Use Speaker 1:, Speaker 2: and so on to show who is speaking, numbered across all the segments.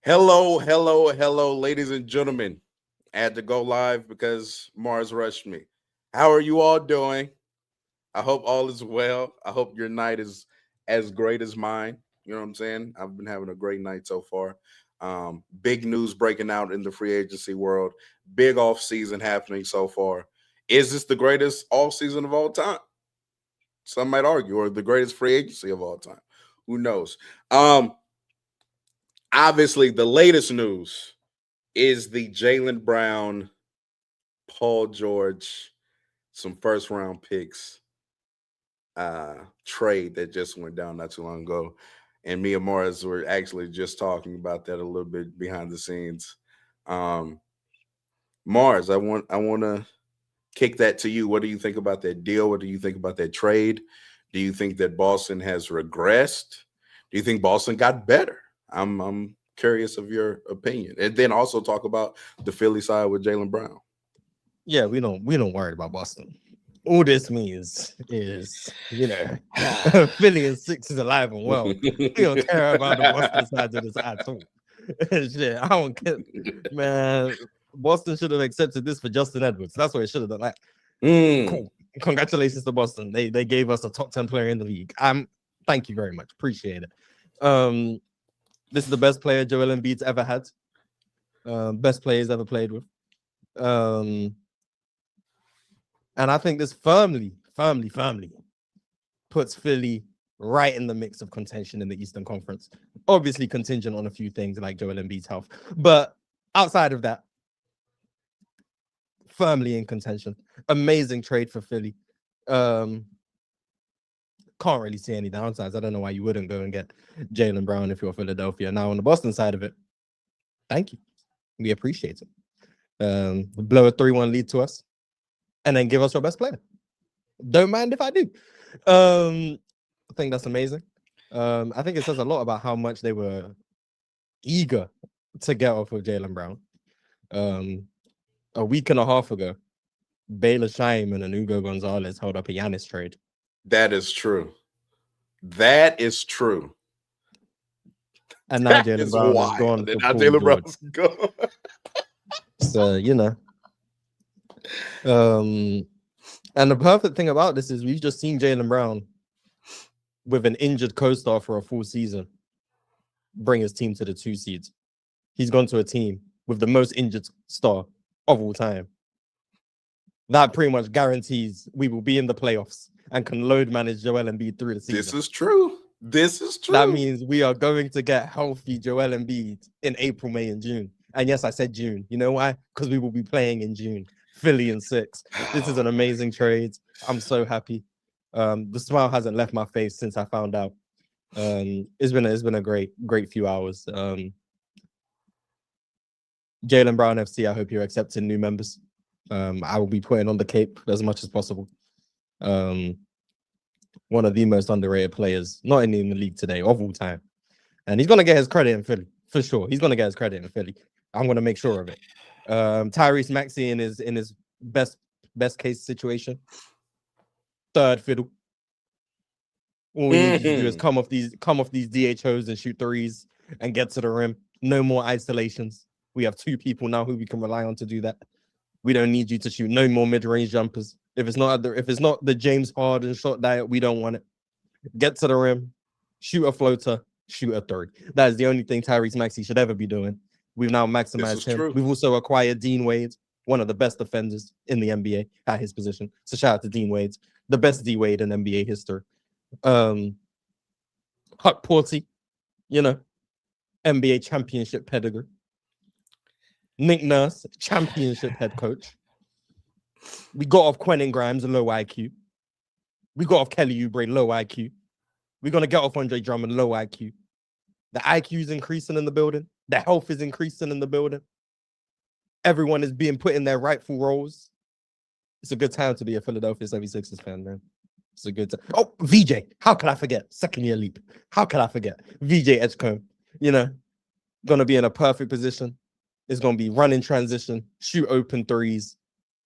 Speaker 1: Hello, ladies and gentlemen. I had to go live because Mars rushed me. How are you all doing? I hope all is well. I hope your night is as great as mine. You know what I'm saying? I've been having a great night so far. Big news breaking out in the free agency world. Big off season happening so far. Is this the greatest off season of all time? Some might argue, or the greatest free agency of all time. Who knows? Um, Obviously, the latest news is the Jalen Brown, Paul George, some first round picks trade that just went down not too long ago. And me and Marz were actually just talking about that a little bit behind the scenes. Um, Marz, I want to kick that to you. What do you think about that deal? What do you think about that trade? Do you think that Boston has regressed? Do you think Boston got better? I'm curious of your opinion, and then also talk about the Philly side with Jalen Brown.
Speaker 2: Yeah, we don't worry about Boston. All this means is, Philly and six is alive and well. We don't care about the Boston side of this at all. Shit, I don't care, man. Boston should have accepted this for Justin Edwards. That's what it should have done. Like,
Speaker 1: Mm,
Speaker 2: cool. Congratulations to Boston. They gave us a top 10 player in the league. Thank you very much. Appreciate it. This is the best player Joel Embiid's ever had. Best player he's ever played with. And I think this firmly puts Philly right in the mix of contention in the Eastern Conference. Obviously contingent on a few things like Joel Embiid's health. But outside of that, firmly in contention. Amazing trade for Philly. Can't really see any downsides. I don't know why you wouldn't go and get Jalen Brown if you're Philadelphia. Now on the Boston side of it, thank you. We appreciate it. Blow a 3-1 lead to us, and then give us your best player. Don't mind if I do. I think that's amazing. I think it says a lot about how much they were eager to get off of Jalen Brown. A week and a half ago, Baylor Scheim and Hugo Gonzalez held up a Giannis trade.
Speaker 1: that is true. That is true.
Speaker 2: And now
Speaker 1: That
Speaker 2: Jalen
Speaker 1: is
Speaker 2: Brown is gone
Speaker 1: wild.
Speaker 2: for
Speaker 1: And now
Speaker 2: Paul
Speaker 1: Jalen
Speaker 2: George.
Speaker 1: Brown's gone.
Speaker 2: So, and the perfect thing about this is we've just seen Jalen Brown with an injured co-star for a full season bring his team to the 2 seeds. He's gone to a team with the most injured star of all time. That pretty much guarantees we will be in the playoffs and can load manage Joel Embiid through the season.
Speaker 1: This is true. This is true.
Speaker 2: That means we are going to get healthy Joel Embiid in April, May, and June. And yes, I said June. You know why? Because we will be playing in June. Philly and 6. This is an amazing trade. I'm so happy. The smile hasn't left my face since I found out. It's been a great few hours. Jalen Brown FC, I hope you're accepting new members. I will be putting on the cape as much as possible. One of the most underrated players, not only in the league today, of all time. And he's going to get his credit in Philly, for sure. He's going to get his credit in Philly. I'm going to make sure of it. Tyrese Maxey in his best case situation, third fiddle. All we need you to do is come off these DHOs and shoot threes and get to the rim. No more isolations. We have 2 people now who we can rely on to do that. We don't need you to shoot no more mid-range jumpers. If it's not the James Harden shot diet, we don't want it. Get to the rim, shoot a floater, shoot a 3. That is the only thing Tyrese Maxey should ever be doing. We've now maximized him.
Speaker 1: True.
Speaker 2: We've also acquired Dean Wade, one of the best defenders in the NBA at his position. So shout out to Dean Wade, the best D Wade in NBA history. Huck Porty, NBA championship pedigree. Nick Nurse, championship head coach. We got off Quentin Grimes, a low IQ. We got off Kelly Oubre, low IQ. We're going to get off Andre Drummond, low IQ. The IQ is increasing in the building. The health is increasing in the building. Everyone is being put in their rightful roles. It's a good time to be a Philadelphia 76ers fan, man. It's a good time. Oh, VJ. How could I forget? Second year leap. How could I forget? VJ Edgecombe, going to be in a perfect position. It's going to be running transition, shoot open threes,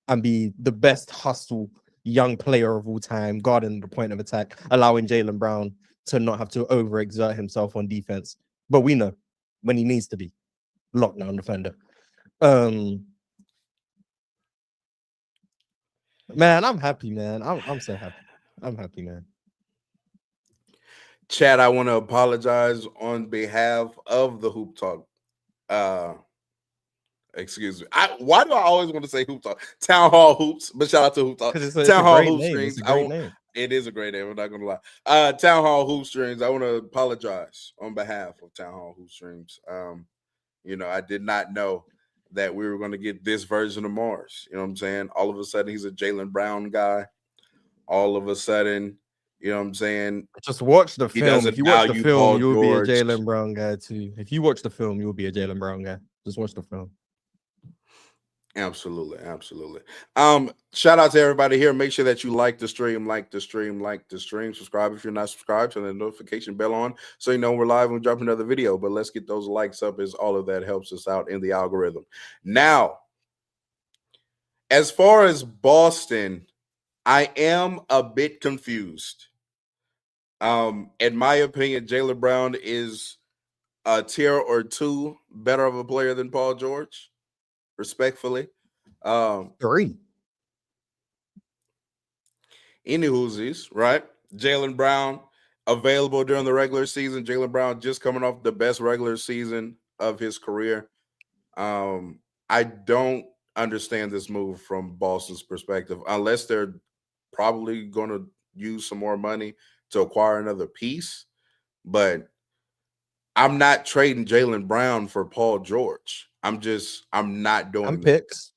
Speaker 2: and be the best hustle young player of all time, guarding the point of attack, allowing Jalen Brown to not have to overexert himself on defense. But we know when he needs to be, lockdown defender. Man, I'm happy, man. I'm so happy. I'm happy, man.
Speaker 1: Chad, I want to apologize on behalf of the Hoop Talk. Uh, excuse me. Why do I always want to say Hoop Talk? Town Hall Hoops, but shout out to Hoop Talk.
Speaker 2: Because it's
Speaker 1: Town
Speaker 2: a
Speaker 1: Hall
Speaker 2: great
Speaker 1: Hoop
Speaker 2: name. It's
Speaker 1: Streams.
Speaker 2: a great name.
Speaker 1: It is a great name. I'm not gonna lie. Town Hall Hoop Streams. I want to apologize on behalf of Town Hall Hoop Streams. I did not know that we were going to get this version of Marz. You know what I'm saying? All of a sudden, he's a Jaylen Brown guy. All of a sudden, you know what I'm saying?
Speaker 2: Just watch the
Speaker 1: He
Speaker 2: film.
Speaker 1: doesn't
Speaker 2: If you watch the
Speaker 1: value
Speaker 2: film,
Speaker 1: Paul
Speaker 2: you'll be a
Speaker 1: George.
Speaker 2: Jaylen Brown guy too. If you watch the film, you'll be a Jaylen Brown guy. Just watch the film.
Speaker 1: Absolutely. Shout out to everybody here. Make sure that you like the stream. Subscribe if you're not subscribed, turn the notification bell on so you know we're live and we drop another video. But let's get those likes up, as all of that helps us out in the algorithm. Now, as far as Boston, I am a bit confused. In my opinion, Jaylen Brown is a tier or two better of a player than Paul George. Respectfully.
Speaker 2: 3.
Speaker 1: Any whoosies, right? Jaylen Brown available during the regular season. Jaylen Brown just coming off the best regular season of his career. I don't understand this move from Boston's perspective, unless they're probably going to use some more money to acquire another piece. But I'm not trading Jaylen Brown for Paul George. I'm not doing
Speaker 2: I'm
Speaker 1: that.
Speaker 2: picks.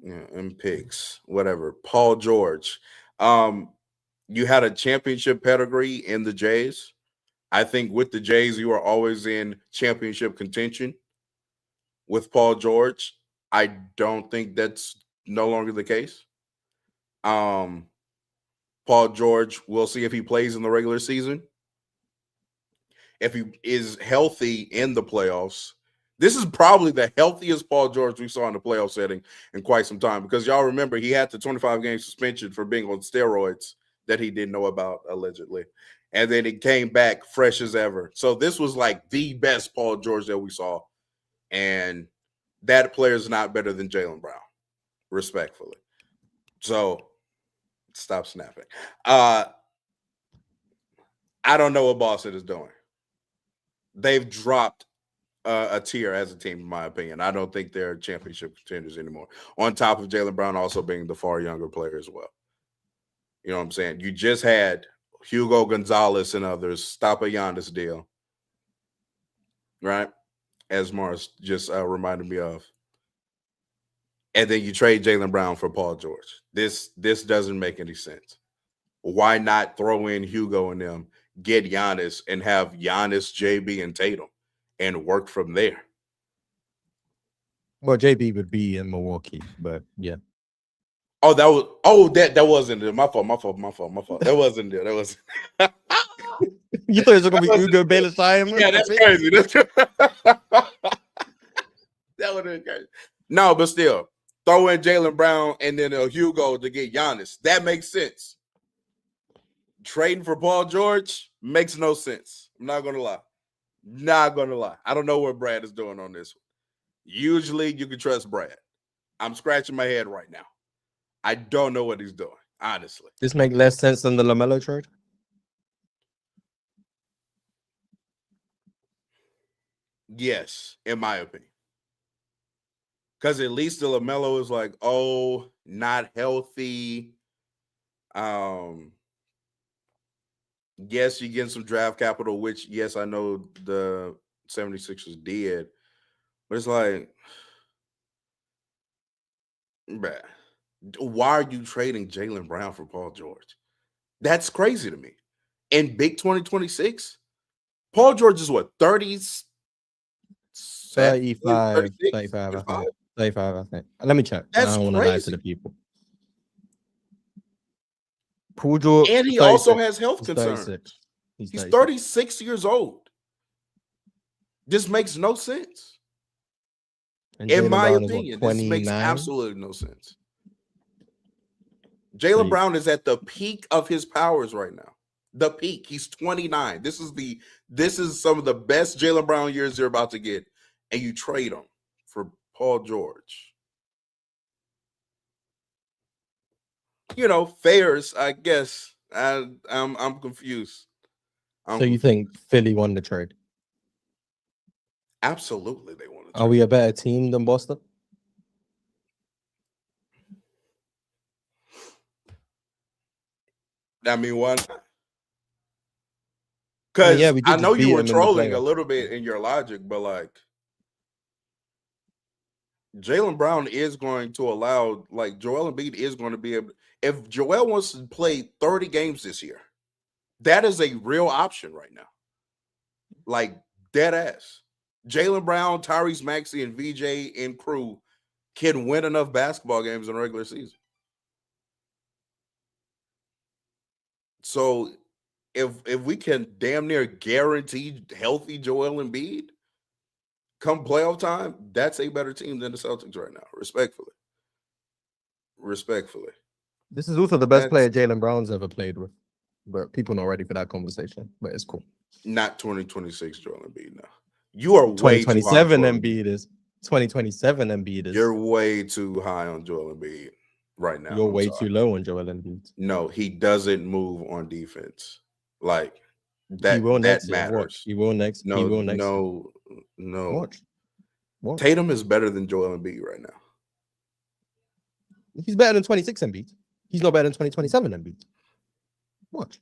Speaker 1: Yeah, and picks, whatever. Paul George. You had a championship pedigree in the Jays. I think with the Jays, you are always in championship contention. With Paul George, I don't think that's no longer the case. Paul George, we'll see if he plays in the regular season. If he is healthy in the playoffs, this is probably the healthiest Paul George we saw in the playoff setting in quite some time, because y'all remember he had the 25-game suspension for being on steroids that he didn't know about, allegedly. And then he came back fresh as ever. So this was like the best Paul George that we saw. And that player is not better than Jaylen Brown, respectfully. So stop snapping. I don't know what Boston is doing. They've dropped a tier as a team, in my opinion. I don't think they're championship contenders anymore. On top of Jaylen Brown also being the far younger player as well. You know what I'm saying? You just had Hugo Gonzalez and others stop a Giannis deal, right? As Marz just reminded me of. And then you trade Jaylen Brown for Paul George. This doesn't make any sense. Why not throw in Hugo and them, get Giannis, and have Giannis, JB, and Tatum, and work from there?
Speaker 2: Well, JB would be in Milwaukee, but yeah.
Speaker 1: That wasn't there. My fault. That wasn't there. That was.
Speaker 2: You thought it was gonna be Ugo Bayless?
Speaker 1: Yeah, that's crazy. That would have been crazy. No, but still, throw in Jaylen Brown and then Hugo to get Giannis. That makes sense. Trading for Paul George makes no sense. I'm not gonna lie. I don't know what Brad is doing on this one. Usually, you can trust Brad. I'm scratching my head right now. I don't know what he's doing, honestly.
Speaker 2: This make less sense than the LaMelo trade?
Speaker 1: Yes, in my opinion. Because at least the LaMelo is like, oh, not healthy. Yes, you get some draft capital, which, yes, I know the 76ers did. But it's like, bruh, why are you trading Jaylen Brown for Paul George? That's crazy to me. In big 2026, Paul George is what, 30?
Speaker 2: 35, 35, I think. 35, I think. Let me check.
Speaker 1: That's
Speaker 2: I don't want to lie to
Speaker 1: crazy.
Speaker 2: the people. Paul George,
Speaker 1: And he
Speaker 2: 36.
Speaker 1: also has health
Speaker 2: He's
Speaker 1: concerns.
Speaker 2: 36.
Speaker 1: He's 36 years old. This makes no sense.
Speaker 2: And
Speaker 1: In
Speaker 2: Jaylen
Speaker 1: my
Speaker 2: Brown is,
Speaker 1: opinion,
Speaker 2: what,
Speaker 1: this makes
Speaker 2: 29?
Speaker 1: absolutely no sense. Jaylen Brown is at the peak of his powers right now. The peak. He's 29. This is some of the best Jaylen Brown years you're about to get, and you trade him for Paul George. Fairs, I guess. I'm confused.
Speaker 2: So you think Philly won the trade?
Speaker 1: Absolutely, they want to.
Speaker 2: Are we a better team than Boston?
Speaker 1: I mean, why not? Because
Speaker 2: yeah, we did
Speaker 1: I know
Speaker 2: just beat
Speaker 1: you were
Speaker 2: them in the
Speaker 1: trolling a
Speaker 2: playoffs.
Speaker 1: little bit in your logic, but like Jaylen Brown is going to allow, like Joel Embiid is going to be able. If Joel wants to play 30 games this year, that is a real option right now. Like dead ass. Jaylen Brown, Tyrese Maxey, and VJ and crew can win enough basketball games in the regular season. So if we can damn near guarantee healthy Joel Embiid come playoff time, that's a better team than the Celtics right now. Respectfully.
Speaker 2: This is also the best player Jaylen Brown's ever played with. But people not ready for that conversation. But it's cool.
Speaker 1: Not 2026 Joel Embiid now. You are way too high on
Speaker 2: 2027 Embiid is. 2027 Embiid is.
Speaker 1: You're way too high on Joel Embiid right now.
Speaker 2: You're way too low on Joel Embiid.
Speaker 1: No, he doesn't move on defense. Like that.
Speaker 2: He will
Speaker 1: that
Speaker 2: next
Speaker 1: matters.
Speaker 2: Year. Watch. He will next.
Speaker 1: No,
Speaker 2: he will next.
Speaker 1: No.
Speaker 2: Watch.
Speaker 1: Tatum is better than Joel Embiid right now.
Speaker 2: He's better than 26 Embiid. He's not better than 2027 Embiid. Watch.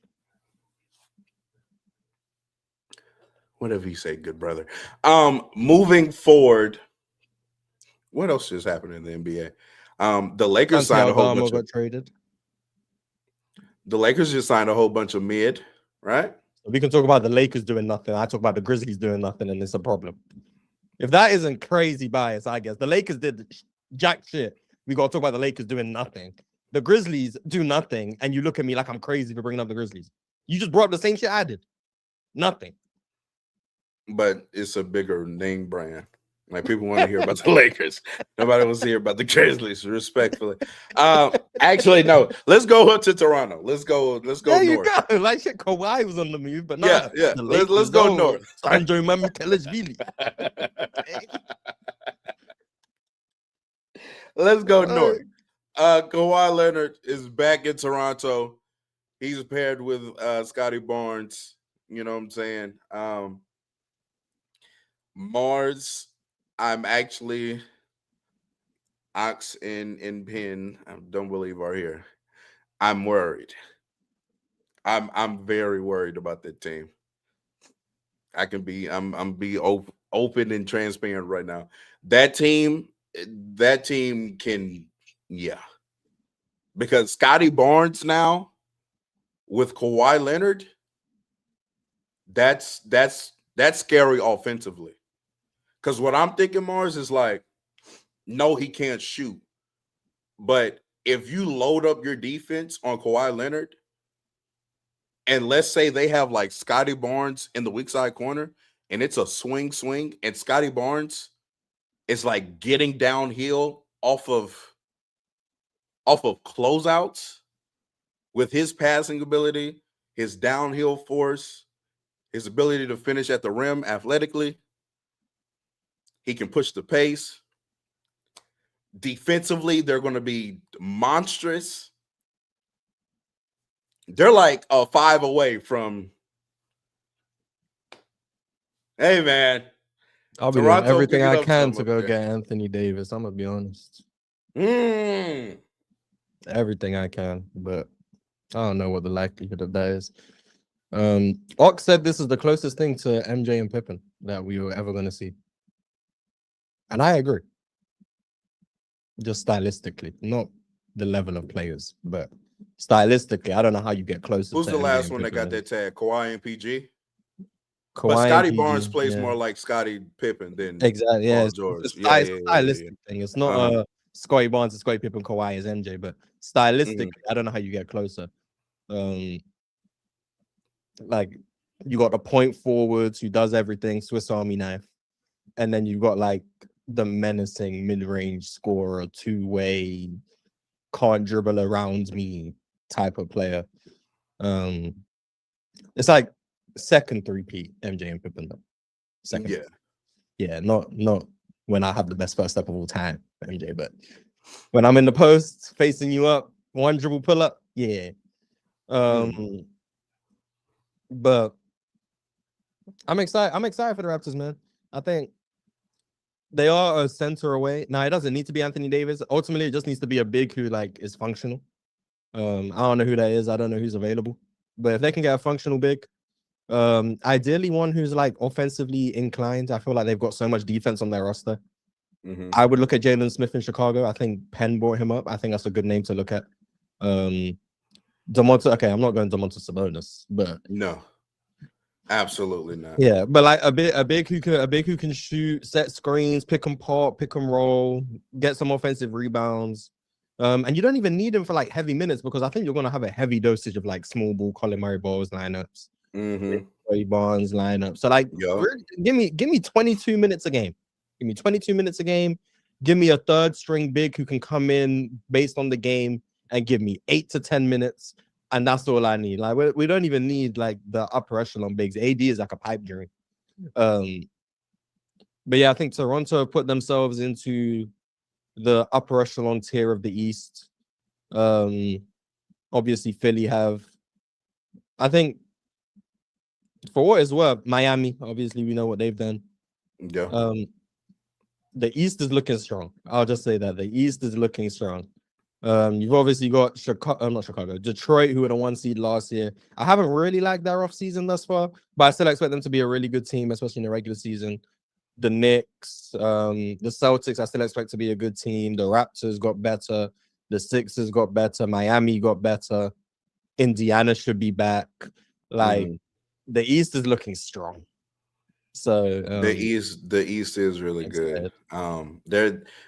Speaker 1: Whatever you say, good brother. Moving forward, what else just happened in the NBA? The Lakers signed a whole bunch.
Speaker 2: Got traded.
Speaker 1: The Lakers just signed a whole bunch of mid, right?
Speaker 2: We can talk about the Lakers doing nothing. I talk about the Grizzlies doing nothing, and it's a problem. If that isn't crazy bias, I guess the Lakers did jack shit. We got to talk about the Lakers doing nothing. The Grizzlies do nothing, and you look at me like I'm crazy for bringing up the Grizzlies. You just brought up the same shit I did. Nothing.
Speaker 1: But it's a bigger name brand. Like people want to hear about the Lakers. Nobody wants to hear about the Grizzlies, respectfully. Actually, no. Let's go up to Toronto. Let's go
Speaker 2: there
Speaker 1: north.
Speaker 2: You go. Like shit, Kawhi was on the move, but
Speaker 1: yeah. Let's go north.
Speaker 2: Andre Mamatelashvili.
Speaker 1: Let's go north. Kawhi Leonard is back in Toronto. He's paired with Scotty Barnes. You know what I'm saying? Marz, I'm actually Ox and Pin. I don't believe are here. I'm worried. I'm very worried about that team. I'm be open and transparent right now. That team can, yeah. Because Scotty Barnes now with Kawhi Leonard, that's scary offensively. Because what I'm thinking, Marz, is like, no, he can't shoot. But if you load up your defense on Kawhi Leonard, and let's say they have like Scotty Barnes in the weak side corner, and it's a swing, and Scotty Barnes is like getting downhill off of closeouts with his passing ability, his downhill force, his ability to finish at the rim athletically. He can push the pace. Defensively, they're going to be monstrous. They're like a 5 away from. Hey, man.
Speaker 2: I'll be doing everything I can to go get Anthony Davis. I'm going to be honest. Everything I can, but I don't know what the likelihood of that is. Ox said this is the closest thing to MJ and Pippen that we were ever going to see. And I agree. Just stylistically, not the level of players, but stylistically, I don't know how you get closer.
Speaker 1: Who's
Speaker 2: to
Speaker 1: the
Speaker 2: MJ
Speaker 1: last
Speaker 2: and
Speaker 1: one that
Speaker 2: Pippen
Speaker 1: got that tag? Kawhi and PG?
Speaker 2: Kawhi
Speaker 1: but Scotty
Speaker 2: and
Speaker 1: Barnes
Speaker 2: PG,
Speaker 1: plays more like Scotty Pippen than
Speaker 2: exactly. Yeah,
Speaker 1: Paul George.
Speaker 2: It's a stylistic thing. It's not Scotty Barnes and Scotty Pippen, Kawhi is MJ, but stylistically, I don't know how you get closer. Like you got the point forwards who does everything, Swiss Army knife, and then you got like the menacing mid-range scorer, two-way, can't dribble around me type of player. It's like second 3P, MJ and Pippen though. Second.
Speaker 1: Yeah.
Speaker 2: Yeah, not when I have the best first step of all time, MJ, but when I'm in the post facing you up, one dribble pull up, yeah. But I'm excited. I'm excited for the Raptors, man. I think they are a center away. Now it doesn't need to be Anthony Davis. Ultimately, it just needs to be a big who like is functional. I don't know who that is. I don't know who's available. But if they can get a functional big, ideally one who's like offensively inclined. I feel like they've got so much defense on their roster. I would look at Jalen Smith in Chicago. I think Penn brought him up. I think that's a good name to look at. DeMonta. Okay, I'm not going DeMonta Sabonis, but
Speaker 1: no, absolutely not.
Speaker 2: Yeah, but like a big who can shoot, set screens, pick and pop, pick and roll, get some offensive rebounds. And you don't even need him for like heavy minutes because I think you're gonna have a heavy dosage of like small ball Colin Murray balls lineups, Barry Bonds lineup. So like, give me 22 minutes a game. Give me 22 minutes a game. Give me a third string big who can come in based on the game and give me 8 to 10 minutes. And that's all I need. Like we don't even need like the upper echelon bigs. AD is like a pipe dream. But yeah, I think Toronto put themselves into the upper echelon tier of the East. Obviously Philly have, I think, for what it's worth, Miami. Obviously, we know what they've done.
Speaker 1: Yeah.
Speaker 2: The East is looking strong. I'll just say that the East is looking strong. You've obviously got Detroit, who were the 1 seed last year. I haven't really liked their off season thus far, but I still expect them to be a really good team, especially in the regular season. The Knicks, the Celtics, I still expect to be a good team. The Raptors got better. The Sixers got better. Miami got better. Indiana should be back. Like the East is looking strong. So
Speaker 1: the East is really good.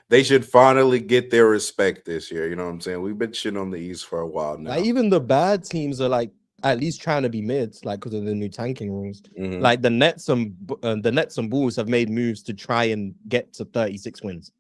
Speaker 1: They should finally get their respect this year. You know what I'm saying? We've been shitting on the East for a while now.
Speaker 2: Like even the bad teams are like at least trying to be mids, like because of the new tanking rules. Like the Nets and Bulls have made moves to try and get to 36 wins.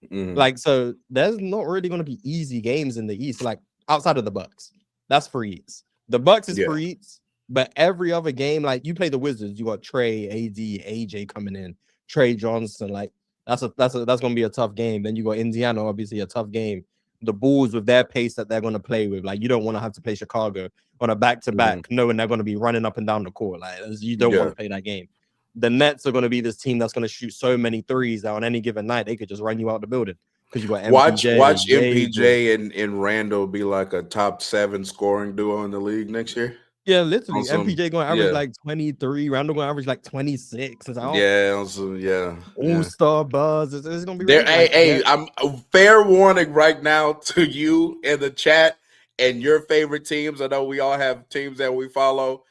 Speaker 2: Like so, there's not really going to be easy games in the East. Like outside of the Bucks, that's for eats. The Bucks is for eats. But every other game, like you play the Wizards, you got Trey, AD, AJ coming in, Trey Johnson. Like that's gonna be a tough game. Then you got Indiana, obviously a tough game. The Bulls with their pace that they're gonna play with, like you don't want to have to play Chicago on a back-to-back, knowing they're gonna be running up and down the court. Like you don't want to play that game. The Nets are gonna be this team that's gonna shoot so many threes that on any given night they could just run you out the building because you got
Speaker 1: MPJ, watch MPJ and Randall be like a top 7 scoring duo in the league next year.
Speaker 2: Yeah, literally. MPJ going to average like 23. Randall going to average like 26. All-star buzz. It's going to be
Speaker 1: really I'm a fair warning right now to you in the chat and your favorite teams. I know we all have teams that we follow.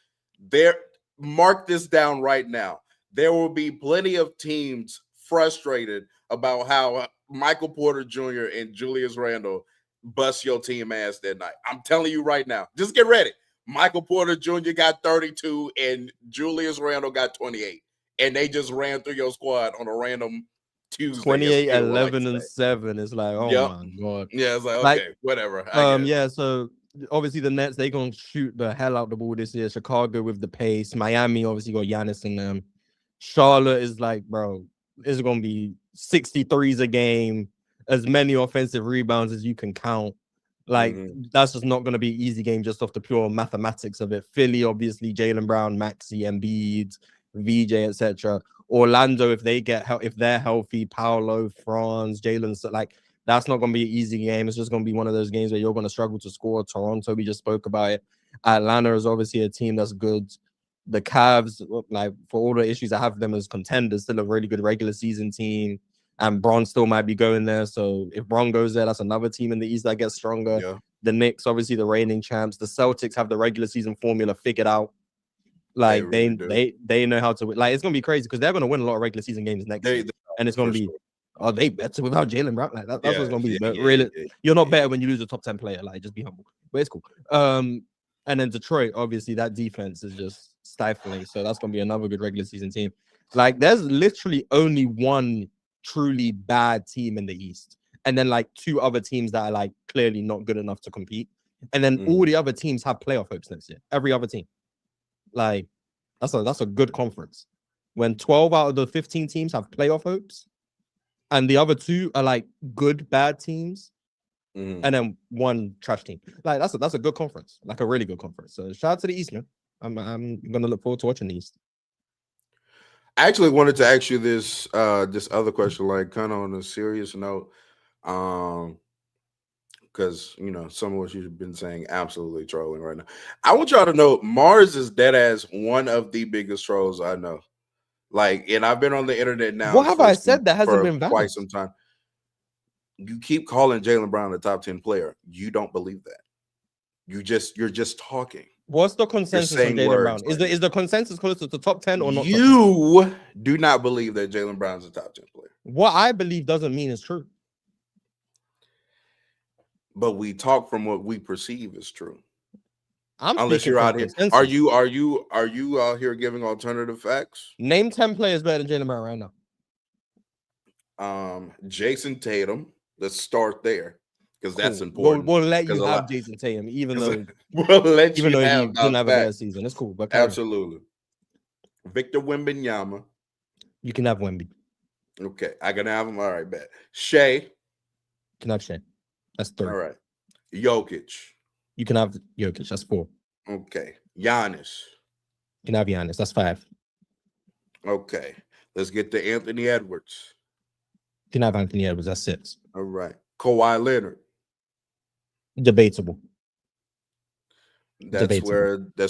Speaker 1: Mark this down right now. There will be plenty of teams frustrated about how Michael Porter Jr. and Julius Randle bust your team ass that night. I'm telling you right now. Just get ready. Michael Porter Jr. got 32 and Julius Randle got 28. And they just ran through your squad on a random Tuesday.
Speaker 2: 28, 11, and 7. It's like, oh my God.
Speaker 1: Yeah, it's like, okay, whatever.
Speaker 2: Yeah, so obviously the Nets, they going to shoot the hell out the ball this year. Chicago with the pace. Miami obviously got Giannis in them. Charlotte is like, bro, it's going to be 63s a game, as many offensive rebounds as you can count. Like that's just not going to be an easy game just off the pure mathematics of it. Philly, obviously, Jaylen Brown, Maxey, Embiid, VJ, etc. Orlando, if they're healthy, Paolo, Franz, Jalen, so like that's not going to be an easy game. It's just going to be one of those games where you're going to struggle to score. Toronto, we just spoke about it. Atlanta is obviously a team that's good. The Cavs, like for all the issues I have them as contenders, still a really good regular season team. And Bron still might be going there. So if Bron goes there, that's another team in the East that gets stronger. Yeah. The Knicks, obviously the reigning champs. The Celtics have the regular season formula figured out. Like they know how to win. Like it's gonna be crazy because they're gonna win a lot of regular season games next year. And it's gonna be they better without Jaylen Brown. Like that's what's gonna be. But really, you're not better when you lose a top 10 player. Like just be humble. But it's cool. And then Detroit, obviously that defense is just stifling. So that's gonna be another good regular season team. Like there's literally only one truly bad team in the East, and then like 2 other teams that are like clearly not good enough to compete, and then all the other teams have playoff hopes next year. Every other team, Like that's a good conference. When 12 out of the 15 teams have playoff hopes, and the other two are like good bad teams,
Speaker 1: Mhm.
Speaker 2: and then one trash team. Like that's a good conference, like a really good conference. So shout out to the East, man. I'm gonna look forward to watching these.
Speaker 1: I actually wanted to ask you this other question, like kind of on a serious note. Um, because some of what you've been saying absolutely trolling right now. I want y'all to know Mars is dead as one of the biggest trolls I know. Like, and I've been on the internet now
Speaker 2: What have I said that hasn't
Speaker 1: for
Speaker 2: been
Speaker 1: quite
Speaker 2: valid?
Speaker 1: some time. You keep calling Jalen Brown a top 10 player. You don't believe that. You're just talking.
Speaker 2: What's the
Speaker 1: You're
Speaker 2: consensus on
Speaker 1: saying
Speaker 2: Jalen
Speaker 1: words
Speaker 2: Brown?
Speaker 1: right
Speaker 2: Is
Speaker 1: now.
Speaker 2: the consensus closer to top 10 or not top 10?
Speaker 1: You do not believe that Jalen Brown's a top 10 player.
Speaker 2: What I believe doesn't mean it's true.
Speaker 1: But we talk from what we perceive is true.
Speaker 2: I'm
Speaker 1: Unless
Speaker 2: speaking
Speaker 1: you're
Speaker 2: from
Speaker 1: out here. Are
Speaker 2: consensus.
Speaker 1: you out here giving alternative facts?
Speaker 2: Name 10 players better than Jalen Brown right now.
Speaker 1: Jason Tatum. Let's start there because that's
Speaker 2: Cool.
Speaker 1: important.
Speaker 2: We'll let
Speaker 1: Because
Speaker 2: you
Speaker 1: a
Speaker 2: have
Speaker 1: lot,
Speaker 2: Jason Tatum, even
Speaker 1: because
Speaker 2: though
Speaker 1: we'll let you
Speaker 2: he
Speaker 1: have
Speaker 2: didn't
Speaker 1: the
Speaker 2: have a better
Speaker 1: facts.
Speaker 2: season. It's cool, but carry on.
Speaker 1: Absolutely. Victor Wembanyama.
Speaker 2: You can have Wemby.
Speaker 1: Okay, I can have him. All right, bet. Shea.
Speaker 2: You can have Shea. That's 3.
Speaker 1: All right. Jokic.
Speaker 2: You can have Jokic. That's 4.
Speaker 1: Okay. Giannis.
Speaker 2: You can have Giannis. That's 5.
Speaker 1: Okay. Let's get to Anthony Edwards.
Speaker 2: You can have Anthony Edwards. That's 6.
Speaker 1: All right. Kawhi Leonard.
Speaker 2: Debatable.
Speaker 1: That's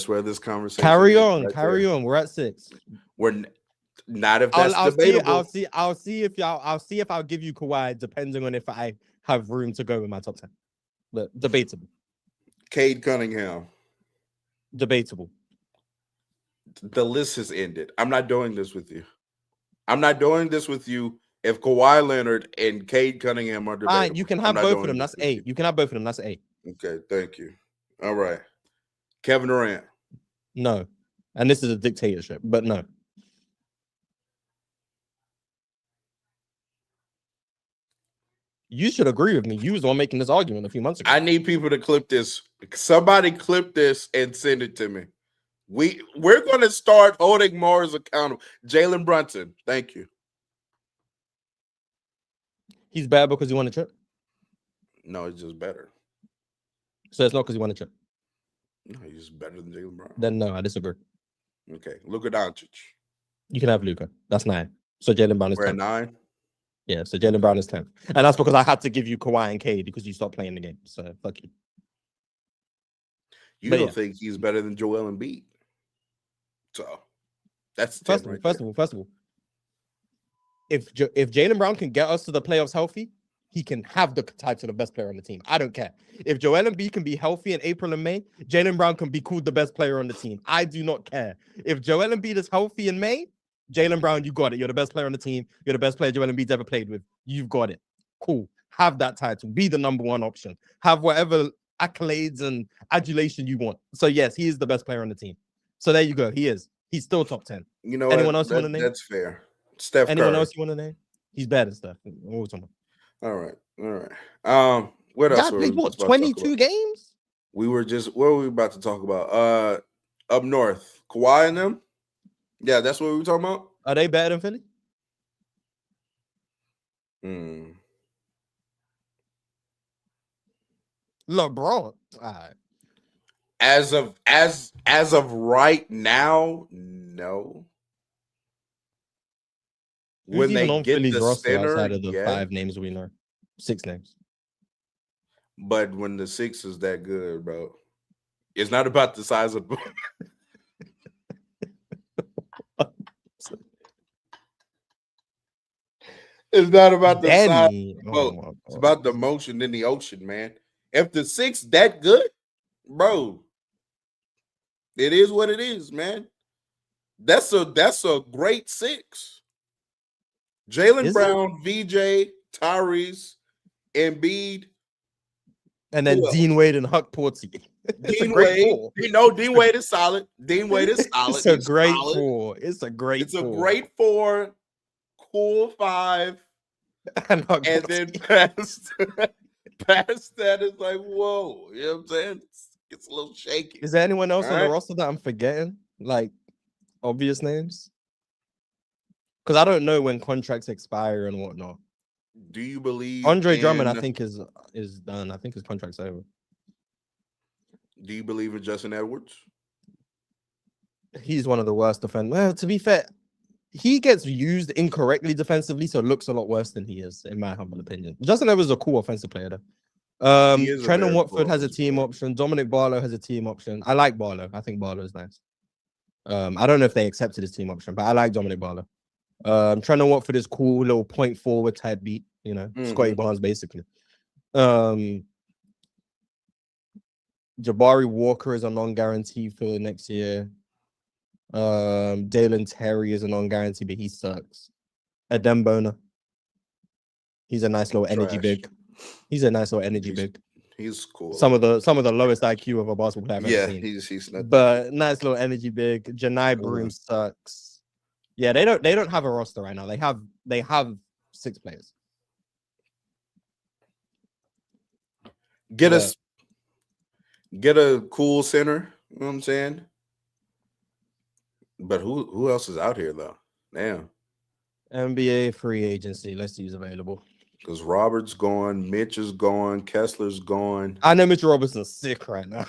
Speaker 1: where this conversation
Speaker 2: Carry
Speaker 1: is
Speaker 2: on.
Speaker 1: right
Speaker 2: Carry
Speaker 1: there.
Speaker 2: on. We're at 6.
Speaker 1: We're not if that's debatable.
Speaker 2: I'll see if I'll give you Kawhi, depending on if I have room to go in my top 10. But debatable.
Speaker 1: Cade Cunningham.
Speaker 2: Debatable.
Speaker 1: The list has ended. I'm not doing this with you. I'm not doing this with you if Kawhi Leonard and Cade Cunningham are debatable.
Speaker 2: Fine, you can have both of them. That's 8. You can have both of them. That's 8.
Speaker 1: Okay, thank you. All right. Kevin Durant.
Speaker 2: No. And this is a dictatorship, but no. You should agree with me. You was the one making this argument a few months ago.
Speaker 1: I need people to clip this. Somebody clip this and send it to me. We're going to start holding Marz accountable. Jalen Brunson, thank you.
Speaker 2: He's bad because he won a chip.
Speaker 1: No, he's just better.
Speaker 2: So it's not because he won a chip.
Speaker 1: No, he's just better than Jalen Brown.
Speaker 2: Then no, I disagree.
Speaker 1: Okay, Luka Doncic.
Speaker 2: You can have Luka. That's 9. So Jalen Brown is
Speaker 1: We're
Speaker 2: 10.
Speaker 1: at 9.
Speaker 2: Yeah, so Jalen Brown is 10. And that's because I had to give you Kawhi and Cade because you stopped playing the game. So fuck you.
Speaker 1: You don't think he's better than Joel Embiid. So that's
Speaker 2: first of all. If Jalen Brown can get us to the playoffs healthy, he can have the title of best player on the team. I don't care. If Joel Embiid can be healthy in April and May, Jalen Brown can be called the best player on the team. I do not care. If Joel Embiid is healthy in May, Jalen Brown, you got it. You're the best player on the team. You're the best player Joel Embiid's ever played with. You've got it. Cool. Have that title. Be the number 1 option. Have whatever accolades and adulation you want. So yes, he is the best player on the team. So there you go. He is. He's still top 10.
Speaker 1: You know,
Speaker 2: anyone else you want to name?
Speaker 1: That's fair. Steph
Speaker 2: Anyone
Speaker 1: Curry.
Speaker 2: else you want to name? He's better than Steph.
Speaker 1: All right. What else?
Speaker 2: God played what? 22 games?
Speaker 1: What were we about to talk about? Up north, Kawhi and them. Yeah, that's what we were talking about.
Speaker 2: Are they better than Philly? LeBron. All right.
Speaker 1: As of right now, no.
Speaker 2: Who's
Speaker 1: When
Speaker 2: even
Speaker 1: they
Speaker 2: on
Speaker 1: get
Speaker 2: Philly's
Speaker 1: the
Speaker 2: roster
Speaker 1: center,
Speaker 2: outside of the
Speaker 1: yeah.
Speaker 2: 5 names we know? 6 names.
Speaker 1: But when the 6 is that good, bro, it's not about the size of. It's not about the size of the boat. It's about the motion in the ocean, man. If the 6 that good, bro, it is what it is, man. That's a great 6. Jalen Brown, VJ, Tyrese, Embiid,
Speaker 2: and then Dean Wade and Huck Porty.
Speaker 1: Dean Wade. Dean Wade is solid. Dean Wade is solid.
Speaker 2: It's a great 4. It's a great
Speaker 1: 4. Cool 5. And then past that is like, whoa. You know what I'm saying? It's a little shaky.
Speaker 2: Is there anyone else on the roster that I'm forgetting? Like obvious names? Because I don't know when contracts expire and whatnot.
Speaker 1: Do you believe
Speaker 2: Andre Drummond, I
Speaker 1: in?
Speaker 2: think, is done. I think his contract's over.
Speaker 1: Do you believe in Justin Edwards?
Speaker 2: He's one of the worst defenders. Well, to be fair, he gets used incorrectly defensively, so it looks a lot worse than he is, in my humble opinion. Justin Edwards is a cool offensive player, though.
Speaker 1: He is a
Speaker 2: Trendon
Speaker 1: very
Speaker 2: Watford
Speaker 1: cool
Speaker 2: has a
Speaker 1: offensive
Speaker 2: team
Speaker 1: player.
Speaker 2: option. Dominic Barlow has a team option. I like Barlow. I think Barlow is nice. I don't know if they accepted his team option, but I like Dominic Barlow. Trendon Watford is cool, little point forward type beat, you know, Scotty Barnes basically. Jabari Walker is a non-guarantee for next year. Dalen Terry is a non-guarantee, but he sucks. Adem Bona. He's a nice little energy big. He's a nice little energy big.
Speaker 1: He's cool.
Speaker 2: Some of the lowest IQ of a basketball player I've ever seen.
Speaker 1: He's not.
Speaker 2: But nice little energy big. Janai Broom sucks. Yeah, they don't have a roster right now. They have 6 players.
Speaker 1: Get a cool center. You know what I'm saying? But who else is out here though? Damn.
Speaker 2: NBA free agency. Let's see who's available.
Speaker 1: Because Robert's gone, Mitch is gone, Kessler's gone.
Speaker 2: I know Mitch Robinson's sick right now.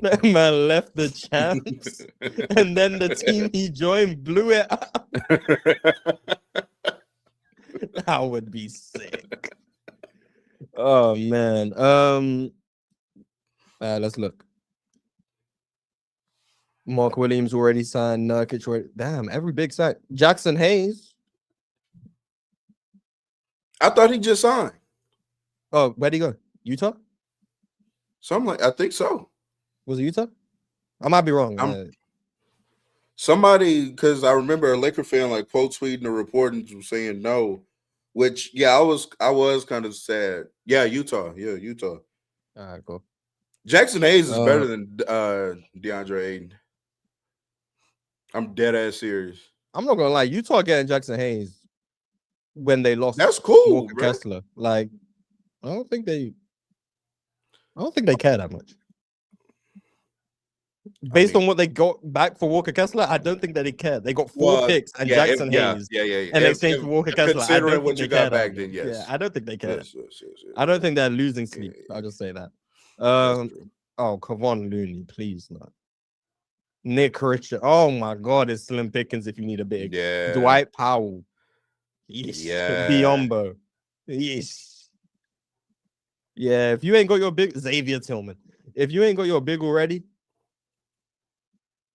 Speaker 2: That man left the champs, and then the team he joined blew it up. That would be sick. Oh man. Let's look. Mark Williams already signed. Nurkic. Damn, every big site. Jackson Hayes.
Speaker 1: I thought he just signed.
Speaker 2: Oh, where'd he go? Utah?
Speaker 1: I think so.
Speaker 2: Was it Utah? I might be wrong.
Speaker 1: Somebody, because I remember a Laker fan like quote tweeting the report and saying no, which I was kind of sad. Yeah, Utah.
Speaker 2: All right, cool.
Speaker 1: Jackson Hayes is better than DeAndre Ayton. I'm dead ass serious.
Speaker 2: I'm not gonna lie, Utah getting Jackson Hayes when they lost.
Speaker 1: That's cool,
Speaker 2: Walker Kessler. Like, I don't think they care that much. Based on what they got back for Walker Kessler, I don't think that they care. They got 4 picks and Jackson Hayes.
Speaker 1: In
Speaker 2: exchange for Walker Kessler.
Speaker 1: Considering what you got back then, yes.
Speaker 2: Yeah, I don't think they care.
Speaker 1: Yes.
Speaker 2: I don't think they're losing sleep. I'll just say that. Kevon Looney, please not. Nick Richard. Oh my God, it's Slim Pickens if you need a big.
Speaker 1: Yeah.
Speaker 2: Dwight Powell. Yes.
Speaker 1: Yeah.
Speaker 2: Biombo. Yes. Yeah, if you ain't got your big, Xavier Tillman. If you ain't got your big already,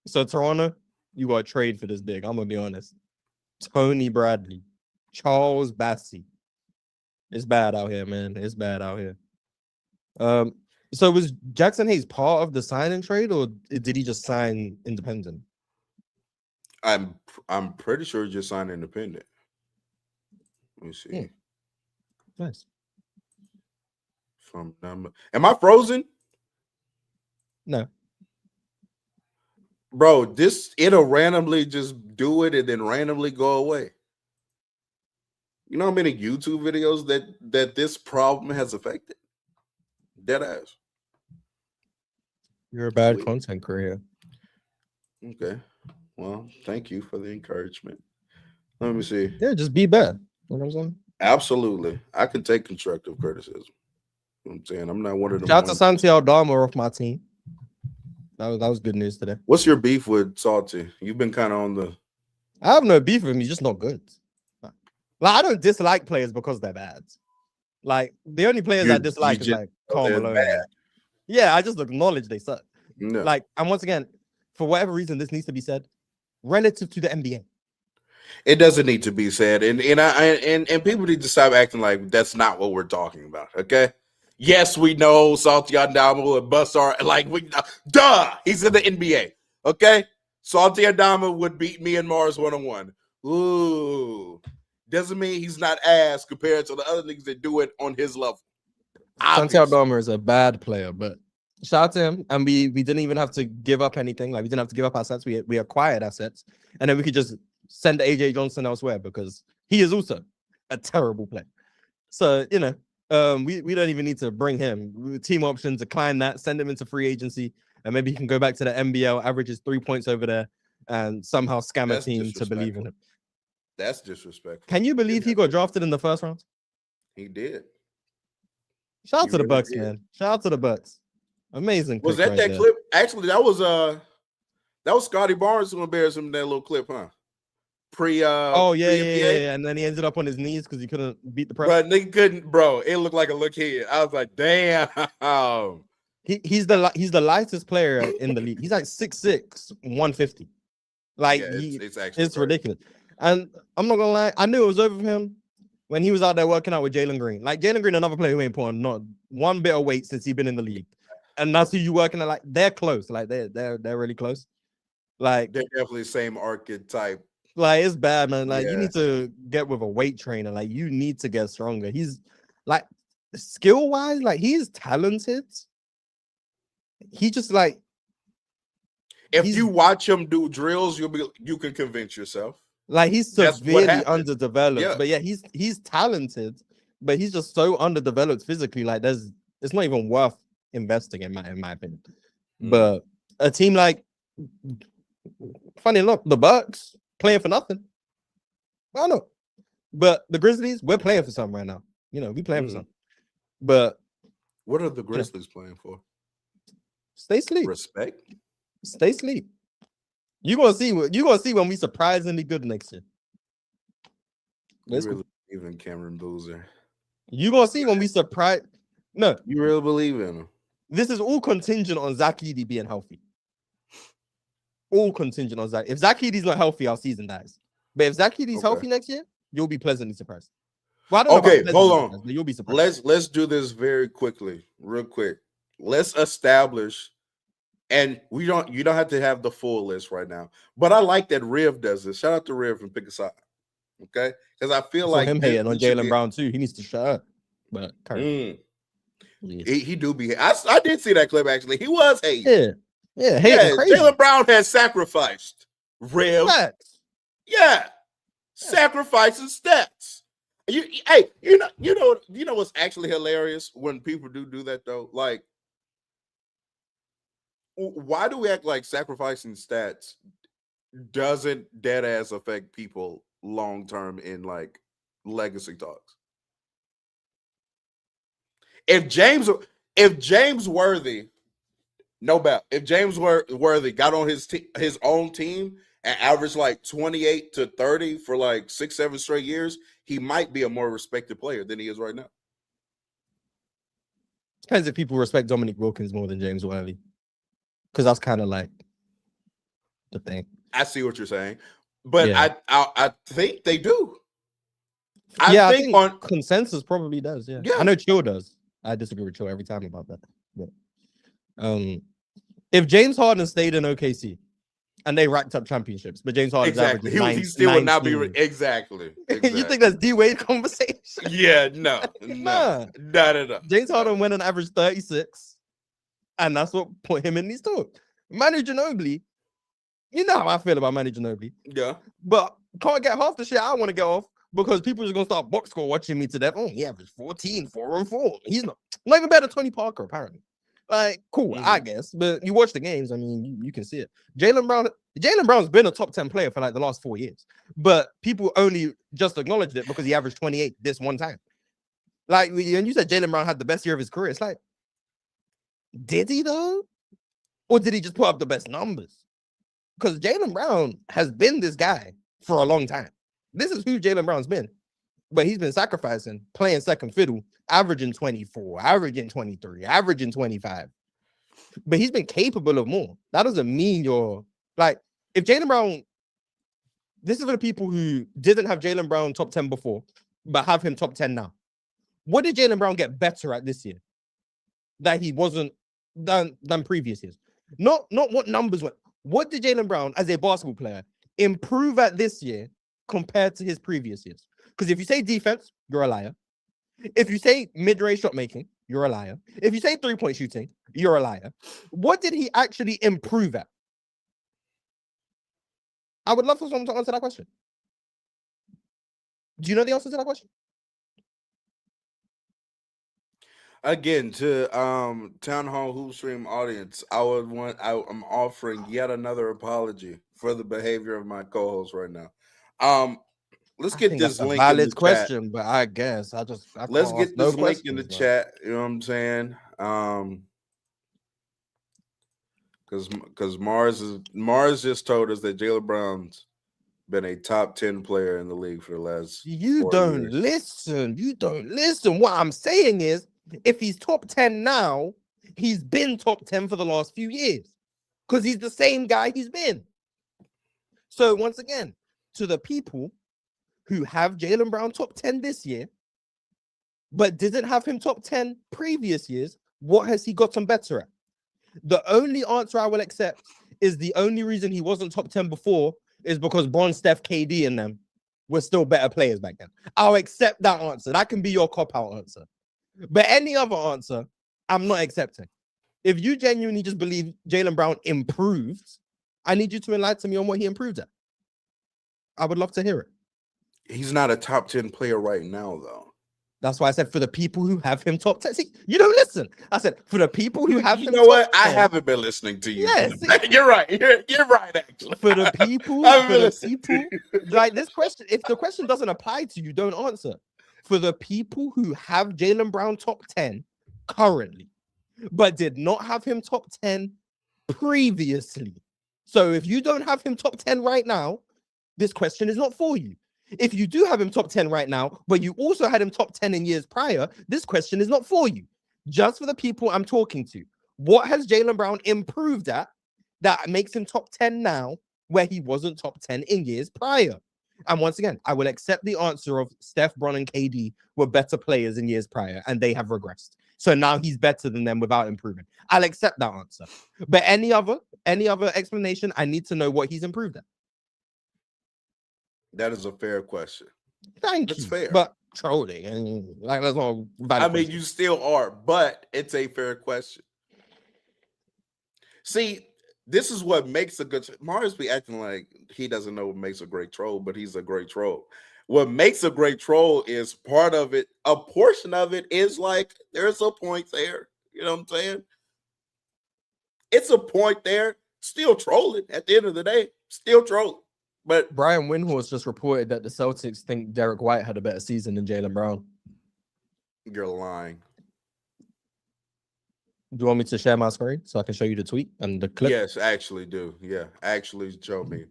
Speaker 2: so Toronto, you got to trade for this big. I'm gonna be honest. Tony Bradley, Charles Bassey. It's bad out here, man. It's bad out here. So was Jackson Hayes part of the sign and trade, or did he just sign independent?
Speaker 1: I'm pretty sure he just signed independent. Let me see.
Speaker 2: Nice.
Speaker 1: Am I frozen?
Speaker 2: No.
Speaker 1: Bro, it'll randomly just do it and then randomly go away. You know how many YouTube videos that this problem has affected? Dead ass.
Speaker 2: You're a bad content creator.
Speaker 1: Okay. Well, thank you for the encouragement. Let me see.
Speaker 2: Yeah, just be better. You know what I'm saying?
Speaker 1: Absolutely. I can take constructive criticism. You know what I'm saying? I'm not one of them.
Speaker 2: Shout out to Santiago Dharma off my team. That was good news today.
Speaker 1: What's your beef with Salty? You've been kind of on the.
Speaker 2: I have no beef with him. He's just not good. Like, I don't dislike players because they're bad. Like, the only players I dislike is like Karl Malone. Yeah, I just acknowledge they suck.
Speaker 1: No.
Speaker 2: Like, and once again, for whatever reason, this needs to be said relative to the NBA.
Speaker 1: It doesn't need to be said, and people need to stop acting like that's not what we're talking about. Okay. Yes, we know Salty Adama would bust our he's in the NBA. Okay, Salty Adama would beat me and Marz 1-on-1. Ooh, doesn't mean he's not ass compared to the other niggas that do it on his level.
Speaker 2: Santiago Dharma is a bad player, but shout out to him. And we didn't even have to give up anything. Like, we didn't have to give up assets. We acquired assets, and then we could just send AJ Johnson elsewhere because he is also a terrible player. So, we don't even need to bring him. Team option, decline that, send him into free agency, and maybe he can go back to the NBL, averages 3 points over there, and somehow scam a
Speaker 1: That's
Speaker 2: team to believe in
Speaker 1: disrespectful.
Speaker 2: him.
Speaker 1: That's disrespectful.
Speaker 2: Can you believe he got drafted in the first round?
Speaker 1: He did.
Speaker 2: Shout out
Speaker 1: He
Speaker 2: to the
Speaker 1: really
Speaker 2: Bucks,
Speaker 1: did.
Speaker 2: man. Shout out to the Bucks. Amazing
Speaker 1: Was
Speaker 2: pick
Speaker 1: that
Speaker 2: right
Speaker 1: that
Speaker 2: there.
Speaker 1: clip? Actually, that was Scotty Barnes who embarrassed him in that little clip, huh? Pre
Speaker 2: Oh yeah,
Speaker 1: NBA.
Speaker 2: yeah. And then he ended up on his knees because he couldn't beat the press.
Speaker 1: But nigga couldn't, bro. It looked like a look here. I was like, damn.
Speaker 2: He's the lightest player in the league. He's like 6'6", 150. Like
Speaker 1: Yeah, it's actually
Speaker 2: it's ridiculous. And I'm not gonna lie, I knew it was over for him when he was out there working out with Jalen Green. Like Jalen Green, another player who ain't put on not one bit of weight since he's been in the league. And that's who you working at. Like they're close. Like they're really close. Like
Speaker 1: They're definitely the same archetype.
Speaker 2: Like it's bad, man. Like you
Speaker 1: Yeah.
Speaker 2: need to get with a weight trainer. Like you need to get stronger. He's like skill wise, like he's talented. He just like
Speaker 1: If
Speaker 2: he's
Speaker 1: you watch him do drills, you can convince yourself.
Speaker 2: he's
Speaker 1: That's what
Speaker 2: severely
Speaker 1: happened.
Speaker 2: underdeveloped.
Speaker 1: Yeah.
Speaker 2: But yeah, he's talented, but he's just so underdeveloped physically. Like it's not even worth investing in my opinion. But a team like, funny enough, the Bucks playing for nothing. I don't know. But the Grizzlies, we're playing for something right now. You know, we playing for something. But
Speaker 1: what are the Grizzlies playing for?
Speaker 2: Stay asleep.
Speaker 1: Respect.
Speaker 2: Stay asleep. You're gonna see when we surprisingly good next year.
Speaker 1: You really believe in Cameron Boozer?
Speaker 2: You're gonna see when we surprise. No,
Speaker 1: you really believe in him.
Speaker 2: This is all contingent on Zach Edey being healthy. All contingent on Zach. If Zach Edey's not healthy, our season dies. But if Zach Edey's healthy next year, you'll be pleasantly surprised. Well, I don't know
Speaker 1: hold on.
Speaker 2: But you'll be surprised.
Speaker 1: Let's do this very quickly, real quick. Let's establish, and you don't have to have the full list right now. But I like that Riv does this. Shout out to Riv and pick a side. Okay, because I feel like
Speaker 2: him hating on Jaylen Brown too. He needs to shut up. But
Speaker 1: he do be. I did see that clip actually. He was hating.
Speaker 2: Yeah, hating crazy.
Speaker 1: Jaylen Brown has sacrificed Riv. Yeah, sacrificing stats. You know what's actually hilarious when people do that though? Like, why do we act like sacrificing stats doesn't dead ass affect people long term in like legacy talks? If James Worthy, no doubt, if James Worthy got on his own team and averaged like 28 to 30 for like 6-7 straight years, he might be a more respected player than he is right now.
Speaker 2: Depends if people respect Dominic Wilkins more than James Worthy, because that's kind of like the thing.
Speaker 1: I see what you're saying, but yeah. I think they do.
Speaker 2: I think on consensus probably does. Yeah, I know Chill does. I disagree with Chill every time about that. But, if James Harden stayed in OKC and they racked up championships, but James Harden's
Speaker 1: exactly, he still would not be exactly.
Speaker 2: You think that's D-Wade conversation?
Speaker 1: Yeah, no.
Speaker 2: James Harden went and averaged 36, and that's what put him in these talks. Manu Ginobili, you know how I feel about Manu Ginobili.
Speaker 1: Yeah,
Speaker 2: but can't get half the shit I want to get off because people are just gonna start box score watching me to death. Oh, he averaged 14, 4-on-4. He's not even better than Tony Parker, apparently. Like, cool, I guess. But you watch the games, I mean, you can see it. Jaylen Brown's been a top 10 player for like the last 4 years. But people only just acknowledged it because he averaged 28 this one time. Like, and you said Jaylen Brown had the best year of his career. It's like, did he though? Or did he just put up the best numbers? Because Jaylen Brown has been this guy for a long time. This is who Jaylen Brown's been. But he's been sacrificing, playing second fiddle, averaging 24, averaging 23, averaging 25. But he's been capable of more. That doesn't mean you're like, if Jaylen Brown, this is for the people who didn't have Jaylen Brown top 10 before, but have him top 10 now. What did Jaylen Brown get better at this year that he wasn't than previous years? Not what numbers went. What did Jaylen Brown, as a basketball player, improve at this year compared to his previous years? Because if you say defense, you're a liar. If you say mid-range shot making, you're a liar. If you say three-point shooting, you're a liar. What did he actually improve at? I would love for someone to answer that question. Do you know the answer to that question?
Speaker 1: Again, to Town Hall Hoop Stream audience, I'm offering yet another apology for the behavior of my co-host right now. Um, let's
Speaker 2: I
Speaker 1: get
Speaker 2: think that's
Speaker 1: this
Speaker 2: a
Speaker 1: link in the
Speaker 2: valid
Speaker 1: chat.
Speaker 2: question, but I guess I
Speaker 1: Let's
Speaker 2: can't ask
Speaker 1: get
Speaker 2: no
Speaker 1: this link in the
Speaker 2: questions, man.
Speaker 1: chat. You know what I'm saying? Because Mars just told us that Jalen Brown's been a top 10 player in the league for the last
Speaker 2: You
Speaker 1: 4 years.
Speaker 2: don't listen. You don't listen. What I'm saying is, if he's top 10 now, he's been top 10 for the last few years because he's the same guy he's been. So, once again, to the people who have Jalen Brown top 10 this year, but didn't have him top 10 previous years, what has he gotten better at? The only answer I will accept is the only reason he wasn't top 10 before is because Bron, Steph, KD, and them were still better players back then. I'll accept that answer. That can be your cop-out answer. But any other answer, I'm not accepting. If you genuinely just believe Jalen Brown improved, I need you to enlighten me on what he improved at. I would love to hear it.
Speaker 1: He's not a top 10 player right now, though.
Speaker 2: That's why I said for the people who have him top 10. See, you don't listen. I said for the people who have
Speaker 1: You
Speaker 2: him
Speaker 1: know what?
Speaker 2: top 10.
Speaker 1: I haven't been listening to you.
Speaker 2: Yeah,
Speaker 1: You're right. You're right, actually.
Speaker 2: For the people, like this question, if the question doesn't apply to you, don't answer. For the people who have Jalen Brown top 10 currently, but did not have him top 10 previously. So if you don't have him top 10 right now, this question is not for you. If you do have him top 10 right now, but you also had him top 10 in years prior, this question is not for you. Just for the people I'm talking to. What has Jalen Brown improved at that makes him top 10 now, where he wasn't top 10 in years prior? And once again, I will accept the answer of Steph, Bron, and KD were better players in years prior, and they have regressed. So now he's better than them without improving. I'll accept that answer. But any other explanation, I need to know what he's improved at.
Speaker 1: That is a fair question.
Speaker 2: Thank
Speaker 1: That's
Speaker 2: you.
Speaker 1: fair.
Speaker 2: But trolling, and like that's not a valid
Speaker 1: I mean,
Speaker 2: question.
Speaker 1: you still are, but it's a fair question. See, this is what makes a good Marz be acting like he doesn't know what makes a great troll, but he's a great troll. What makes a great troll is part of it, a portion of it is like there's a point there. You know what I'm saying? It's a point there, still trolling at the end of the day, still trolling. But
Speaker 2: Brian Windhorst just reported that the Celtics think Derek White had a better season than Jalen Brown.
Speaker 1: you're lying.
Speaker 2: Do you want me to share my screen so I can show you the tweet and the clip?
Speaker 1: Yes, actually do. Yeah, actually show me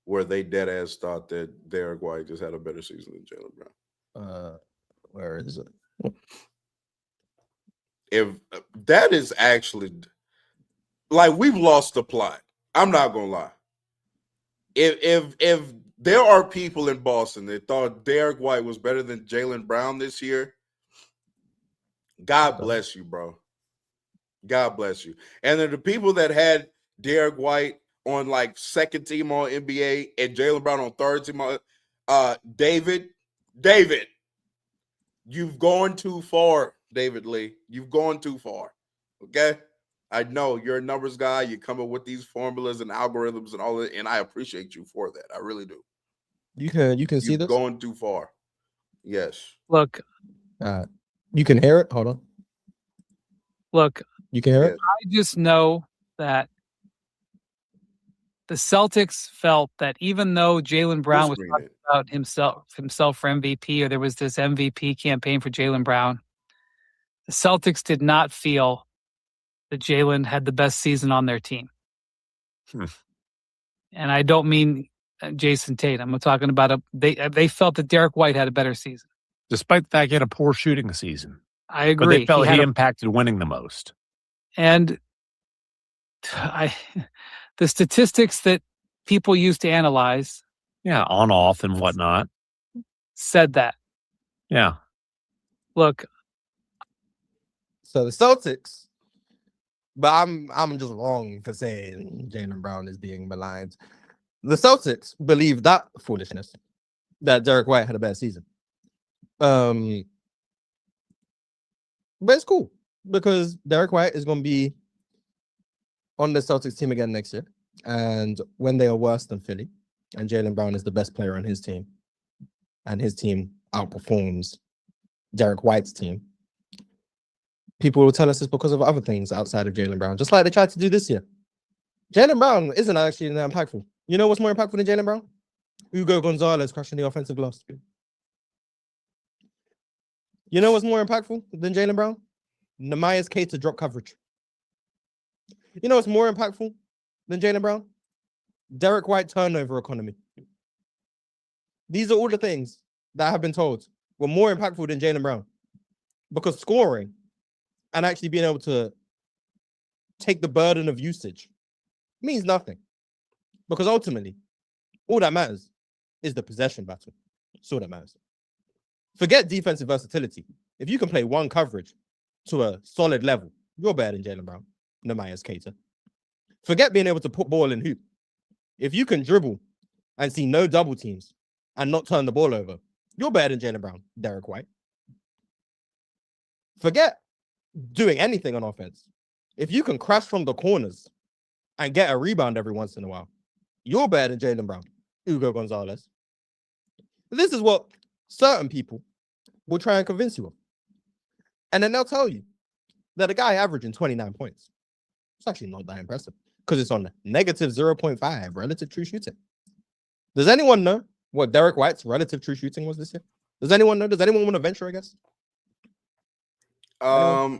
Speaker 1: where they dead ass thought that Derek White just had a better season than Jalen Brown.
Speaker 2: Where is it?
Speaker 1: If that is actually like we've lost the plot. I'm not gonna lie. If there are people in Boston that thought Derek White was better than Jalen Brown this year, God bless you, bro. God bless you. And then the people that had Derek White on like second team on NBA and Jalen Brown on third team on David, you've gone too far, David Lee. You've gone too far. Okay? I know you're a numbers guy. You come up with these formulas and algorithms and all that, and I appreciate you for that. I really do.
Speaker 2: You can see
Speaker 1: You've
Speaker 2: this.
Speaker 1: gone too far. Yes.
Speaker 3: Look,
Speaker 2: you can hear it. Hold on.
Speaker 3: Look,
Speaker 2: You can hear it.
Speaker 3: I just know that the Celtics felt that even though Jalen Brown was talking about himself for MVP, or there was this MVP campaign for Jalen Brown, the Celtics did not feel that Jalen had the best season on their team. And I don't mean Jason Tatum. I'm talking about they felt that Derek White had a better season.
Speaker 4: Despite the fact he had a poor shooting season.
Speaker 3: I agree.
Speaker 4: But they felt he impacted winning the most.
Speaker 3: And the statistics that people used to analyze.
Speaker 4: Yeah, on, off, and whatnot.
Speaker 3: Said that.
Speaker 4: Yeah.
Speaker 3: Look.
Speaker 2: So the Celtics, but I'm just wrong for saying Jalen Brown is being maligned. The Celtics believe that foolishness, that Derek White had a bad season. But it's cool because Derek White is going to be on the Celtics team again next year. And when they are worse than Philly, and Jalen Brown is the best player on his team, and his team outperforms Derek White's team, People will tell us it's because of other things outside of Jaylen Brown, just like they tried to do this year. Jaylen Brown isn't actually that impactful. You know what's more impactful than Jaylen Brown? Hugo Gonzalez crushing the offensive glass. You know what's more impactful than Jaylen Brown? Namias K to drop coverage. You know what's more impactful than Jaylen Brown? Derek White turnover economy. These are all the things that have been told were more impactful than Jaylen Brown. Because scoring and actually being able to take the burden of usage means nothing. Because ultimately, all that matters is the possession battle. That's all that matters. Forget defensive versatility. If you can play one coverage to a solid level, you're better than Jaylen Brown, Namias Cater. Forget being able to put ball in hoop. If you can dribble and see no double teams and not turn the ball over, you're better than Jaylen Brown, Derek White. Forget doing anything on offense. If you can crash from the corners and get a rebound every once in a while, you're better than Jaylen Brown, Hugo Gonzalez. This is what certain people will try and convince you of. And then they'll tell you that a guy averaging 29 points, it's actually not that impressive because it's on negative 0.5 relative true shooting. Does anyone know what Derek White's relative true shooting was this year? Does anyone know? Does anyone want to venture, I guess?
Speaker 1: I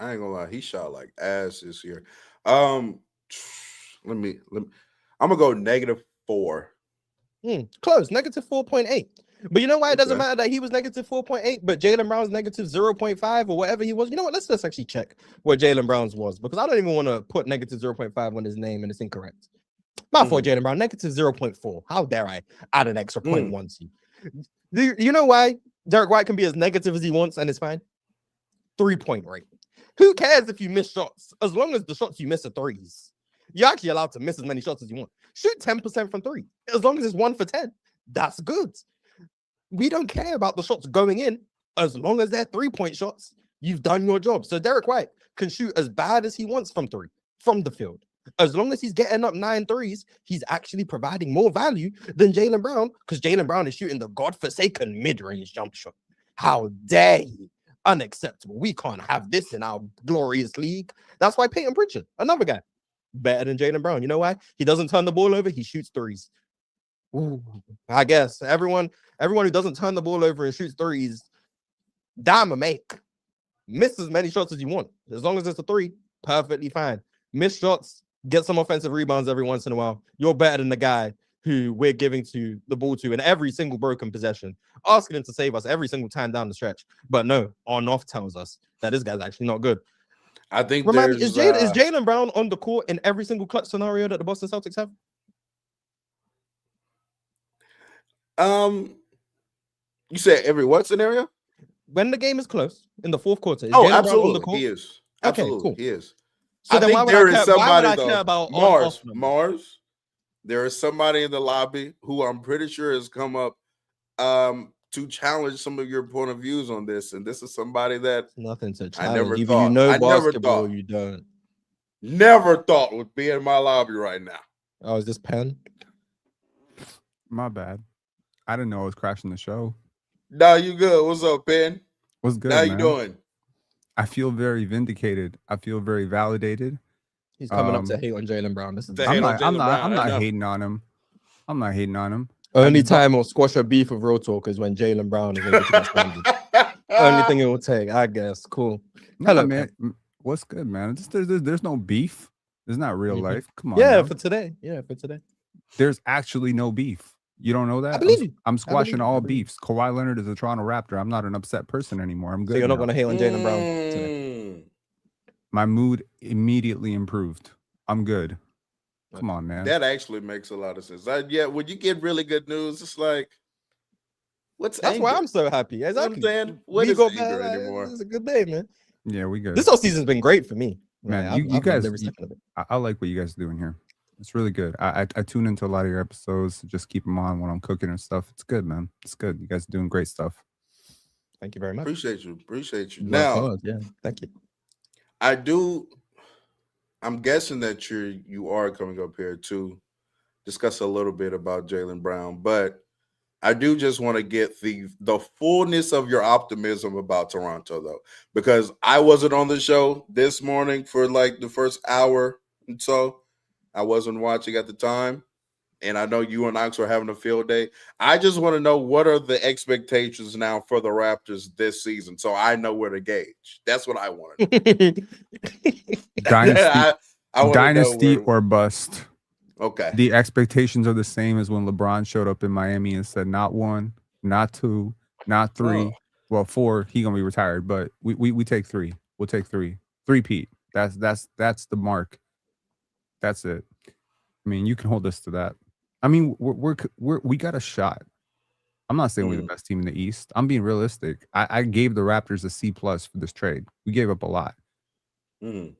Speaker 1: ain't gonna lie, he shot like ass this year. Let me I'm gonna go -4.
Speaker 2: Close, negative 4.8. But you know why it doesn't
Speaker 1: Okay.
Speaker 2: matter that he was negative 4.8, but Jaylen Brown's negative 0.5 or whatever he was? You know what? Let's just actually check what Jaylen Brown's was because I don't even want to put negative 0.5 on his name and it's incorrect. My fault, Jaylen Brown, negative 0.4. How dare I add an extra 0.1 to you? You know why Derek White can be as negative as he wants and it's fine? 3-point rate. Who cares if you miss shots? As long as the shots you miss are threes. You're actually allowed to miss as many shots as you want. Shoot 10% from three. As long as it's 1 for 10. That's good. We don't care about the shots going in. As long as they're 3-point shots, you've done your job. So Derek White can shoot as bad as he wants from three, from the field. As long as he's getting up 9 threes, he's actually providing more value than Jaylen Brown because Jaylen Brown is shooting the godforsaken mid-range jump shot. How dare you? Unacceptable. We can't have this in our glorious league. That's why Peyton Pritchard, another guy, better than Jaylen Brown. You know why? He doesn't turn the ball over. He shoots threes. Ooh, I guess everyone who doesn't turn the ball over and shoots threes, damn a make. Miss as many shots as you want. As long as it's a three, perfectly fine. Miss shots, get some offensive rebounds every once in a while. You're better than the guy who we're giving to the ball to in every single broken possession, asking him to save us every single time down the stretch. But no, on-off tells us that this guy's actually not good.
Speaker 1: I think
Speaker 2: Remind me,
Speaker 1: there's
Speaker 2: is Jaylen Brown on the court in every single clutch scenario that the Boston Celtics have?
Speaker 1: You said every what scenario?
Speaker 2: When the game is close in the fourth quarter, is
Speaker 1: Oh,
Speaker 2: Jaylen Brown on
Speaker 1: absolutely.
Speaker 2: the court?
Speaker 1: He is.
Speaker 2: Okay,
Speaker 1: Absolutely,
Speaker 2: cool.
Speaker 1: he is.
Speaker 2: So
Speaker 1: I
Speaker 2: then
Speaker 1: think
Speaker 2: why would
Speaker 1: there
Speaker 2: I
Speaker 1: is
Speaker 2: care,
Speaker 1: somebody
Speaker 2: why would I
Speaker 1: though.
Speaker 2: care about on-off numbers?
Speaker 1: Marz. There is somebody in the lobby who I'm pretty sure has come up to challenge some of your point of views on this, and this is somebody that
Speaker 2: Nothing to
Speaker 1: I
Speaker 2: challenge.
Speaker 1: never
Speaker 2: Either
Speaker 1: thought.
Speaker 2: you know
Speaker 1: I never
Speaker 2: basketball
Speaker 1: thought.
Speaker 2: or you don't.
Speaker 1: Never thought would be in my lobby right now.
Speaker 2: Oh, is this Penn?
Speaker 5: My bad. I didn't know I was crashing the show.
Speaker 1: Nah, you good. What's up, Ben?
Speaker 5: What's good,
Speaker 1: How
Speaker 5: man?
Speaker 1: you doing?
Speaker 5: I feel very vindicated. I feel very validated.
Speaker 2: He's coming up to hate on Jaylen Brown. This is
Speaker 1: To hate on Jaylen Brown,
Speaker 5: I'm not
Speaker 1: enough.
Speaker 5: hating on him. I'm not hating on him.
Speaker 2: only time it'll squash a beef with Real Talk is when Jaylen Brown is able to get standard. Only thing it will take, I guess. Cool. Hello,
Speaker 5: man. What's good, man? There's no beef. There's not real
Speaker 2: Mhm.
Speaker 5: life. Come on.
Speaker 2: Yeah,
Speaker 5: now.
Speaker 2: for today.
Speaker 5: There's actually no beef. You don't know that?
Speaker 2: I believe you.
Speaker 5: I'm squashing
Speaker 2: you.
Speaker 5: all beefs. Kawhi Leonard is a Toronto Raptor. I'm not an upset person anymore. I'm good.
Speaker 2: So you're not
Speaker 5: now.
Speaker 2: going to hate on Jaylen Brown today.
Speaker 5: My mood immediately improved. I'm good. Come on, man.
Speaker 1: That actually makes a lot of sense. Yeah, when you get really good news, it's like, what's
Speaker 2: That's
Speaker 1: anger?
Speaker 2: why I'm so happy. Exactly.
Speaker 1: You know what I'm saying? What
Speaker 2: We
Speaker 1: is
Speaker 2: go
Speaker 1: anger
Speaker 2: back,
Speaker 1: anymore?
Speaker 2: It's a good day, man.
Speaker 5: Yeah, we good.
Speaker 2: This whole season's been great for me.
Speaker 5: Man,
Speaker 2: Like,
Speaker 5: you
Speaker 2: I've loved
Speaker 5: guys,
Speaker 2: every second of it.
Speaker 5: I like what you guys are doing here. It's really good. I tune into a lot of your episodes. Just keep them on when I'm cooking and stuff. It's good, man. It's good. You guys are doing great stuff.
Speaker 2: Thank you very much.
Speaker 1: Appreciate you.
Speaker 2: Work
Speaker 1: Now,
Speaker 2: hard, yeah, thank you.
Speaker 1: I'm guessing that you are coming up here to discuss a little bit about Jaylen Brown, but I do just want to get the fullness of your optimism about Toronto, though, because I wasn't on the show this morning for like the first hour and so. I wasn't watching at the time, and I know you and Ox were having a field day. I just want to know, what are the expectations now for the Raptors this season, so I know where to gauge. That's what I want to know.
Speaker 5: Dynasty,
Speaker 1: I wanna know
Speaker 5: dynasty
Speaker 1: where-
Speaker 5: or bust.
Speaker 1: Okay.
Speaker 5: The expectations are the same as when LeBron showed up in Miami and said, not one, not two, not three.
Speaker 1: Oh.
Speaker 5: Well, four, he gonna be retired, but we take three. We'll take three. Three-peat. That's the mark. That's it. I mean, you can hold us to that. I mean, we got a shot. I'm not saying we're the best team in the East. I'm being realistic. I gave the Raptors a C+ for this trade. We gave up a lot.
Speaker 1: Mm.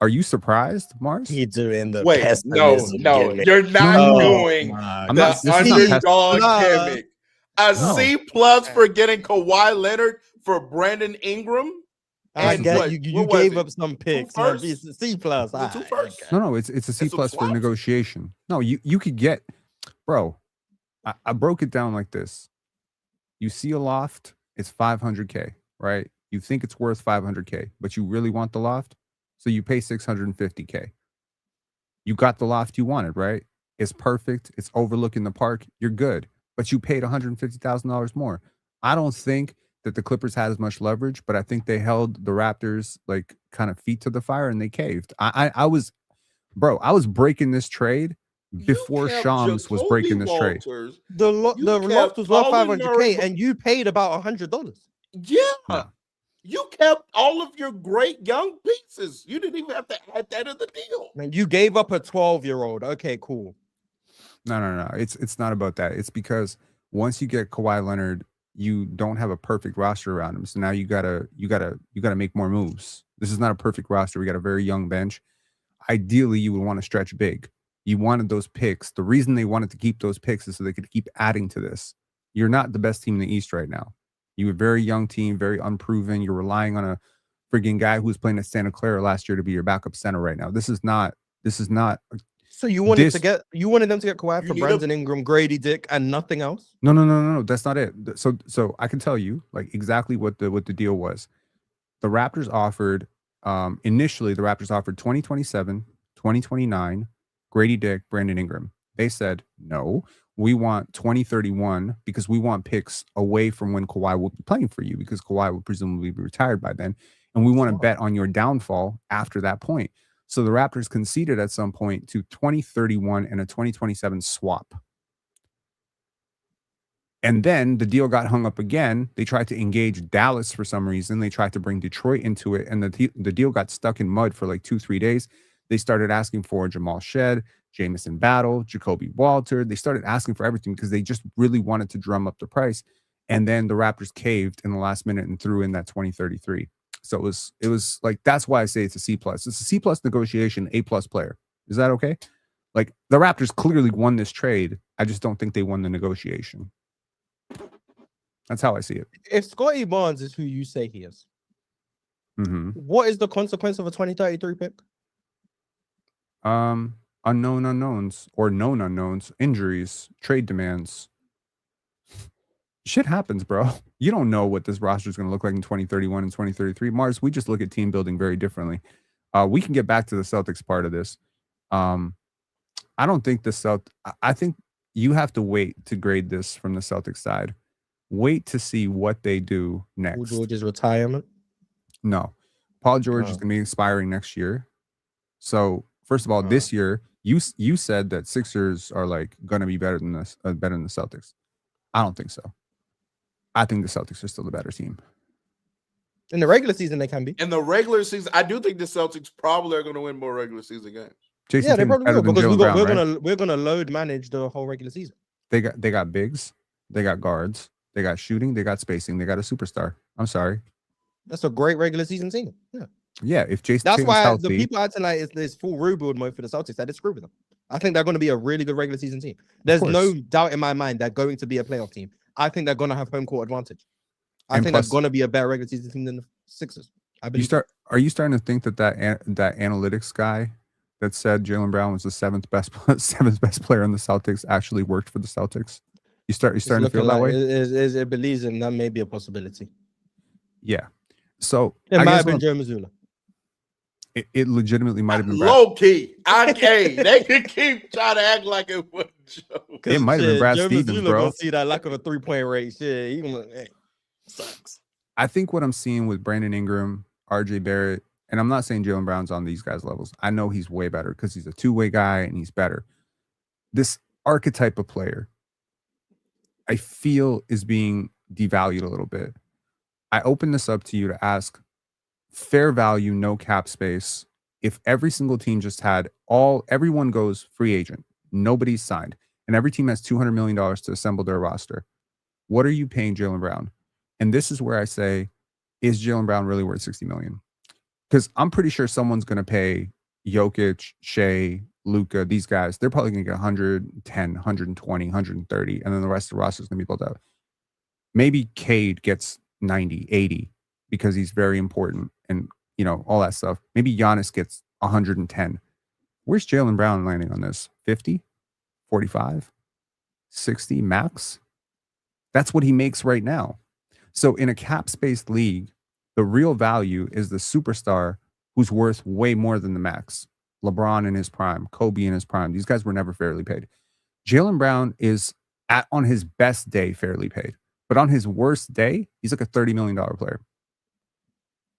Speaker 5: Are you surprised, Marz?
Speaker 2: He doing the
Speaker 1: Wait, no,
Speaker 2: pessimism gimmick.
Speaker 1: you're not
Speaker 5: No.
Speaker 1: doing
Speaker 5: I'm
Speaker 1: the
Speaker 5: not- this is not
Speaker 1: underdog
Speaker 2: pes-
Speaker 1: gimmick. A
Speaker 5: No.
Speaker 1: C+ for getting Kawhi Leonard for Brandon Ingram.
Speaker 2: I
Speaker 1: And
Speaker 2: get
Speaker 1: what-
Speaker 2: you
Speaker 1: what was
Speaker 2: gave
Speaker 1: it?
Speaker 2: up some picks.
Speaker 1: Two
Speaker 2: Man,
Speaker 1: firsts?
Speaker 2: it's a C+.
Speaker 1: Was it two
Speaker 2: Alright,
Speaker 1: firsts?
Speaker 2: okay.
Speaker 5: No, it's a C+
Speaker 1: some
Speaker 5: for
Speaker 1: swaps.
Speaker 5: negotiation. No, you could get, bro. I broke it down like this. You see a loft, it's $500K, right? You think it's worth $500K, but you really want the loft, so you pay $650K. You got the loft you wanted, right? It's perfect. It's overlooking the park. You're good, but you paid $150,000 more. I don't think that the Clippers had as much leverage, but I think they held the Raptors like kind of feet to the fire and they caved. I was breaking this trade before
Speaker 1: You kept
Speaker 5: Shams was
Speaker 1: Jacoby
Speaker 5: breaking this trade.
Speaker 1: Walters.
Speaker 2: The
Speaker 1: You
Speaker 2: loft
Speaker 1: kept
Speaker 2: was worth
Speaker 1: Colin
Speaker 2: 500K,
Speaker 1: Murray.
Speaker 2: and you paid about $100.
Speaker 1: Yeah.
Speaker 5: No.
Speaker 1: You kept all of your great young pieces. You didn't even have to add that in the deal.
Speaker 2: Man, you gave up a 12-year-old. Okay, cool.
Speaker 5: No. It's not about that. It's because once you get Kawhi Leonard, you don't have a perfect roster around him. So now you gotta make more moves. This is not a perfect roster. We got a very young bench. Ideally, you would want to stretch big. You wanted those picks. The reason they wanted to keep those picks is so they could keep adding to this. You're not the best team in the East right now. You're a very young team, very unproven. You're relying on a frigging guy who was playing at Santa Clara last year to be your backup center right now. This is not.
Speaker 2: So you wanted
Speaker 5: This-
Speaker 2: you wanted them to get Kawhi
Speaker 1: You
Speaker 2: for
Speaker 1: need a-
Speaker 2: Brandon Ingram, Grady Dick, and nothing else?
Speaker 5: No. That's not it. So I can tell you like exactly what the deal was. The Raptors offered initially the Raptors offered 2027, 2029, Grady Dick, Brandon Ingram. They said no. We want 2031 because we want picks away from when Kawhi will be playing for you because Kawhi will presumably be retired by then. And we want to bet on your downfall after that point. So the Raptors conceded at some point to 2031 and a 2027 swap. And then the deal got hung up again. They tried to engage Dallas for some reason. They tried to bring Detroit into it. And the deal got stuck in mud for like 2-3 days. They started asking for Jamal Shed, Jamison Battle, Jacoby Walter. They started asking for everything because they just really wanted to drum up the price. And then the Raptors caved in the last minute and threw in that 2033. So it was like, that's why I say it's a C+. It's a C+ negotiation, A+ player. Is that okay? Like the Raptors clearly won this trade. I just don't think they won the negotiation. That's how I see it.
Speaker 2: If Scotty Barnes is who you say he is, what is the consequence of a 2033 pick?
Speaker 5: Unknown unknowns or known unknowns, injuries, trade demands. Shit happens, bro. You don't know what this roster is going to look like in 2031 and 2033. Marz, we just look at team building very differently. We can get back to the Celtics part of this. I don't think I think you have to wait to grade this from the Celtics side. Wait to see what they do next.
Speaker 2: Paul George's retirement?
Speaker 5: No. Paul George is
Speaker 2: Oh.
Speaker 5: going to be expiring next year. So, first of all, this year, you said that Sixers are like going to be better than this, better than the Celtics. I don't think so. I think the Celtics are still the better team.
Speaker 2: In the regular season, they can be.
Speaker 1: In the regular season, I do think the Celtics probably are going to win more regular season games.
Speaker 5: Jason
Speaker 2: Yeah, they
Speaker 5: Tatum's
Speaker 2: probably will
Speaker 5: better than
Speaker 2: because
Speaker 5: Jaylen Brown, right?
Speaker 2: we're gonna load manage the whole regular season.
Speaker 5: They got bigs, they got guards, they got shooting, they got spacing, they got a superstar. I'm sorry.
Speaker 2: That's a great regular season team. Yeah,
Speaker 5: Yeah, if Jason
Speaker 2: that's
Speaker 5: Tatum's
Speaker 2: why
Speaker 5: healthy,
Speaker 2: the people acting like it's full rebuild mode for the Celtics. I disagree with them. I think they're going to be a really good regular season team. There's no
Speaker 5: course.
Speaker 2: doubt in my mind they're going to be a playoff team. I think they're going to have home court advantage. I
Speaker 5: And
Speaker 2: think
Speaker 5: plus-
Speaker 2: they're going to be a better regular season team than the Sixers. I
Speaker 5: are
Speaker 2: believe.
Speaker 5: you starting to think that analytics guy that said Jaylen Brown was the seventh best player in the Celtics actually worked for the Celtics? You're starting to feel that way?
Speaker 2: It believes in that may be a possibility.
Speaker 5: Yeah. So
Speaker 2: It
Speaker 5: I
Speaker 2: might
Speaker 5: guess
Speaker 2: have been Joe Mazzulla.
Speaker 5: it legitimately might have been Brad.
Speaker 1: Low key. Hey, they can keep trying to act like it was Joe.
Speaker 5: It might have been Brad
Speaker 2: Joe
Speaker 5: Stevens,
Speaker 2: Mazzulla
Speaker 5: bro.
Speaker 2: gonna see that lack of a 3-point rate. Shit, he gonna, hey, sucks.
Speaker 5: I think what I'm seeing with Brandon Ingram, RJ Barrett, and I'm not saying Jaylen Brown's on these guys' levels. I know he's way better because he's a two-way guy and he's better. This archetype of player, I feel, is being devalued a little bit. I open this up to you to ask fair value, no cap space. If every single team just had everyone goes free agent, nobody's signed, and every team has $200 million to assemble their roster, what are you paying Jaylen Brown? And this is where I say, is Jaylen Brown really worth $60 million? Because I'm pretty sure someone's going to pay Jokic, Shea, Luka, these guys. They're probably going to get 110, 120, 130, and then the rest of the roster is going to be built out. Maybe Cade gets 90, 80 because he's very important and, all that stuff. Maybe Giannis gets 110. Where's Jaylen Brown landing on this? 50, 45, 60 max? That's what he makes right now. So in a cap-spaced league, the real value is the superstar who's worth way more than the max. LeBron in his prime, Kobe in his prime. These guys were never fairly paid. Jaylen Brown is on his best day fairly paid. But on his worst day, he's like a $30 million player.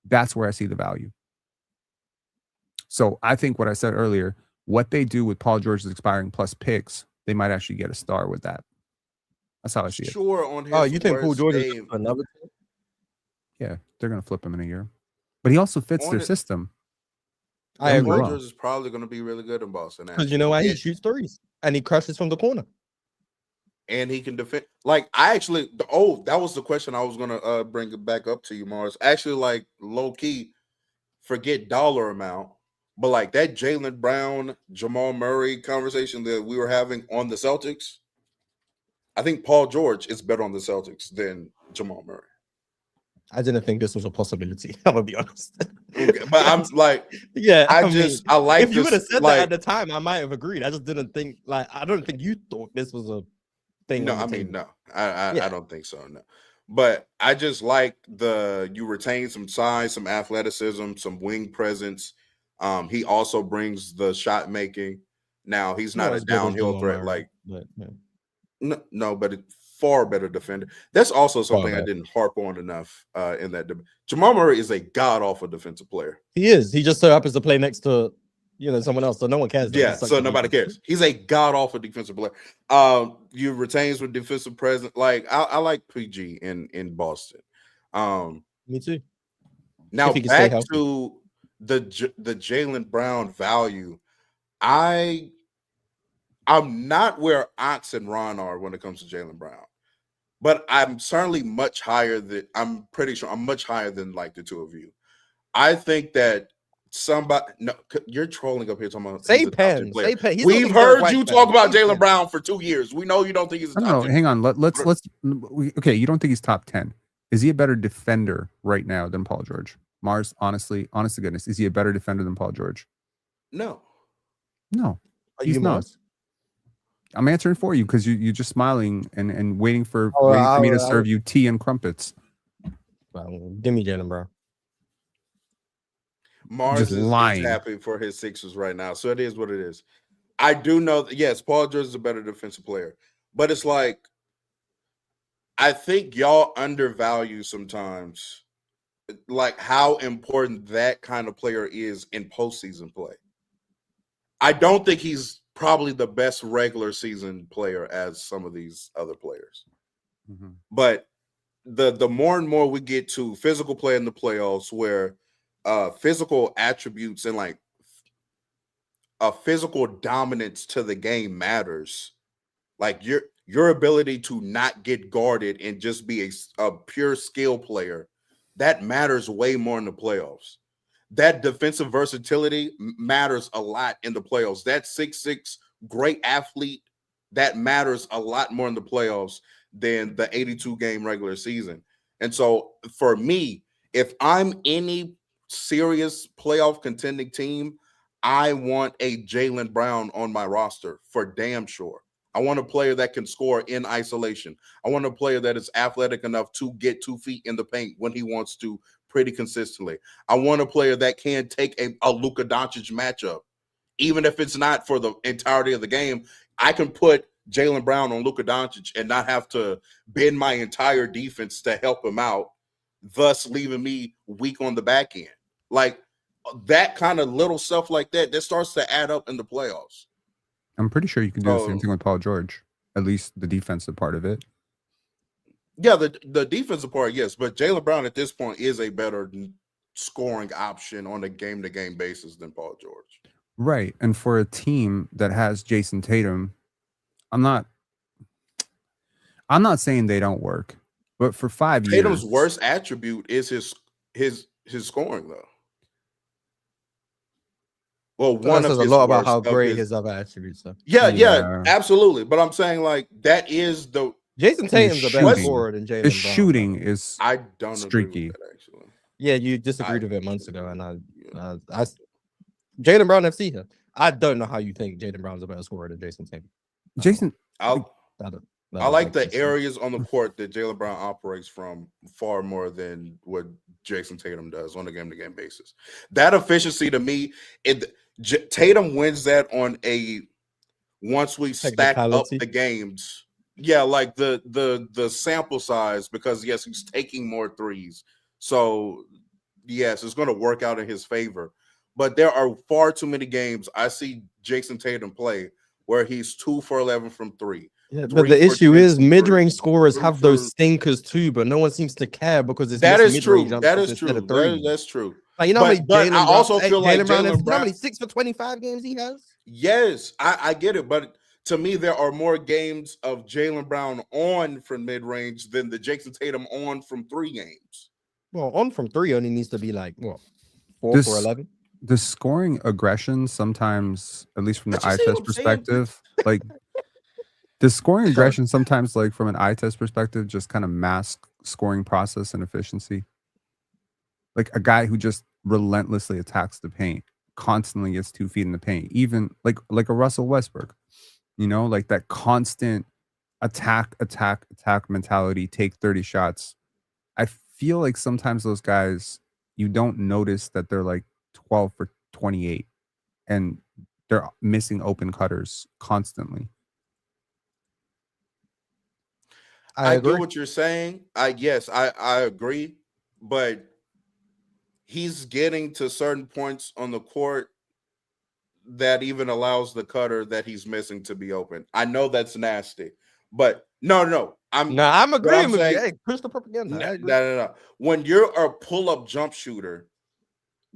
Speaker 5: That's where I see the value. So I think what I said earlier, what they do with Paul George's expiring plus picks, they might actually get a star with that. That's how I see it.
Speaker 1: Sure, on his
Speaker 2: You think Paul
Speaker 1: worst
Speaker 2: George
Speaker 1: day,
Speaker 2: is another team?
Speaker 5: Yeah, they're going to flip him in a year. But he also fits their system.
Speaker 2: I
Speaker 5: Don't get me
Speaker 2: agree.
Speaker 1: Paul
Speaker 5: wrong.
Speaker 1: George is probably going to be really good in Boston.
Speaker 2: Because you know why? He shoots threes and he crushes from the corner.
Speaker 1: And he can defend. Like, that was the question I was gonna bring it back up to you, Marz. Actually, like, low key, forget dollar amount, but like that Jaylen Brown, Jamal Murray conversation that we were having on the Celtics, I think Paul George is better on the Celtics than Jamal Murray.
Speaker 2: I didn't think this was a possibility. I'm gonna be honest.
Speaker 1: Okay, but I'm like,
Speaker 2: yeah,
Speaker 1: I like.
Speaker 2: If you would have
Speaker 1: this,
Speaker 2: said
Speaker 1: like,
Speaker 2: that at the time, I might have agreed. I just didn't think. Like, I don't think you thought this was a thing.
Speaker 1: No,
Speaker 2: on the
Speaker 1: I mean,
Speaker 2: table.
Speaker 1: no, I don't think so. No, but I just like you retain some size, some athleticism, some wing presence. He also brings the shot making. Now he's not a
Speaker 2: as good as
Speaker 1: downhill
Speaker 2: Jamal
Speaker 1: threat
Speaker 2: Murray,
Speaker 1: like
Speaker 2: but, yeah.
Speaker 1: no, but it's far better defender. That's also something I
Speaker 2: better.
Speaker 1: didn't harp on enough in that debate. Jamal Murray is a god awful defensive player.
Speaker 2: He is. He just so happens to play next to someone else, so no one cares.
Speaker 1: Yeah, so nobody cares. He's a god awful defensive player. You retains with defensive presence. Like I like PG in Boston.
Speaker 2: Me too.
Speaker 1: Now
Speaker 2: If he can stay
Speaker 1: back
Speaker 2: healthy.
Speaker 1: to the Jaylen Brown value. I'm not where Ox and Ron are when it comes to Jaylen Brown, but I'm certainly much higher than. I'm pretty sure I'm much higher than like the two of you. I think that you're trolling up here talking about
Speaker 2: Say
Speaker 1: he's a top 10
Speaker 2: pen.
Speaker 1: player.
Speaker 2: Say pen.
Speaker 1: We've heard you talk about Jaylen Brown for 2 years. We know you don't think he's a top
Speaker 5: No,
Speaker 1: 10.
Speaker 5: hang on. Let's okay, you don't think he's top 10. Is he a better defender right now than Paul George? Marz, honestly, honest to goodness, is he a better defender than Paul George?
Speaker 1: No.
Speaker 5: No.
Speaker 2: Are
Speaker 5: He's
Speaker 2: you
Speaker 5: not.
Speaker 2: Marz?
Speaker 5: I'm answering for you because you're just smiling and waiting for me to serve you tea and crumpets.
Speaker 2: Well, give me Jaylen Brown.
Speaker 1: Marz is happy for his Sixers right now. So it is what it is. I do know that, yes, Paul George is a better defensive player. But it's like, I think y'all undervalue sometimes like how important that kind of player is in postseason play. I don't think he's probably the best regular season player as some of these other players.
Speaker 5: Mm-hmm.
Speaker 1: But the more and more we get to physical play in the playoffs where physical attributes and like a physical dominance to the game matters, like your ability to not get guarded and just be a pure skill player, that matters way more in the playoffs. That defensive versatility matters a lot in the playoffs. That 6'6" great athlete, that matters a lot more in the playoffs than the 82 game regular season. And so for me, if I'm any serious playoff contending team, I want a Jaylen Brown on my roster for damn sure. I want a player that can score in isolation. I want a player that is athletic enough to get 2 feet in the paint when he wants to pretty consistently. I want a player that can take a Luka Doncic matchup. Even if it's not for the entirety of the game, I can put Jaylen Brown on Luka Doncic and not have to bend my entire defense to help him out, thus leaving me weak on the back end. Like that kind of little stuff like that starts to add up in the playoffs.
Speaker 5: I'm pretty sure you can do the same thing with Paul George, at least the defensive part of it.
Speaker 1: Yeah, the defensive part, yes, but Jaylen Brown at this point is a better scoring option on a game-to-game basis than Paul George.
Speaker 5: Right. And for a team that has Jason Tatum, I'm not saying they don't work, but for 5 years,
Speaker 1: Tatum's worst attribute is his scoring, though. Well,
Speaker 2: That says a lot about how great his other attributes are.
Speaker 1: Yeah, absolutely. But I'm saying like that is the
Speaker 2: Jason Tatum's a better scorer than Jaylen Brown.
Speaker 5: His shooting is
Speaker 1: I don't
Speaker 5: streaky.
Speaker 1: agree with that, actually.
Speaker 2: Yeah, you disagreed with it months ago, and I Jaylen Brown FC here. I don't know how you think Jaylen Brown's a better scorer than Jason Tatum.
Speaker 5: Jason,
Speaker 1: I like the areas on the court that Jaylen Brown operates from far more than what Jason Tatum does on a game-to-game basis. That efficiency to me, Tatum wins that on a once we stack up the games. Yeah, like the sample size, because yes, he's taking more threes. So yes, it's going to work out in his favor. But there are far too many games I see Jason Tatum play where he's 2 for 11 from 3.
Speaker 2: Yeah, but the issue is mid-range scorers have those stinkers too, but no one seems to care because it's
Speaker 1: that is true. That is true. That's true.
Speaker 2: Like, you know,
Speaker 1: but I also feel like
Speaker 2: Jaylen
Speaker 1: Brown,
Speaker 2: how many 6 for 25 games he has?
Speaker 1: Yes, I get it, but to me, there are more games of Jaylen Brown on from mid-range than the Jason Tatum on from 3 games.
Speaker 2: Well, on from 3 only needs to be like what 4 for 11.
Speaker 5: The scoring aggression sometimes, at least from the eye test perspective, like the scoring aggression sometimes, like from an eye test perspective, just kind of mask scoring process and efficiency. Like a guy who just relentlessly attacks the paint, constantly gets 2 feet in the paint, even like a Russell Westbrook, you know, like that constant attack mentality, take 30 shots. I feel like sometimes those guys, you don't notice that they're like 12 for 28 and they're missing open cutters constantly.
Speaker 1: I get what you're saying. I agree, but he's getting to certain points on the court that even allows the cutter that he's missing to be open. I know that's nasty, but no.
Speaker 2: I'm agreeing with you. Hey, crystal propaganda.
Speaker 1: No. When you're a pull-up jump shooter,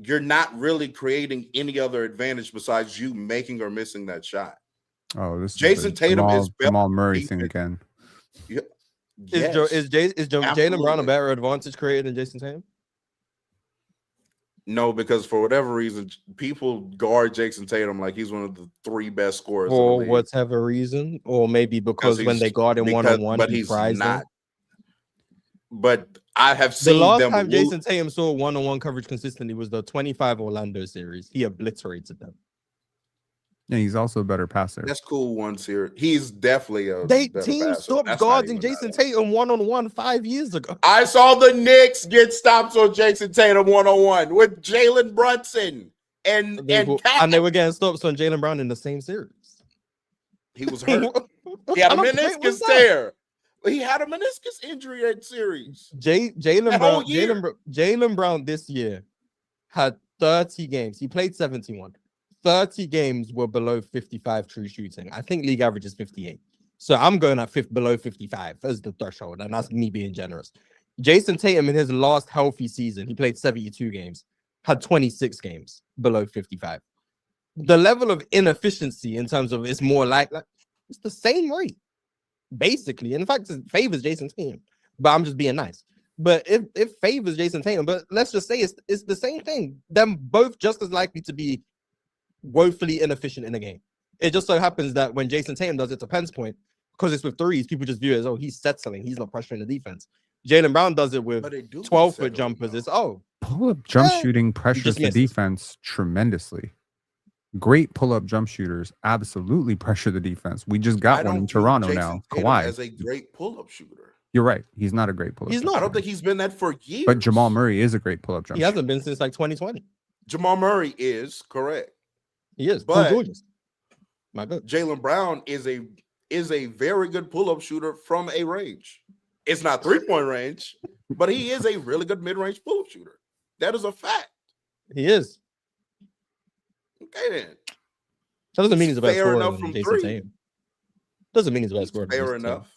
Speaker 1: you're not really creating any other advantage besides you making or missing that shot.
Speaker 5: Oh, this
Speaker 1: Jason Tatum is
Speaker 5: Jamal Murray thing again.
Speaker 1: Yeah.
Speaker 2: Is Jaylen Brown a better advantage creator than Jason Tatum?
Speaker 1: No, because for whatever reason, people guard Jason Tatum like he's one of the 3 best scorers.
Speaker 2: For whatever reason, or maybe because when they guard him one-on-one,
Speaker 1: but he's not. But I have seen
Speaker 2: the last
Speaker 1: them
Speaker 2: time Jason Tatum saw one-on-one coverage consistently was the 25 Orlando series. He obliterated them.
Speaker 5: Yeah, he's also a better passer.
Speaker 1: That's cool. One series, he's definitely a.
Speaker 2: Team stopped guarding Jason Tatum one-on-one 5 years ago.
Speaker 1: I saw the Knicks get stops on Jason Tatum one-on-one with Jalen Brunson and
Speaker 2: they were getting stops on Jaylen Brown in the same series.
Speaker 1: He was hurt. He had a meniscus tear. He had a meniscus injury that series.
Speaker 2: Jaylen Brown this year had 30 games. He played 71. 30 games were below 55 true shooting. I think league average is 58. So I'm going at below 55 as the threshold, and that's me being generous. Jason Tatum in his last healthy season, he played 72 games, had 26 games below 55. The level of inefficiency in terms of it's more like it's the same rate, basically. In fact, it favors Jason Tatum, but I'm just being nice. But it favors Jason Tatum, but let's just say it's the same thing. Them both just as likely to be woefully inefficient in the game. It just so happens that when Jason Tatum does it to Penn's point, because it's with threes, people just view it as, oh, he's settling, he's not pressuring the defense. Jaylen Brown does it with 12-foot jumpers. It's
Speaker 5: pull-up jump shooting pressures the defense tremendously. great pull-up jump shooters absolutely pressure the defense. We just got one in Toronto now. Kawhi
Speaker 1: as a great pull-up shooter.
Speaker 5: You're right. He's not a great pull-up.
Speaker 2: He's
Speaker 5: jump
Speaker 2: not.
Speaker 1: I don't
Speaker 5: shooter.
Speaker 1: think he's been that for years.
Speaker 5: But Jamal Murray is a great pull-up jump
Speaker 2: He
Speaker 5: shooter.
Speaker 2: hasn't been since like 2020.
Speaker 1: Jamal Murray is correct.
Speaker 2: He is.
Speaker 1: But-
Speaker 2: Paul George. My God.
Speaker 1: Jaylen Brown is a very good pull-up shooter from a range. It's not 3-point range, but he is a really good mid-range pull-up shooter. That is a fact.
Speaker 2: He is.
Speaker 1: Okay, then.
Speaker 2: That doesn't mean he's the best
Speaker 1: Fair
Speaker 2: scorer
Speaker 1: enough
Speaker 2: than
Speaker 1: from
Speaker 2: Jason
Speaker 1: three.
Speaker 2: Tatum. Doesn't mean he's the best scorer. than
Speaker 1: Fair
Speaker 2: Jason Tatum.
Speaker 1: enough.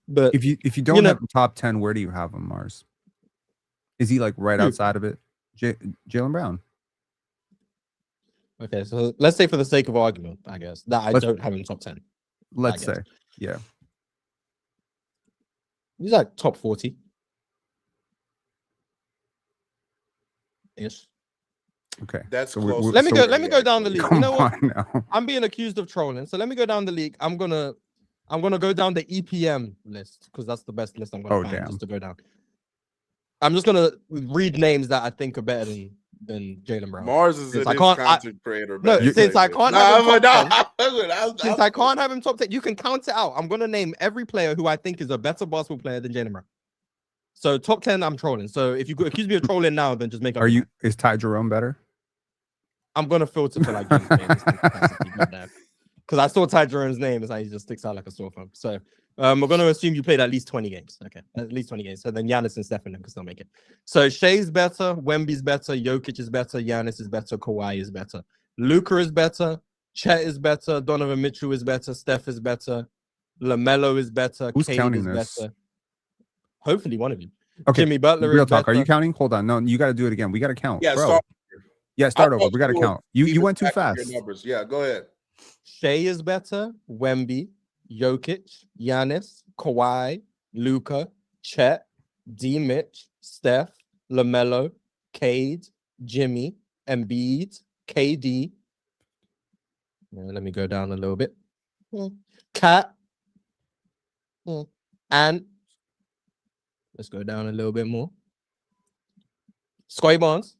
Speaker 2: But
Speaker 5: If you don't
Speaker 2: know-
Speaker 5: have the top 10, where do you have him, Marz? Is he like right
Speaker 2: Who?
Speaker 5: outside of it? Jaylen Brown.
Speaker 2: okay, so let's say for the sake of argument, I guess that I
Speaker 5: Let's-
Speaker 2: don't have him top 10.
Speaker 5: Let's
Speaker 2: guess.
Speaker 5: say. Yeah.
Speaker 2: He's like top 40. Ish.
Speaker 5: Okay.
Speaker 1: That's
Speaker 5: So we're-
Speaker 1: close.
Speaker 5: we're-
Speaker 2: Let me
Speaker 5: so
Speaker 2: go.
Speaker 5: we're-
Speaker 2: Let me go down the league. You
Speaker 5: Come
Speaker 2: know what?
Speaker 5: on now.
Speaker 2: I'm being accused of trolling, so let me go down the league. I'm gonna go down the EPM list because that's the best list I'm gonna
Speaker 5: Oh,
Speaker 2: find
Speaker 5: damn.
Speaker 2: just to go down. I'm just gonna read names that I think are better than Jaylen Brown.
Speaker 1: Mars is
Speaker 2: Since
Speaker 1: in
Speaker 2: I
Speaker 1: his
Speaker 2: can't-
Speaker 1: content creator.
Speaker 2: No,
Speaker 1: bag.
Speaker 2: since I can't
Speaker 1: Nah,
Speaker 2: have him
Speaker 1: I'm-
Speaker 2: top
Speaker 1: nah,
Speaker 2: Since I can't have him top 10, you can count it out. I'm gonna name every player who I think is a better basketball player than Jaylen Brown. So top 10, I'm trolling. So if you accuse me of trolling now, then just make up.
Speaker 5: Are
Speaker 2: your
Speaker 5: you
Speaker 2: mind.
Speaker 5: is Ty Jerome better?
Speaker 2: I'm gonna filter for like because I saw Ty Jerome's name, it's like he just sticks out like a sore thumb. So we're gonna assume you played at least 20 games. Okay, at least 20 games. So then Giannis and Stephen can still make it. So Shea's better, Wemby's better, Jokic is better, Giannis is better, Kawhi is better, Luka is better, Chet is better, Donovan Mitchell is better, Steph is better, LaMelo is better,
Speaker 5: Who's
Speaker 2: Cade
Speaker 5: counting
Speaker 2: is
Speaker 5: this?
Speaker 2: better. Hopefully one of you.
Speaker 5: Okay.
Speaker 2: Jimmy Butler
Speaker 5: Real
Speaker 2: is
Speaker 5: talk.
Speaker 2: better.
Speaker 5: Are you counting? Hold on. No, you got to do it again. We got to count.
Speaker 1: Yeah,
Speaker 5: bro.
Speaker 1: start,
Speaker 5: Yeah, start
Speaker 1: I
Speaker 5: over.
Speaker 1: thought
Speaker 5: We got to
Speaker 1: you were
Speaker 5: count. You
Speaker 1: keeping
Speaker 5: went too
Speaker 1: track of your
Speaker 5: fast.
Speaker 1: numbers. Yeah, go ahead.
Speaker 2: Shea is better, Wemby, Jokic, Giannis, Kawhi, Luka, Chet, D. Mitch, Steph, LaMelo, Cade, Jimmy, Embiid, KD. Let me go down a little bit. Cat. And let's go down a little bit more. Scotty Barnes.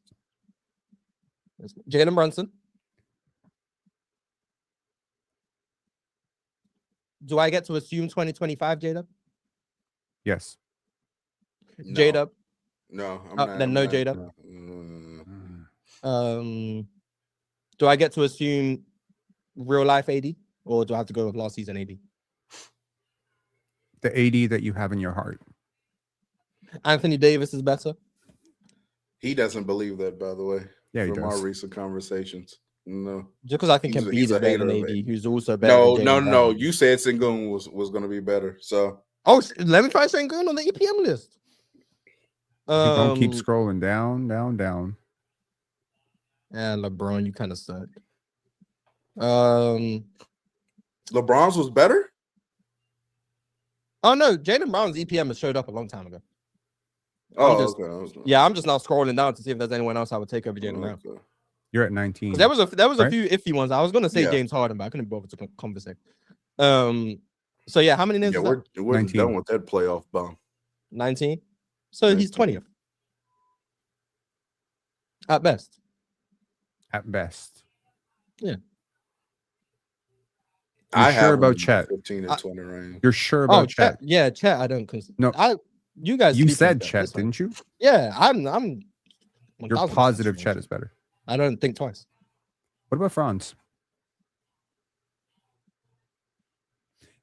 Speaker 2: Jalen Brunson. Do I get to assume 2025, J-Dub?
Speaker 5: Yes.
Speaker 1: No.
Speaker 2: J-Dub.
Speaker 1: No, I'm
Speaker 2: Oh,
Speaker 1: not.
Speaker 2: then
Speaker 1: I'm
Speaker 2: no
Speaker 1: not,
Speaker 2: J-Dub.
Speaker 1: no.
Speaker 2: Do I get to assume real life AD, or do I have to go with last season AD?
Speaker 5: The 80 that you have in your heart.
Speaker 2: Anthony Davis is better.
Speaker 1: He doesn't believe that, by the way.
Speaker 5: Yeah, he
Speaker 1: from our
Speaker 5: does.
Speaker 1: recent conversations. No.
Speaker 2: Just because I think
Speaker 1: He's
Speaker 2: Embiid
Speaker 1: a
Speaker 2: is better than
Speaker 1: hater
Speaker 2: AD,
Speaker 1: of it.
Speaker 2: who's also better.
Speaker 1: No,
Speaker 2: than
Speaker 1: no,
Speaker 2: Jaylen
Speaker 1: no.
Speaker 2: Brown.
Speaker 1: You said Sengun was going to be better. So
Speaker 2: Oh, let me try Sengun on the EPM list.
Speaker 5: Keep on keep scrolling down, down, down.
Speaker 2: And LeBron, you kind of suck.
Speaker 1: LeBron's was better.
Speaker 2: Oh no, Jaylen Brown's EPM has showed up a long time ago.
Speaker 1: Oh,
Speaker 2: just-
Speaker 1: okay.
Speaker 2: Yeah, I'm just now scrolling down to see if there's anyone else I would take over Jaylen Brown.
Speaker 1: Okay.
Speaker 5: You're at 19.
Speaker 2: 'Cause there was a
Speaker 5: Right?
Speaker 2: few iffy ones. I was gonna say
Speaker 1: Yeah.
Speaker 2: James Harden, but I couldn't bother to conversate. So yeah, how many names
Speaker 1: Yeah,
Speaker 2: is that?
Speaker 1: we're
Speaker 5: 19.
Speaker 1: done with that playoff bump.
Speaker 2: 19. So he's 20th. At best.
Speaker 5: At best.
Speaker 1: I
Speaker 5: sure
Speaker 1: have
Speaker 5: about
Speaker 1: him in
Speaker 5: Chet?
Speaker 1: 15 and 20 range.
Speaker 5: You're sure
Speaker 2: Oh,
Speaker 5: about Chet?
Speaker 2: Yeah, Chet. I don't consider.
Speaker 5: No.
Speaker 2: You guys.
Speaker 5: You
Speaker 2: sleep on
Speaker 5: said
Speaker 2: Chet,
Speaker 5: Chet,
Speaker 2: that's fine.
Speaker 5: didn't you?
Speaker 2: Yeah, I'm.
Speaker 5: You're
Speaker 2: 1000%
Speaker 5: positive
Speaker 2: sure.
Speaker 5: Chet is better.
Speaker 2: I don't think twice.
Speaker 5: What about Franz?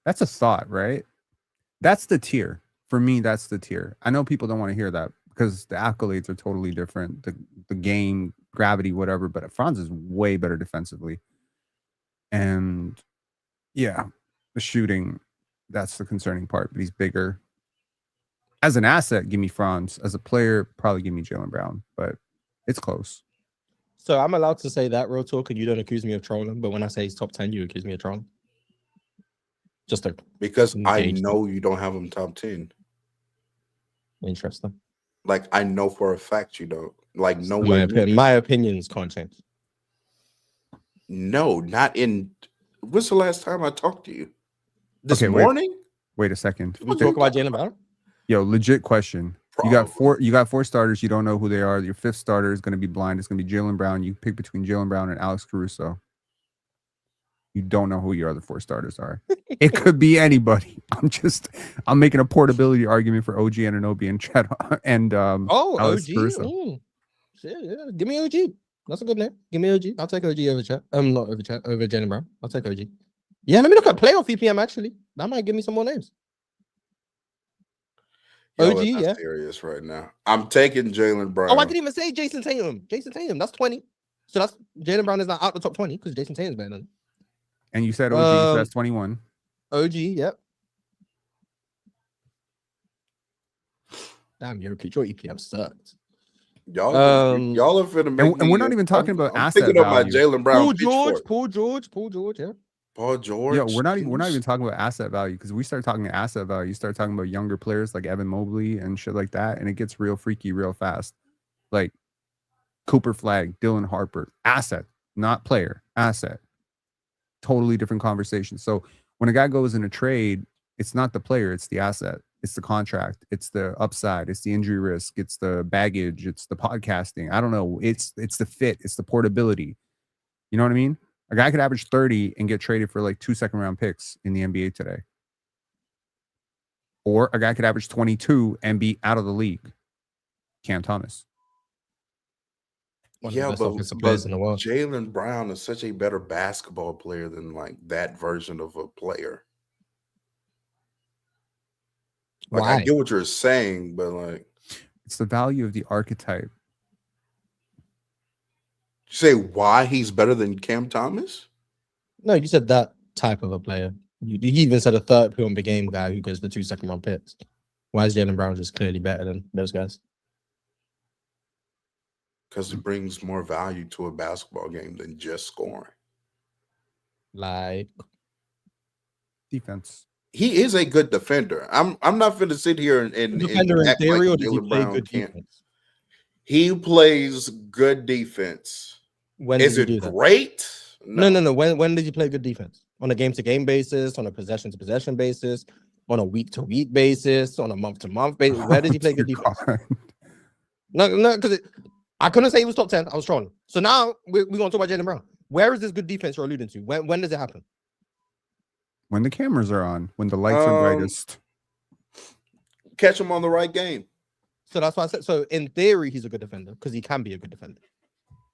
Speaker 5: That's a thought, right? That's the tier. For me, that's the tier. I know people don't want to hear that because the accolades are totally different. The game, gravity, whatever, but Franz is way better defensively. And yeah, the shooting, that's the concerning part, but he's bigger. As an asset, give me Franz. As a player, probably give me Jaylen Brown, but it's close.
Speaker 2: So I'm allowed to say that real talk, and you don't accuse me of trolling. But when I say he's top 10, you accuse me of trolling. Just a
Speaker 1: Because I
Speaker 2: Engaged.
Speaker 1: know you don't have him top 10.
Speaker 2: interesting.
Speaker 1: Like, I know for a fact you don't. Like, no
Speaker 2: My,
Speaker 1: way.
Speaker 2: my opinions can't change.
Speaker 1: No, not in. When's the last time I talked to you? This
Speaker 5: Okay, wait.
Speaker 1: morning?
Speaker 5: Wait a second.
Speaker 2: Did we talk about Jaylen Brown?
Speaker 5: Yo, legit question. You got four starters. You don't know who they are. Your fifth starter is going to be blind. It's going to be Jaylen Brown. You pick between Jaylen Brown and Alex Caruso. You don't know who your other four starters are. It could be anybody. I'm making a portability argument for OG Anunoby and Chet and Alex
Speaker 2: OG.
Speaker 5: Caruso.
Speaker 2: Shit, yeah. Give me OG. That's a good name. Give me OG. I'll take OG over Chet. Not over Chet, over Jaylen Brown. I'll take OG. Yeah, let me look at playoff EPM actually. That might give me some more names.
Speaker 1: Y'all
Speaker 2: OG,
Speaker 1: are not
Speaker 2: yeah.
Speaker 1: serious right now. I'm taking Jaylen Brown.
Speaker 2: Oh, I didn't even say Jason Tatum. Jason Tatum, that's 20. So that's Jaylen Brown is not out the top 20 because Jason Tatum's better than him.
Speaker 5: And you said OG, so that's 21.
Speaker 2: OG, yep. Damn, your EPM sucks.
Speaker 1: Y'all are finna make
Speaker 5: and we're not even talking about asset
Speaker 1: picking up my
Speaker 5: value.
Speaker 1: Jaylen Brown.
Speaker 2: Paul George, yeah.
Speaker 1: Paul George.
Speaker 5: Yeah, we're not even talking about asset value because we start talking asset value. You start talking about younger players like Evan Mobley and shit like that, and it gets real freaky real fast. Like Cooper Flag, Dylan Harper, asset, not player, asset. Totally different conversation. So when a guy goes in a trade, it's not the player, it's the asset, it's the contract, it's the upside, it's the injury risk, it's the baggage, it's the podcasting. I don't know. It's the fit, it's the portability. You know what I mean? A guy could average 30 and get traded for like 2 second-round picks in the NBA today. Or a guy could average 22 and be out of the league. Cam Thomas.
Speaker 1: Yeah, but Jaylen Brown is such a better basketball player than like that version of a player. Like,
Speaker 2: Why?
Speaker 1: I get what you're saying, but like,
Speaker 5: it's the value of the archetype.
Speaker 1: You say why he's better than Cam Thomas?
Speaker 2: No, you said that type of a player. You even said a third point per game guy who goes for 2 second-round picks. Why is Jaylen Brown just clearly better than those guys?
Speaker 1: Because it brings more value to a basketball game than just scoring.
Speaker 2: Like
Speaker 5: defense.
Speaker 1: He is a good defender. I'm not going to sit here and
Speaker 2: defender in
Speaker 1: act
Speaker 2: theory,
Speaker 1: like
Speaker 2: or does he
Speaker 1: Jaylen
Speaker 2: play
Speaker 1: Brown
Speaker 2: good
Speaker 1: can't.
Speaker 2: defense?
Speaker 1: He plays good defense.
Speaker 2: When
Speaker 1: is
Speaker 2: did
Speaker 1: it
Speaker 2: he do that?
Speaker 1: great?
Speaker 2: No. When did you play good defense? On a game-to-game basis, on a possession-to-possession basis, on a week-to-week basis, on a month-to-month basis? Where did he play good defense? No, because I couldn't say he was top 10. I was trolling. So now we're going to talk about Jaylen Brown. Where is this good defense you're alluding to? When does it happen?
Speaker 5: When the cameras are on, when the lights are brightest.
Speaker 1: Catch him on the right game.
Speaker 2: So that's why I said. So in theory, he's a good defender because he can be a good defender.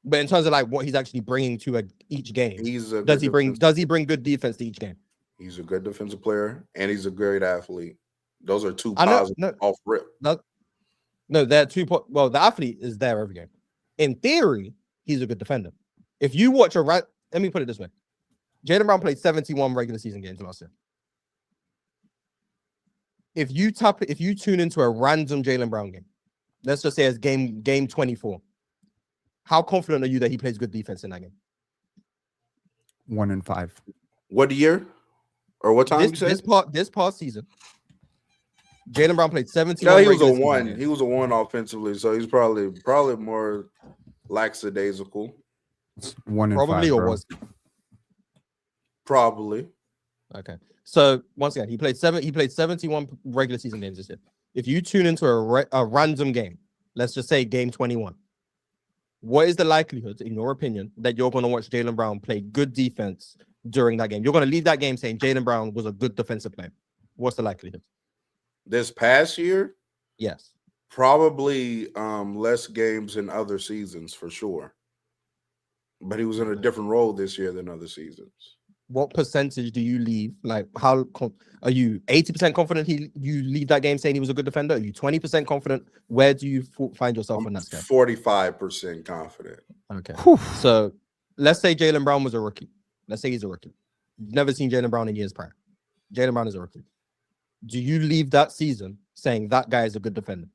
Speaker 2: But in terms of like what he's actually bringing to each game, does he bring good defense to each game?
Speaker 1: He's a good defensive player and he's a great athlete. Those are two positives off rip.
Speaker 2: No, they're two. Well, the athlete is there every game. In theory, he's a good defender. If you watch let me put it this way: Jaylen Brown played 71 regular season games last year. If you tune into a random Jaylen Brown game, let's just say it's game 24, how confident are you that he plays good defense in that game?
Speaker 5: 1 in 5.
Speaker 1: What year or what time?
Speaker 2: This past season, Jaylen Brown played 17.
Speaker 1: No, he was a 1. He was a 1 offensively, so he's probably more lackadaisical.
Speaker 5: 1 in 5.
Speaker 2: Probably, or was
Speaker 1: probably.
Speaker 2: Okay. So once again, he played 71 regular season games this year. If you tune into a random game, let's just say game 21, what is the likelihood, in your opinion, that you're going to watch Jaylen Brown play good defense during that game? You're going to leave that game saying Jaylen Brown was a good defensive player. What's the likelihood?
Speaker 1: This past year?
Speaker 2: Yes.
Speaker 1: Probably less games in other seasons for sure. But he was in a different role this year than other seasons.
Speaker 2: What percentage do you leave? Like, how are you 80% confident you leave that game saying he was a good defender? Are you 20% confident? Where do you find yourself on that scale?
Speaker 1: 45% confident.
Speaker 2: Okay. So let's say Jaylen Brown was a rookie. Let's say he's a rookie. You've never seen Jaylen Brown in years prior. Jaylen Brown is a rookie. Do you leave that season saying that guy is a good defender?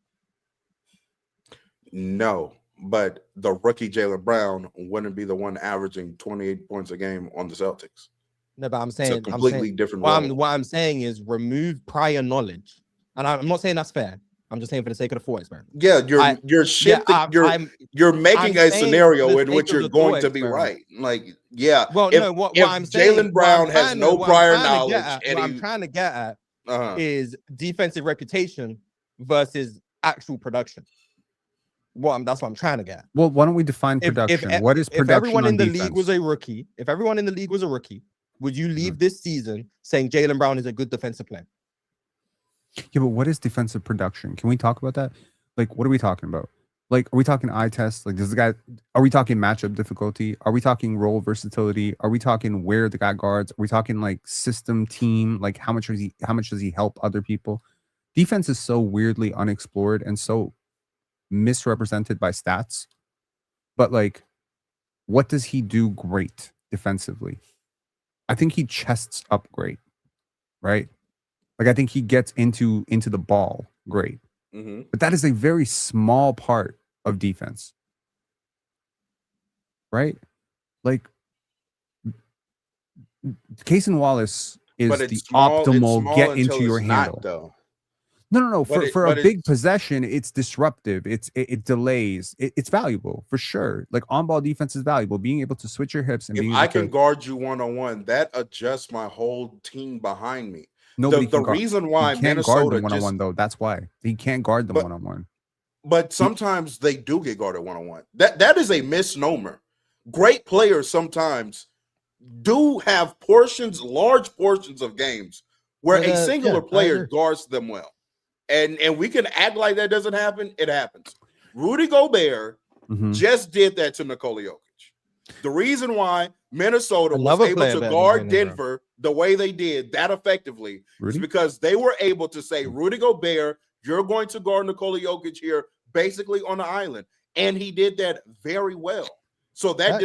Speaker 1: No, but the rookie Jaylen Brown wouldn't be the one averaging 28 points a game on the Celtics.
Speaker 2: No, but I'm saying
Speaker 1: it's a completely different.
Speaker 2: What I'm saying is remove prior knowledge, and I'm not saying that's fair. I'm just saying for the sake of the thought experiment.
Speaker 1: Yeah, you're shifting. Yeah, you're making a scenario in which you're going to be right. Like, yeah.
Speaker 2: Well, no. What I'm saying,
Speaker 1: Jaylen Brown has no prior knowledge,
Speaker 2: what I'm trying to get at is defensive reputation versus actual production. That's what I'm trying to get.
Speaker 5: Well, why don't we define production? What is
Speaker 2: If
Speaker 5: production
Speaker 2: everyone
Speaker 5: on
Speaker 2: in the
Speaker 5: defense?
Speaker 2: league was a rookie, would you leave this season saying Jaylen Brown is a good defensive player?
Speaker 5: Yeah, but what is defensive production? Can we talk about that? Like, what are we talking about? Like, are we talking eye test? Like, does the guy? Are we talking matchup difficulty? Are we talking role versatility? Are we talking where the guy guards? Are we talking like system team? Like, how much does he help other people? Defense is so weirdly unexplored and so misrepresented by stats. But like, what does he do great defensively? I think he chests up great, right? Like, I think he gets into the ball great.
Speaker 1: Mm-hmm.
Speaker 5: But that is a very small part of defense, right? Like, Cason Wallace is
Speaker 1: But
Speaker 5: the
Speaker 1: it's small,
Speaker 5: optimal get
Speaker 1: until
Speaker 5: into your
Speaker 1: it's
Speaker 5: handle.
Speaker 1: not, though.
Speaker 5: No.
Speaker 1: But
Speaker 5: For a
Speaker 1: but
Speaker 5: big
Speaker 1: it's-
Speaker 5: possession, it's disruptive. It delays. It's valuable for sure. Like, on-ball defense is valuable. Being able to switch your hips and
Speaker 1: If
Speaker 5: being
Speaker 1: I
Speaker 5: able
Speaker 1: can
Speaker 5: to
Speaker 1: guard you one-on-one, that adjusts my whole team behind me.
Speaker 5: nobody
Speaker 1: The
Speaker 5: can guard.
Speaker 1: reason
Speaker 5: He
Speaker 1: why
Speaker 5: can't guard
Speaker 1: Minnesota
Speaker 5: them one-on-one
Speaker 1: just
Speaker 5: though. That's why he can't guard them
Speaker 1: But-
Speaker 5: one-on-one.
Speaker 1: but sometimes they do get guarded one-on-one. That is a misnomer. Great players sometimes do have large portions of games where a singular
Speaker 2: I
Speaker 1: player
Speaker 2: agree.
Speaker 1: guards them well. And we can act like that doesn't happen. It happens. Rudy Gobert
Speaker 5: Mhm.
Speaker 1: just did that to Nikola Jokic. The reason why Minnesota was
Speaker 2: Another
Speaker 1: able
Speaker 2: player
Speaker 1: to
Speaker 2: better than
Speaker 1: guard
Speaker 2: Jaylen Brown.
Speaker 1: Denver the way they did that effectively
Speaker 5: Rudy?
Speaker 1: is because they were able to say, Rudy Gobert, you're going to guard Nikola Jokic here basically on the island. And he did that very well. So that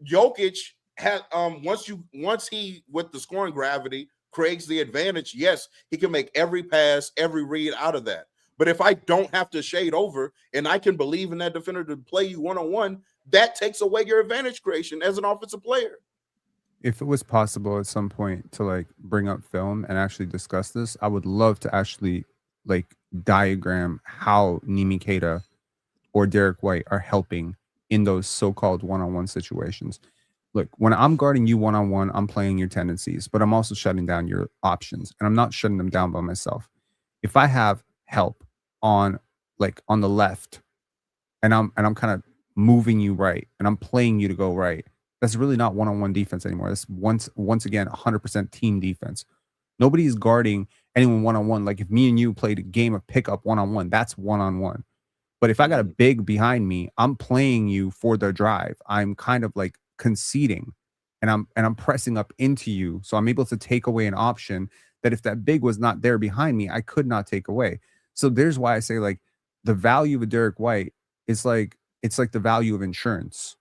Speaker 1: Jokic had once he with the scoring gravity creates the advantage, yes, he can make every pass, every read out of that. But if I don't have to shade over and I can believe in that defender to play you one-on-one, that takes away your advantage creation as an offensive player.
Speaker 5: If it was possible at some point to like bring up film and actually discuss this, I would love to actually like diagram how Nimi Keita or Derek White are helping in those so-called one-on-one situations. Look, when I'm guarding you one-on-one, I'm playing your tendencies, but I'm also shutting down your options, and I'm not shutting them down by myself. If I have help on the left, and I'm kind of moving you right, and I'm playing you to go right, that's really not one-on-one defense anymore. That's once again 100% team defense. Nobody's guarding anyone one-on-one. Like if me and you played a game of pickup one-on-one, that's one-on-one. But if I got a big behind me, I'm playing you for the drive. I'm kind of like conceding, and I'm pressing up into you, so I'm able to take away an option that if that big was not there behind me, I could not take away. So there's why I say like the value of Derek White is like it's like the value of insurance.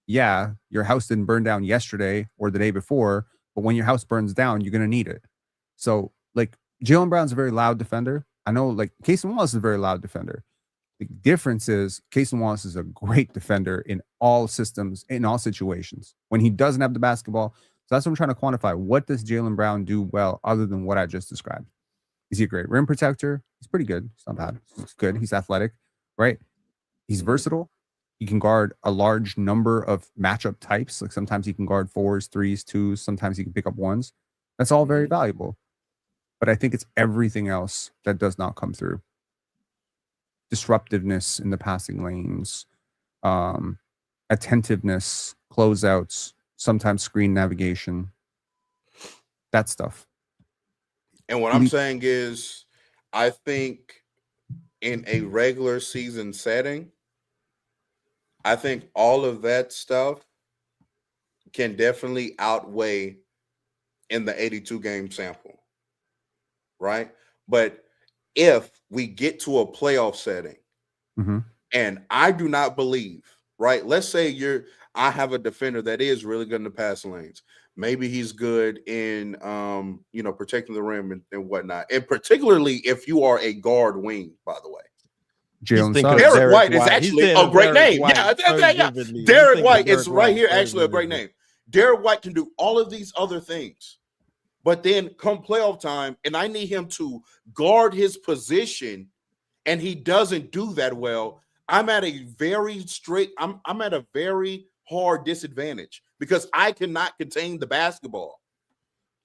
Speaker 5: Yeah, your house didn't burn down yesterday or the day before, but when your house burns down, you're gonna need it. So like Jaylen Brown's a very loud defender. I know like Cason Wallace is a very loud defender. The difference is Cason Wallace is a great defender in all systems, in all situations. When he doesn't have the basketball, so that's what I'm trying to quantify. What does Jaylen Brown do well other than what I just described? Is he a great rim protector? He's pretty good. It's not bad. He's good. He's athletic, right? He's versatile. He can guard a large number of matchup types. Like sometimes he can guard 4s, 3s, 2s. Sometimes he can pick up 1s. That's all very valuable. But I think it's everything else that does not come through. Disruptiveness in the passing lanes, attentiveness, closeouts, sometimes screen navigation, that stuff.
Speaker 1: And what I'm saying is, I think in a regular season setting, I think all of that stuff can definitely outweigh in the 82 game sample, right? But if we get to a playoff setting, and I do not believe, right? Let's say I have a defender that is really good in the pass lanes. Maybe he's good in protecting the rim and whatnot. And particularly if you are a guard wing, by the way.
Speaker 5: Jalen
Speaker 1: Derek White is actually a great name. Yeah. Derek White is right here, actually a great name. Derek White can do all of these other things. But then come playoff time, and I need him to guard his position, and he doesn't do that well. I'm at a very I'm at a very hard disadvantage because I cannot contain the basketball.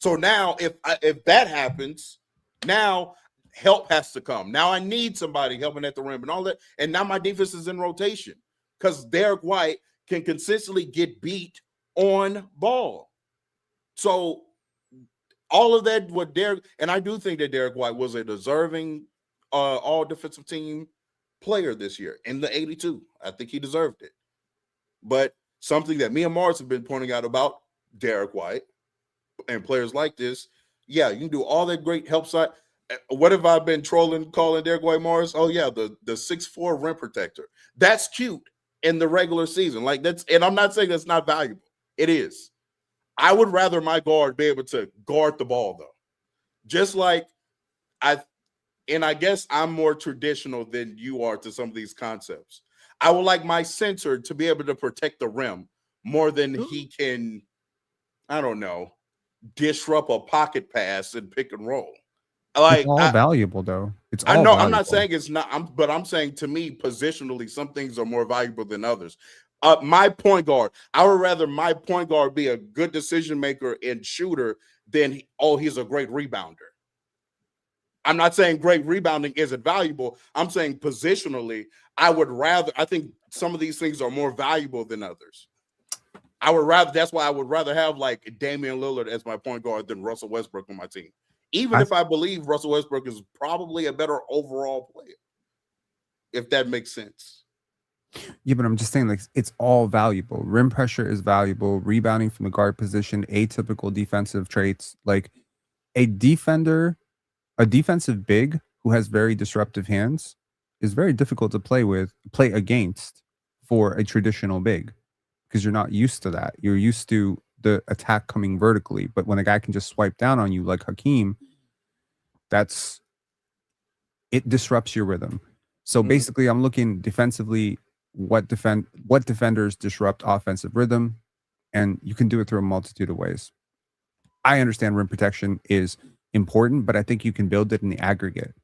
Speaker 1: So now if that happens, now help has to come. Now I need somebody helping at the rim and all that. And now my defense is in rotation because Derek White can consistently get beat on ball. So all of that, what Derek, and I do think that Derek White was a deserving all defensive team player this year in the 82. I think he deserved it. But something that me and Marz have been pointing out about Derek White and players like this, yeah, you can do all that great help side. What have I been trolling, calling Derek White, Marz? Oh, yeah, the 6'4" rim protector. That's cute in the regular season. Like that's, and I'm not saying that's not valuable. It is. I would rather my guard be able to guard the ball, though. Just like I guess I'm more traditional than you are to some of these concepts. I would like my center to be able to protect the rim more than he can, I don't know, disrupt a pocket pass and pick and roll. Like
Speaker 5: it's all valuable, though. It's all
Speaker 1: I know
Speaker 5: valuable.
Speaker 1: I'm not saying it's not, but I'm saying to me, positionally, some things are more valuable than others. My point guard, I would rather my point guard be a good decision maker and shooter than he's a great rebounder. I'm not saying great rebounding isn't valuable. I'm saying positionally, I think some of these things are more valuable than others. That's why I would rather have like Damian Lillard as my point guard than Russell Westbrook on my team. Even if I believe Russell Westbrook is probably a better overall player, if that makes sense.
Speaker 5: Yeah, but I'm just saying, like, it's all valuable. Rim pressure is valuable. Rebounding from the guard position, atypical defensive traits. Like a defensive big who has very disruptive hands is very difficult to play against for a traditional big because you're not used to that. You're used to the attack coming vertically, but when a guy can just swipe down on you like Hakeem, it disrupts your rhythm. So basically, I'm looking defensively. What defenders disrupt offensive rhythm, and you can do it through a multitude of ways. I understand rim protection is important, but I think you can build it in the aggregate,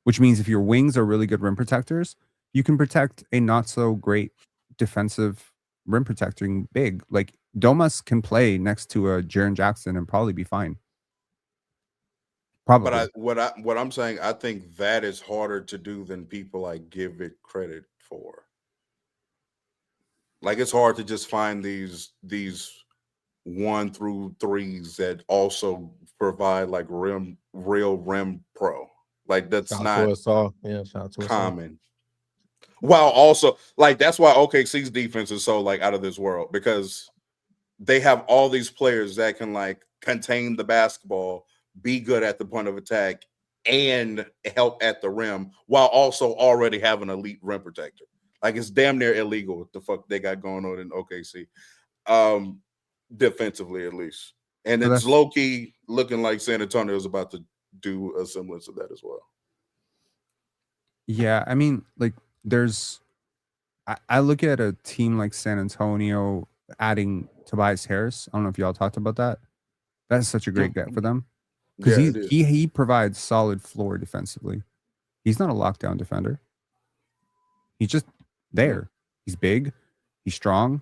Speaker 5: which means if your wings are really good rim protectors, you can protect a not so great defensive rim protecting big. Like Domas can play next to a Jaren Jackson and probably be fine. Probably.
Speaker 1: But what I'm saying, I think that is harder to do than people like give it credit for. Like it's hard to just find these 1 through 3s that also provide like real rim pro. Like that's
Speaker 2: Shout
Speaker 1: not
Speaker 2: out to
Speaker 1: common. While also like that's why OKC's defense is so like out of this world, because they have all these players that can like contain the basketball, be good at the point of attack, and help at the rim while also already having an elite rim protector. Like it's damn near illegal what the fuck they got going on in OKC, defensively at least. And it's low key looking like San Antonio is about to do a semblance of that as well.
Speaker 5: Yeah, I mean, like I look at a team like San Antonio adding Tobias Harris. I don't know if y'all talked about that. That's such a great get for them because he provides solid floor defensively. He's not a lockdown defender. He's just there. He's big, he's strong,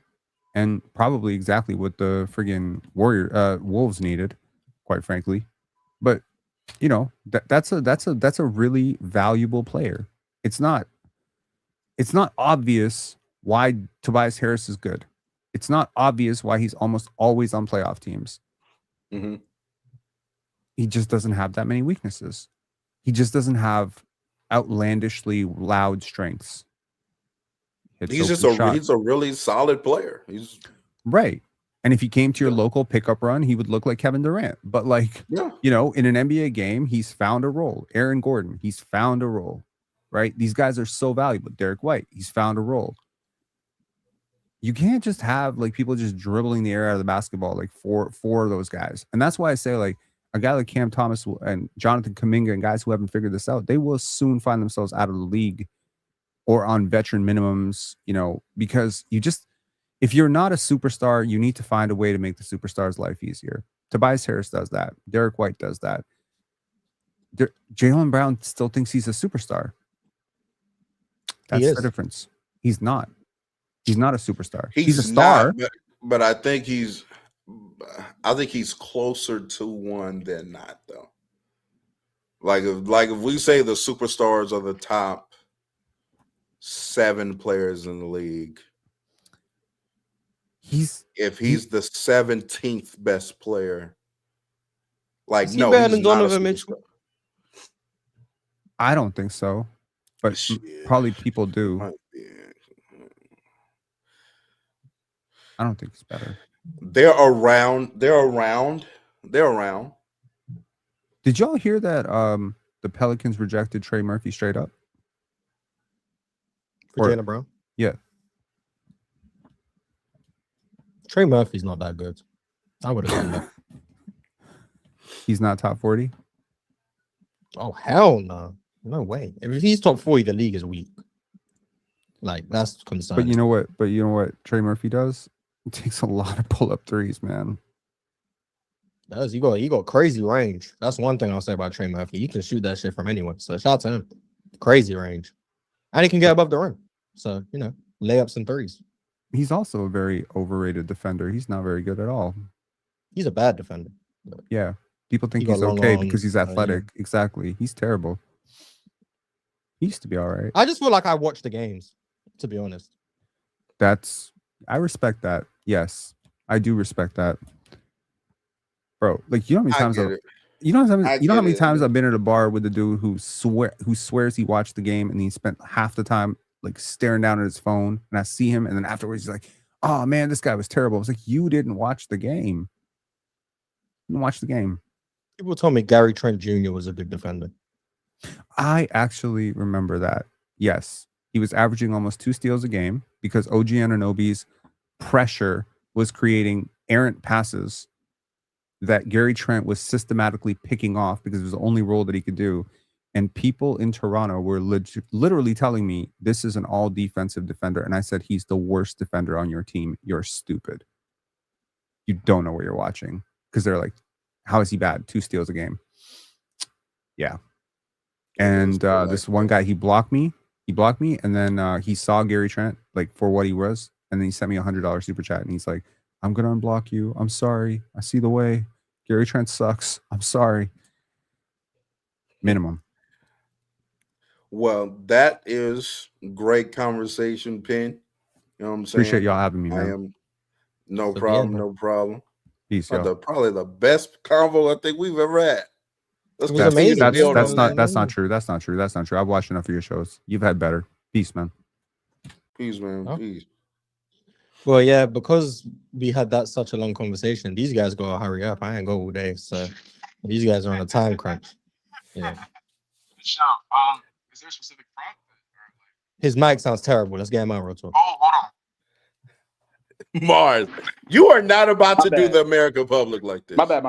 Speaker 5: and probably exactly what the friggin' Wolves needed, quite frankly. But you know, that's a really valuable player. It's not obvious why Tobias Harris is good. It's not obvious why he's almost always on playoff teams.
Speaker 1: Mm-hmm.
Speaker 5: He just doesn't have that many weaknesses. He just doesn't have outlandishly loud strengths.
Speaker 1: He's a really solid player. He's
Speaker 5: right. And if he came to your local pickup run, he would look like Kevin Durant. But like, you know, in an NBA game, he's found a role. Aaron Gordon, he's found a role, right? These guys are so valuable. Derek White, he's found a role. You can't just have like people just dribbling the air out of the basketball, like four of those guys. And that's why I say like a guy like Cam Thomas and Jonathan Kuminga and guys who haven't figured this out, they will soon find themselves out of the league or on veteran minimums, you know, because if you're not a superstar, you need to find a way to make the superstar's life easier. Tobias Harris does that. Derek White does that. Jaylen Brown still thinks he's a superstar. That's the difference. He's not. He's not a superstar. He's a star.
Speaker 1: But I think he's closer to one than not, though. If we say the superstars are the top 7 players in the league, if he's the 17th best player,
Speaker 2: Is he
Speaker 1: no,
Speaker 2: better
Speaker 1: he's
Speaker 2: than
Speaker 1: not a
Speaker 2: Donovan
Speaker 1: superstar.
Speaker 2: Mitchell?
Speaker 5: I don't think so, but
Speaker 1: Shit.
Speaker 5: probably people do.
Speaker 1: Might be.
Speaker 5: I don't think he's better.
Speaker 1: They're around.
Speaker 5: Did y'all hear that the Pelicans rejected Trey Murphy straight up?
Speaker 2: For
Speaker 5: Or-
Speaker 2: Jaylen Brown?
Speaker 5: Yeah.
Speaker 2: Trey Murphy's not that good. I would have done that.
Speaker 5: He's not top 40.
Speaker 2: Oh, hell no. No way. If he's top 40, the league is weak. Like, that's concerning.
Speaker 5: But you know what Trey Murphy does? He takes a lot of pull-up threes, man.
Speaker 2: He got crazy range. That's one thing I'll say about Trey Murphy. He can shoot that shit from anywhere. So shout out to him. Crazy range. And he can get above the rim. So, layups and threes.
Speaker 5: He's also a very overrated defender. He's not very good at all.
Speaker 2: He's a bad defender.
Speaker 5: Yeah. People think
Speaker 2: He got
Speaker 5: he's
Speaker 2: long
Speaker 5: okay because
Speaker 2: arms,
Speaker 5: he's athletic. Exactly. He's terrible. He used to be all right.
Speaker 2: I just feel like I watch the games, to be honest.
Speaker 5: I respect that. Yes. I do respect that. Bro, like you know how many times how many times I've been at a bar with a dude who swears he watched the game and he spent half the time like staring down at his phone, and I see him and then afterwards he's like, "Oh man, this guy was terrible." I was like, "You didn't watch the game. You didn't watch the game."
Speaker 2: People told me Gary Trent Jr. was a good defender.
Speaker 5: I actually remember that. Yes. He was averaging almost 2 steals a game because OG Anunoby's pressure was creating errant passes that Gary Trent was systematically picking off because it was the only role that he could do. And people in Toronto were literally telling me, this is an all defensive defender. And I said, he's the worst defender on your team. You're stupid. You don't know what you're watching. Because they're like, how is he bad? 2 steals a game. Yeah. And this one guy, he blocked me, and then he saw Gary Trent like for what he was, and then he sent me $100 super chat, and he's like, "I'm gonna unblock you. I'm sorry. I see the way. Gary Trent sucks. I'm sorry." Minimum.
Speaker 1: Well, that is great conversation, Pin. You know what I'm saying?
Speaker 5: Appreciate y'all having me,
Speaker 1: I
Speaker 5: man.
Speaker 1: am no
Speaker 2: So,
Speaker 1: problem,
Speaker 2: yeah,
Speaker 1: no problem.
Speaker 5: Peace, y'all.
Speaker 1: Probably the best convo I think we've ever had. Let's
Speaker 2: It was
Speaker 1: continue
Speaker 2: amazing.
Speaker 1: to build
Speaker 5: That's
Speaker 1: on
Speaker 5: not
Speaker 1: that.
Speaker 5: true. That's not true. I've watched enough of your shows. You've had better. Peace, man.
Speaker 1: Peace, man.
Speaker 2: Oh.
Speaker 1: Peace.
Speaker 2: Well, yeah, because we had such a long conversation, these guys gotta hurry up. I ain't go all day. So these guys are on a time crunch. Yeah.
Speaker 6: Show. Is there a specific prompt?
Speaker 2: His mic sounds terrible. Let's get him out real talk.
Speaker 6: Oh, hold on.
Speaker 1: Marz, you are not about
Speaker 6: My
Speaker 1: to do
Speaker 6: bad.
Speaker 1: the American public like this.
Speaker 6: My bad.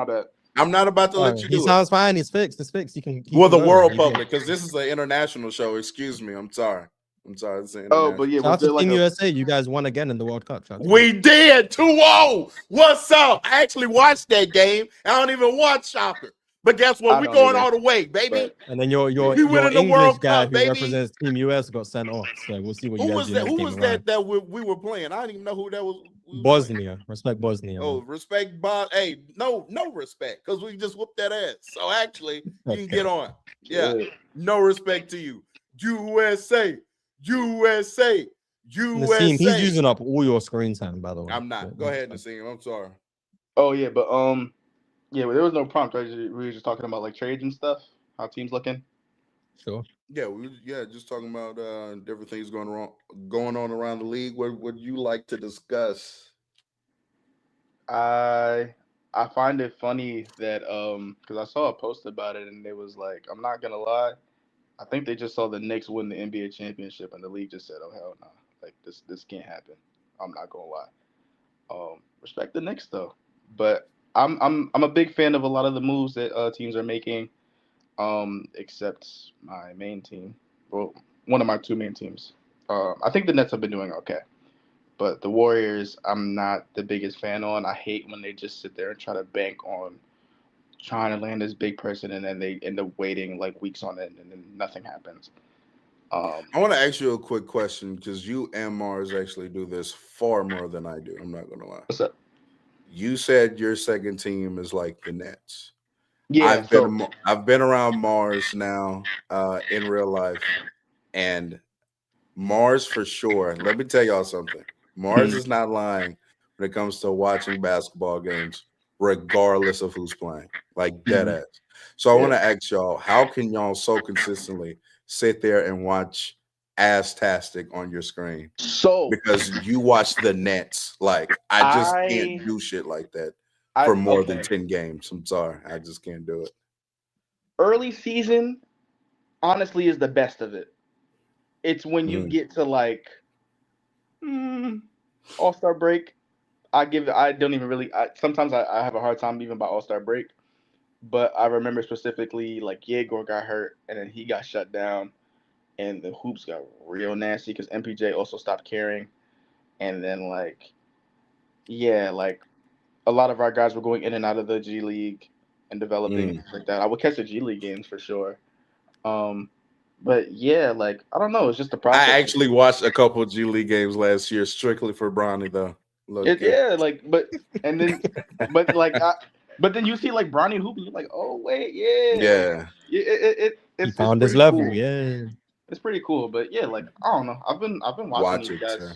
Speaker 1: I'm not about to let you
Speaker 2: He
Speaker 1: do it.
Speaker 2: sounds fine. It's fixed. It's fixed. He can.
Speaker 1: Well, the
Speaker 2: can go.
Speaker 1: world
Speaker 2: He's good.
Speaker 1: public, because this is an international show. Excuse me. I'm sorry. It's an
Speaker 6: Oh,
Speaker 1: international.
Speaker 6: but yeah,
Speaker 2: Shout out
Speaker 6: was there
Speaker 2: to
Speaker 6: like
Speaker 2: Team
Speaker 6: a,
Speaker 2: USA. You guys won again in the World Cup. Shout out to
Speaker 1: We
Speaker 2: you.
Speaker 1: did 2-0. What's up? I actually watched that game. I don't even watch soccer. But guess what?
Speaker 6: I
Speaker 1: We're
Speaker 6: don't
Speaker 1: going
Speaker 6: either.
Speaker 1: all the way, baby.
Speaker 6: But
Speaker 2: And then your
Speaker 1: We winning the
Speaker 2: English
Speaker 1: World
Speaker 2: guy
Speaker 1: Cup,
Speaker 2: who
Speaker 1: baby.
Speaker 2: represents Team US got sent off. So we'll see what you
Speaker 1: Who
Speaker 2: guys
Speaker 1: was
Speaker 2: do
Speaker 1: that?
Speaker 2: next
Speaker 1: Who
Speaker 2: game
Speaker 1: was
Speaker 2: in
Speaker 1: that
Speaker 2: Ryan.
Speaker 1: that we were playing? I didn't even know who that was. we was playing.
Speaker 2: Bosnia. Respect Bosnia.
Speaker 1: Oh,
Speaker 2: man.
Speaker 1: respect, Bob. Hey, no respect, because we just whooped that ass. So actually, you can get on. Yeah, no respect to you. USA.
Speaker 2: Nassim, he's using up all your screen time, by the way.
Speaker 1: I'm not. Go ahead, Nassim. I'm sorry.
Speaker 6: oh yeah, but yeah, but there was no prompt. Right? We were just talking about like trades and stuff. How teams looking?
Speaker 2: Sure.
Speaker 1: Yeah, just talking about different things going on around the league. What would you like to discuss?
Speaker 6: I find it funny that because I saw a post about it and it was like, I'm not gonna lie, I think they just saw the Knicks win the NBA championship and the league just said, oh hell no, like this can't happen. I'm not gonna lie. Respect the Knicks though, but I'm a big fan of a lot of the moves that teams are making, except my main team. Well, one of my 2 main teams. I think the Nets have been doing okay. But the Warriors, I'm not the biggest fan on. I hate when they just sit there and try to bank on trying to land this big person and then they end up waiting like weeks on end and then nothing happens.
Speaker 1: I want to ask you a quick question because you and Mars actually do this far more than I do. I'm not going to lie.
Speaker 6: What's up?
Speaker 1: You said your second team is like the Nets.
Speaker 6: Yeah. So
Speaker 1: I've been around Mars now in real life, and Mars for sure. Let me tell y'all something. Mars
Speaker 6: Mhm.
Speaker 1: is not lying when it comes to watching basketball games, regardless of who's playing. Like dead
Speaker 6: Mhm.
Speaker 1: ass. So I want
Speaker 6: Yeah.
Speaker 1: to ask y'all, how can y'all so consistently sit there and watch Ass-tastic on your screen?
Speaker 6: So
Speaker 1: Because you watch the Nets. Like I just can't
Speaker 6: I
Speaker 1: do shit like that
Speaker 6: I
Speaker 1: for more than
Speaker 6: okay.
Speaker 1: 10 games. I'm sorry. I just can't do it.
Speaker 6: Early season honestly is the best of it. It's when you
Speaker 1: Mm.
Speaker 6: get to like All Star break. I don't even really. Sometimes I have a hard time even by All Star break. But I remember specifically like Yegor got hurt and then he got shut down and the hoops got real nasty because MPJ also stopped caring and then like yeah like a lot of our guys were going in and out of the G League and developing
Speaker 1: Mm.
Speaker 6: things like that. I would catch the G League games for sure. Um, but yeah, like I don't know, it's just the
Speaker 1: I
Speaker 6: process.
Speaker 1: actually watched a couple of G League games last year strictly for Bronny though. Look,
Speaker 6: Yeah, like and then but like but then you see like Bronny hooping, you're like, oh wait, yeah, like
Speaker 1: yeah.
Speaker 2: He
Speaker 6: it's
Speaker 2: found his
Speaker 6: pretty
Speaker 2: level.
Speaker 6: cool.
Speaker 2: Yeah.
Speaker 6: It's pretty cool, but yeah, like I don't know. I've been watching
Speaker 1: Watch
Speaker 6: these
Speaker 1: it, sir.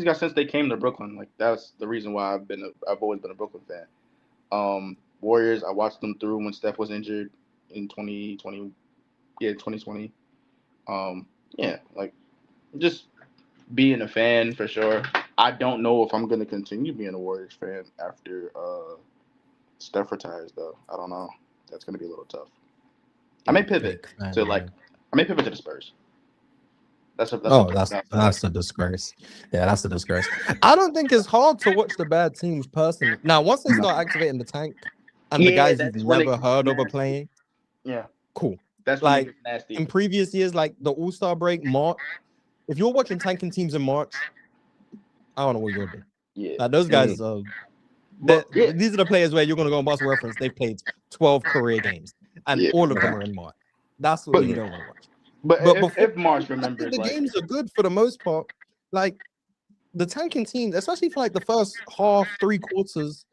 Speaker 6: guys since they came to Brooklyn. Like that's the reason why I've always been a Brooklyn fan. Warriors, I watched them through when Steph was injured in 2020. Yeah, 2020. Yeah, like just being a fan for sure. I don't know if I'm gonna continue being a Warriors fan after Steph retires though. I don't know. That's gonna be a little tough. I may pivot
Speaker 2: Big fan,
Speaker 6: to like
Speaker 2: man.
Speaker 6: I may pivot to the Spurs. That's
Speaker 2: Oh,
Speaker 6: something else that
Speaker 2: that's a disgrace. Yeah, that's a disgrace. I don't think it's hard to watch the bad teams personally. Now, once they
Speaker 6: No.
Speaker 2: start activating the tank and the
Speaker 6: Yeah,
Speaker 2: guys you've
Speaker 6: that's when it
Speaker 2: never
Speaker 6: gets
Speaker 2: heard of are
Speaker 6: nasty.
Speaker 2: playing,
Speaker 6: Yeah,
Speaker 2: cool.
Speaker 6: that's when it
Speaker 2: Like
Speaker 6: gets nasty.
Speaker 2: in previous years, like the All-Star break, March. If you're watching tanking teams in March, I don't know what you're doing.
Speaker 6: Yeah,
Speaker 2: Like those guys,
Speaker 6: but yeah,
Speaker 2: these are the players where you're gonna go on Basketball Reference. They've played 12 career games, and
Speaker 6: yeah.
Speaker 2: all of them are in March. That's what
Speaker 6: But
Speaker 2: you don't want to watch.
Speaker 6: but
Speaker 2: But before,
Speaker 6: if Marsh
Speaker 2: I think
Speaker 6: remembers,
Speaker 2: the
Speaker 6: like
Speaker 2: games are good for the most part. Like the tanking teams, especially for like the first half, 3 quarters,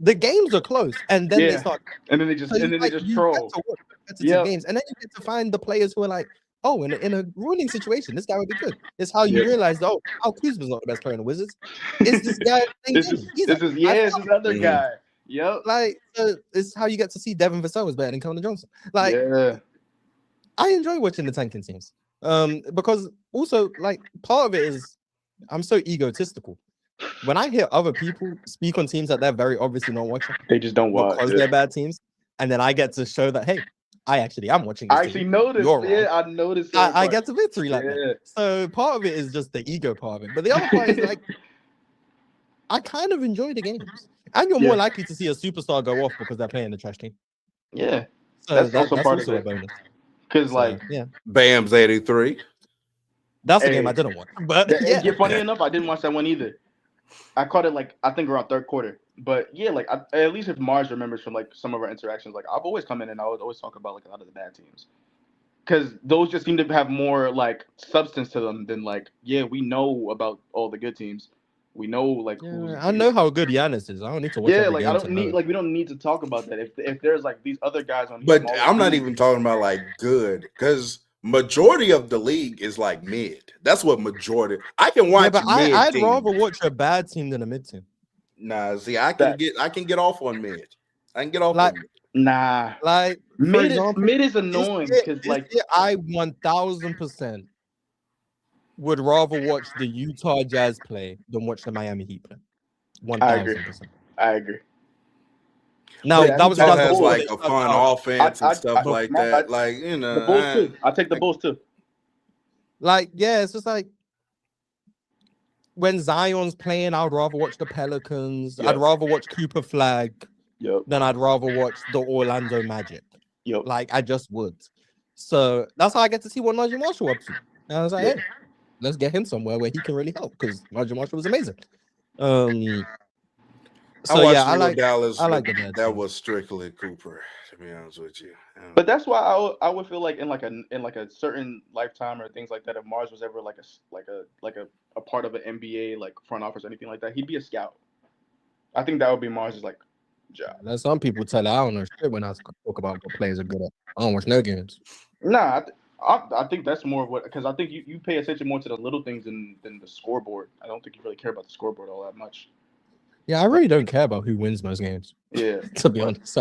Speaker 2: the games are close, and then they
Speaker 6: yeah,
Speaker 2: start.
Speaker 6: and then
Speaker 2: So you
Speaker 6: they
Speaker 2: like
Speaker 6: just
Speaker 2: you get
Speaker 6: troll.
Speaker 2: to watch competitive
Speaker 6: Yep.
Speaker 2: games, and then you get to find the players who are like, oh, in a ruining situation, this guy would be good. It's how you
Speaker 6: Yep.
Speaker 2: realize, oh, Al Kuzma's not the best player in the Wizards. Is this guy playing
Speaker 6: This
Speaker 2: games?
Speaker 6: is
Speaker 2: He's
Speaker 6: this is
Speaker 2: actually high
Speaker 6: yeah, this
Speaker 2: five.
Speaker 6: is other
Speaker 1: Mhm.
Speaker 6: guy. Yep.
Speaker 2: Like, it's how you get to see Devin Vassell is better than Keldon Johnson. Like,
Speaker 6: Yeah.
Speaker 2: I enjoy watching the tanking teams. Because also, like, part of it is I'm so egotistical. When I hear other people speak on teams that they're very obviously not watching
Speaker 6: They just don't watch.
Speaker 2: because
Speaker 6: Yeah.
Speaker 2: they're bad teams, and then I get to show that, hey, I actually am watching this
Speaker 6: I actually
Speaker 2: team.
Speaker 6: noticed.
Speaker 2: You're wrong.
Speaker 6: Yeah, I noticed.
Speaker 2: I get to victory like that.
Speaker 6: Yeah.
Speaker 2: So part of it is just the ego part of it. But the other part is like I kind of enjoy the games. And you're more
Speaker 6: Yeah.
Speaker 2: likely to see a superstar go off because they're playing the trash team.
Speaker 6: Yeah.
Speaker 2: So
Speaker 6: That's also
Speaker 2: that's
Speaker 6: part of
Speaker 2: also a
Speaker 6: it.
Speaker 2: bonus.
Speaker 6: Cause
Speaker 2: So
Speaker 6: like,
Speaker 2: yeah.
Speaker 1: Bam's 83.
Speaker 2: That's the game I
Speaker 6: hey,
Speaker 2: didn't watch. But yeah.
Speaker 6: funny enough, I didn't watch that one either. I caught it like I think around third quarter. But yeah, like at least if Mars remembers from like some of our interactions, like I've always come in and I would always talk about like a lot of the bad teams. Because those just seem to have more like substance to them than like, yeah, we know about all the good teams. We know like who's
Speaker 2: I know how good Giannis is. I don't need to watch
Speaker 6: yeah,
Speaker 2: every
Speaker 6: like I
Speaker 2: game to
Speaker 6: don't need
Speaker 2: know.
Speaker 6: like we don't need to talk about that. If there's like these other guys on these
Speaker 1: But
Speaker 6: smaller
Speaker 1: I'm not
Speaker 6: teams,
Speaker 1: even talking about like good because majority of the league is like mid. That's what majority. I can
Speaker 2: Yeah,
Speaker 1: watch
Speaker 2: but
Speaker 1: mid
Speaker 2: I'd
Speaker 1: teams.
Speaker 2: rather watch a bad team than a mid team.
Speaker 1: Nah, see,
Speaker 6: that
Speaker 1: I can get off on mid. I can get off
Speaker 2: Like
Speaker 1: on mid.
Speaker 6: nah,
Speaker 2: like for example,
Speaker 6: mid is annoying because
Speaker 2: this
Speaker 6: like
Speaker 2: year I 1000% would rather watch the Utah Jazz play than watch the Miami Heat play.
Speaker 6: I agree,
Speaker 2: 1000%.
Speaker 6: I agree.
Speaker 2: Now
Speaker 6: But
Speaker 2: that was the
Speaker 1: Utah
Speaker 2: Jazz
Speaker 1: has
Speaker 2: before
Speaker 6: Bulls,
Speaker 2: they
Speaker 1: like a
Speaker 2: shut
Speaker 1: fun
Speaker 2: down.
Speaker 1: offense and stuff
Speaker 6: I
Speaker 1: like
Speaker 6: Marz,
Speaker 1: that. Like
Speaker 6: the Bulls too. I take the
Speaker 1: I-
Speaker 6: Bulls too.
Speaker 2: Like, yeah, it's just like when Zion's playing, I'd rather watch the Pelicans.
Speaker 6: Yep.
Speaker 2: I'd rather watch Cooper Flag
Speaker 6: Yep,
Speaker 2: than I'd rather watch the Orlando Magic.
Speaker 6: yep.
Speaker 2: Like, I just would. So that's how I get to see what Nigel Marshall up to. And I was like,
Speaker 6: Yeah.
Speaker 2: hey, let's get him somewhere where he can really help because Nigel Marshall was amazing.
Speaker 1: I
Speaker 2: So
Speaker 1: watched
Speaker 2: yeah,
Speaker 1: you with Dallas,
Speaker 2: I
Speaker 1: but
Speaker 2: like the bad
Speaker 1: that
Speaker 2: teams.
Speaker 1: was strictly Cooper. To be honest with you,
Speaker 6: But that's why I would feel like in like a certain lifetime or things like that, if Mars was ever a part of an NBA like front office or anything like that, he'd be a scout. I think that would be Mars's like Ja.
Speaker 2: Let some people tell I don't know shit when I talk about what players are good at. I don't watch no games.
Speaker 6: Nah, I think that's more of what, because I think you pay attention more to the little things than the scoreboard. I don't think you really care about the scoreboard all that much.
Speaker 2: Yeah, I really don't care about who wins most games.
Speaker 6: Yeah,
Speaker 2: To be
Speaker 6: but-
Speaker 2: honest,